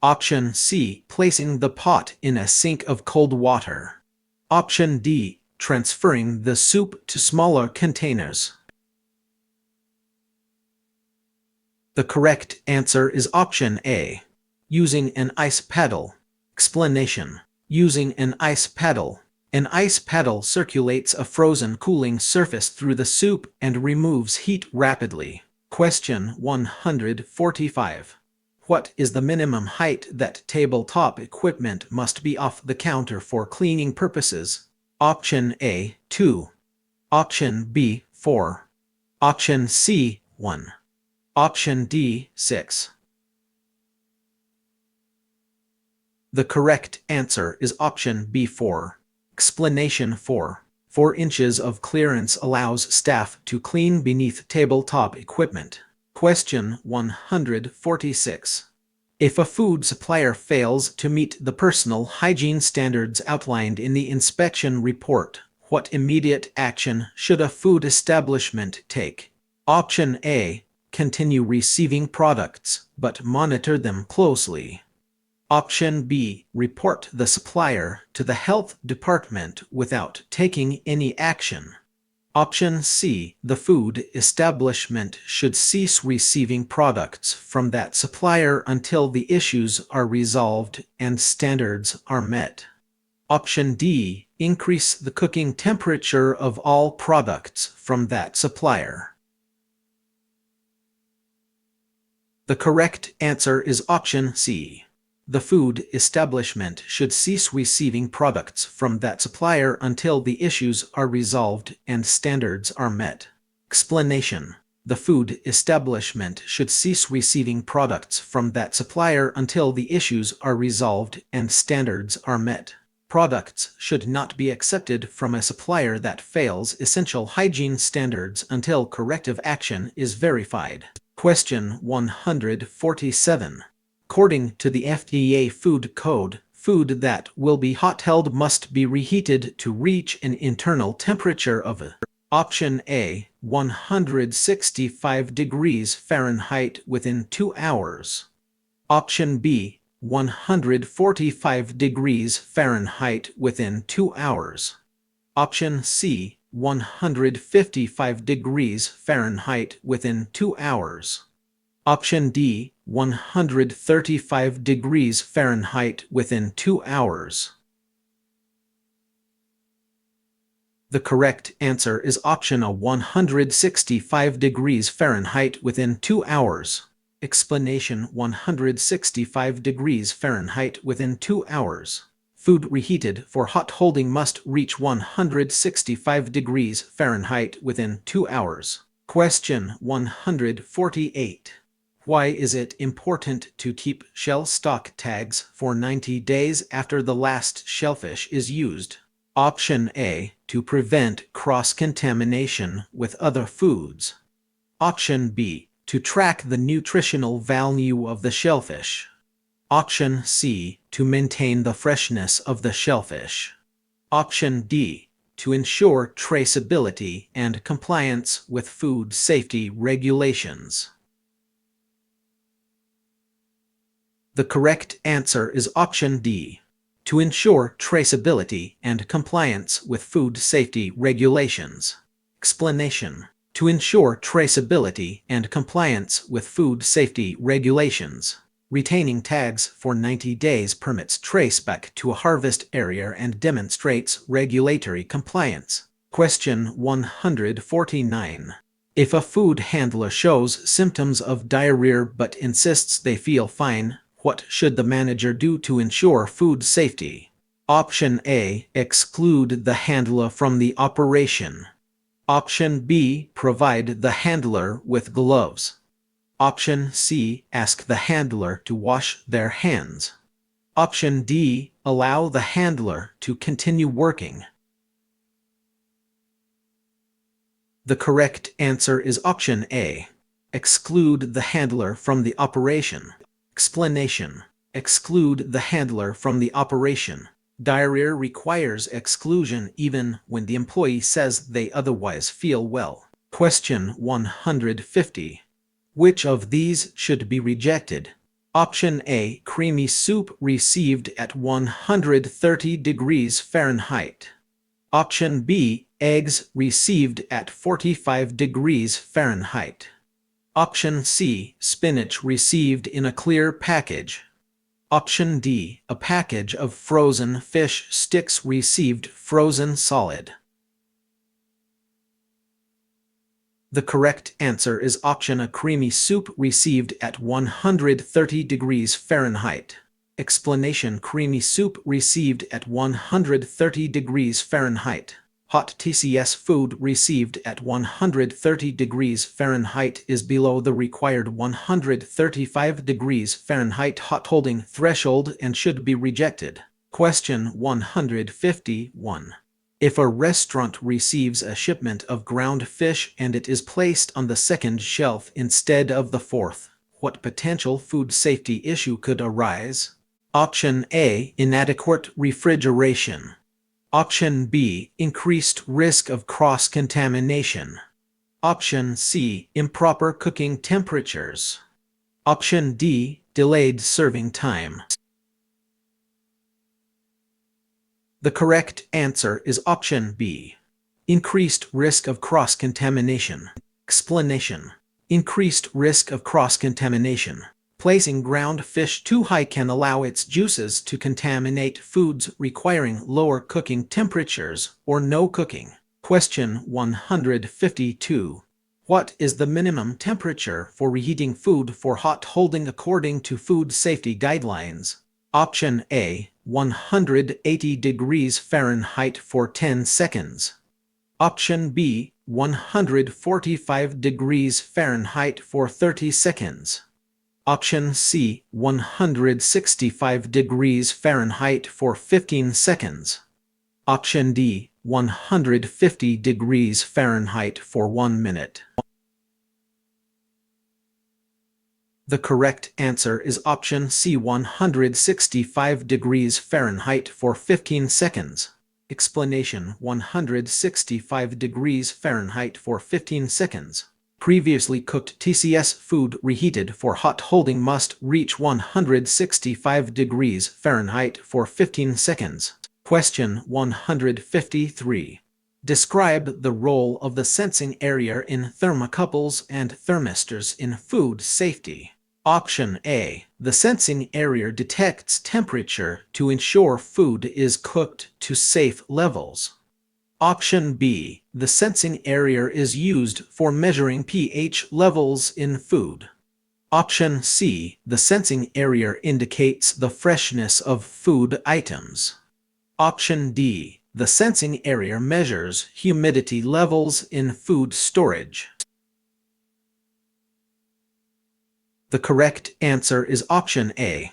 Option C, placing the pot in a sink of cold water. Option D, transferring the soup to smaller containers. The correct answer is option A, using an ice paddle. Explanation: using an ice paddle. An ice paddle circulates a frozen cooling surface through the soup and removes heat rapidly. Question 145. What is the minimum height that tabletop equipment must be off the counter for cleaning purposes? Option A, 2. Option B, 4. Option C, 1. Option D, 6. The correct answer is option B, 4. Explanation: 4 inches of clearance allows staff to clean beneath tabletop equipment. Question 146. If a food supplier fails to meet the personal hygiene standards outlined in the inspection report, what immediate action should a food establishment take? Option A, continue receiving products, but monitor them closely. Option B, report the supplier to the health department without taking any action. Option C, the food establishment should cease receiving products from that supplier until the issues are resolved and standards are met. Option D, increase the cooking temperature of all products from that supplier. The correct answer is option C. The food establishment should cease receiving products from that supplier until the issues are resolved and standards are met. Explanation: the food establishment should cease receiving products from that supplier until the issues are resolved and standards are met. Products should not be accepted from a supplier that fails essential hygiene standards until corrective action is verified. Question 147. According to the FDA Food Code, food that will be hot-held must be reheated to reach an internal temperature of Option A, 165 degrees Fahrenheit within 2 hours. Option B, 145 degrees Fahrenheit within 2 hours. Option C, 155 degrees Fahrenheit within 2 hours. Option D, 135 degrees Fahrenheit within 2 hours. The correct answer is option A, 165 degrees Fahrenheit within 2 hours. Explanation: 165 degrees Fahrenheit within 2 hours. Food reheated for hot holding must reach 165 degrees Fahrenheit within 2 hours. Question 148. Why is it important to keep shell stock tags for 90 days after the last shellfish is used? Option A, to prevent cross-contamination with other foods. Option B, to track the nutritional value of the shellfish. Option C, to maintain the freshness of the shellfish. Option D, to ensure traceability and compliance with food safety regulations. The correct answer is option D, to ensure traceability and compliance with food safety regulations. Explanation: to ensure traceability and compliance with food safety regulations. Retaining tags for 90 days permits traceback to a harvest area and demonstrates regulatory compliance. Question 149. If a food handler shows symptoms of diarrhea but insists they feel fine, what should the manager do to ensure food safety? Option A, exclude the handler from the operation. Option B, provide the handler with gloves. Option C, ask the handler to wash their hands. Option D, allow the handler to continue working. The correct answer is option A, exclude the handler from the operation. Explanation: exclude the handler from the operation. Diarrhea requires exclusion even when the employee says they otherwise feel well. Question 150. Which of these should be rejected? Option A, creamy soup received at 130 degrees Fahrenheit. Option B, eggs received at 45 degrees Fahrenheit. Option C, spinach received in a clear package. Option D, a package of frozen fish sticks received frozen solid. The correct answer is option A, creamy soup received at 130 degrees Fahrenheit. Explanation: creamy soup received at 130 degrees Fahrenheit. Hot TCS food received at 130 degrees Fahrenheit is below the required 135 degrees Fahrenheit hot holding threshold and should be rejected. Question 151. If a restaurant receives a shipment of ground fish and it is placed on the second shelf instead of the fourth, what potential food safety issue could arise? Option A, inadequate refrigeration. Option B, increased risk of cross-contamination. Option C, improper cooking temperatures. Option D, delayed serving time. The correct answer is option B, increased risk of cross-contamination. Explanation: increased risk of cross-contamination. Placing ground fish too high can allow its juices to contaminate foods requiring lower cooking temperatures or no cooking. Question 152. What is the minimum temperature for reheating food for hot holding according to food safety guidelines? Option A, 180 degrees Fahrenheit for 10 seconds. Option B, 145 degrees Fahrenheit for 30 seconds. Option C, 165 degrees Fahrenheit for 15 seconds. Option D, 150 degrees Fahrenheit for 1 minute. The correct answer is option C, 165 degrees Fahrenheit for 15 seconds. Explanation: 165 degrees Fahrenheit for 15 seconds. Previously cooked TCS food reheated for hot holding must reach 165 degrees Fahrenheit for 15 seconds. Question 153. Describe the role of the sensing area in thermocouples and thermistors in food safety. Option A. The sensing area detects temperature to ensure food is cooked to safe levels. Option B. The sensing area is used for measuring pH levels in food. Option C. The sensing area indicates the freshness of food items. Option D. The sensing area measures humidity levels in food storage. The correct answer is option A.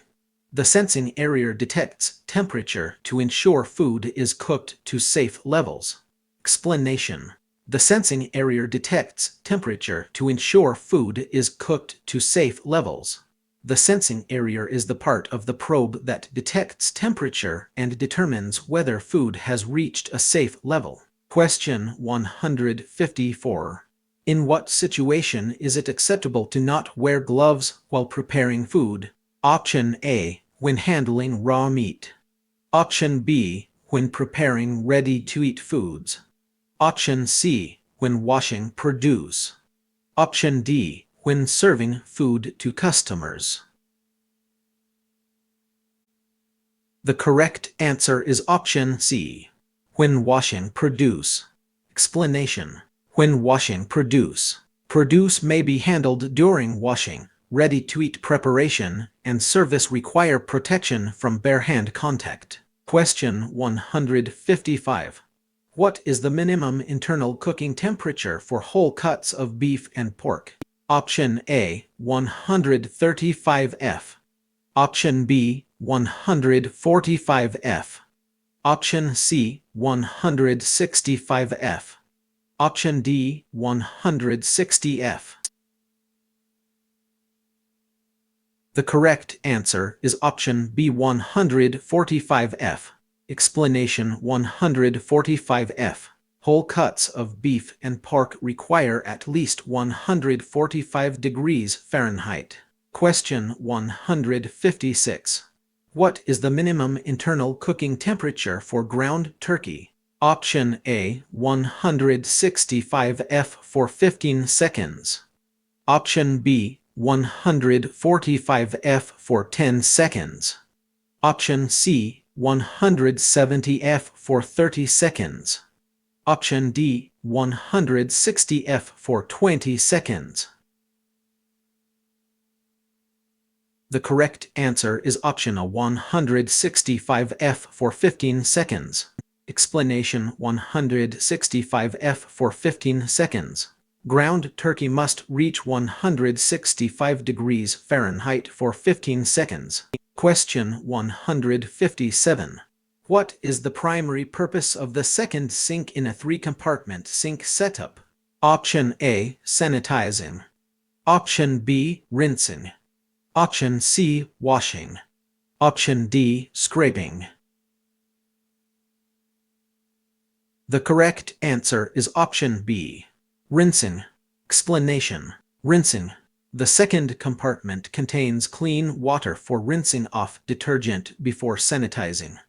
The sensing area detects temperature to ensure food is cooked to safe levels. Explanation: the sensing area detects temperature to ensure food is cooked to safe levels. The sensing area is the part of the probe that detects temperature and determines whether food has reached a safe level. Question 154. In what situation is it acceptable to not wear gloves while preparing food? Option A. When handling raw meat. Option B. When preparing ready-to-eat foods. Option C. When washing produce. Option D. When serving food to customers. The correct answer is option C. When washing produce. Explanation: when washing produce. Produce may be handled during washing. Ready-to-eat preparation and service require protection from bare hand contact. Question 155. What is the minimum internal cooking temperature for whole cuts of beef and pork? Option A, 135 F. Option B, 145 F. Option C, 165 F. Option D, 160 F. The correct answer is option B, 145 F. Explanation: 145 F. Whole cuts of beef and pork require at least 145 degrees Fahrenheit. Question 156. What is the minimum internal cooking temperature for ground turkey? Option A, 165 F for 15 seconds. Option B, 145 F for 10 seconds. Option C, 170 F for 30 seconds. Option D, 160 F for 20 seconds. The correct answer is option A, 165 F for 15 seconds. Explanation: 165 F for 15 seconds. Ground turkey must reach 165 degrees Fahrenheit for 15 seconds. Question 157. What is the primary purpose of the second sink in a 3-compartment sink setup? Option A, sanitizing. Option B, rinsing. Option C, washing. Option D, scraping. The correct answer is option B, rinsing. Explanation: rinsing. The second compartment contains clean water for rinsing off detergent before sanitizing.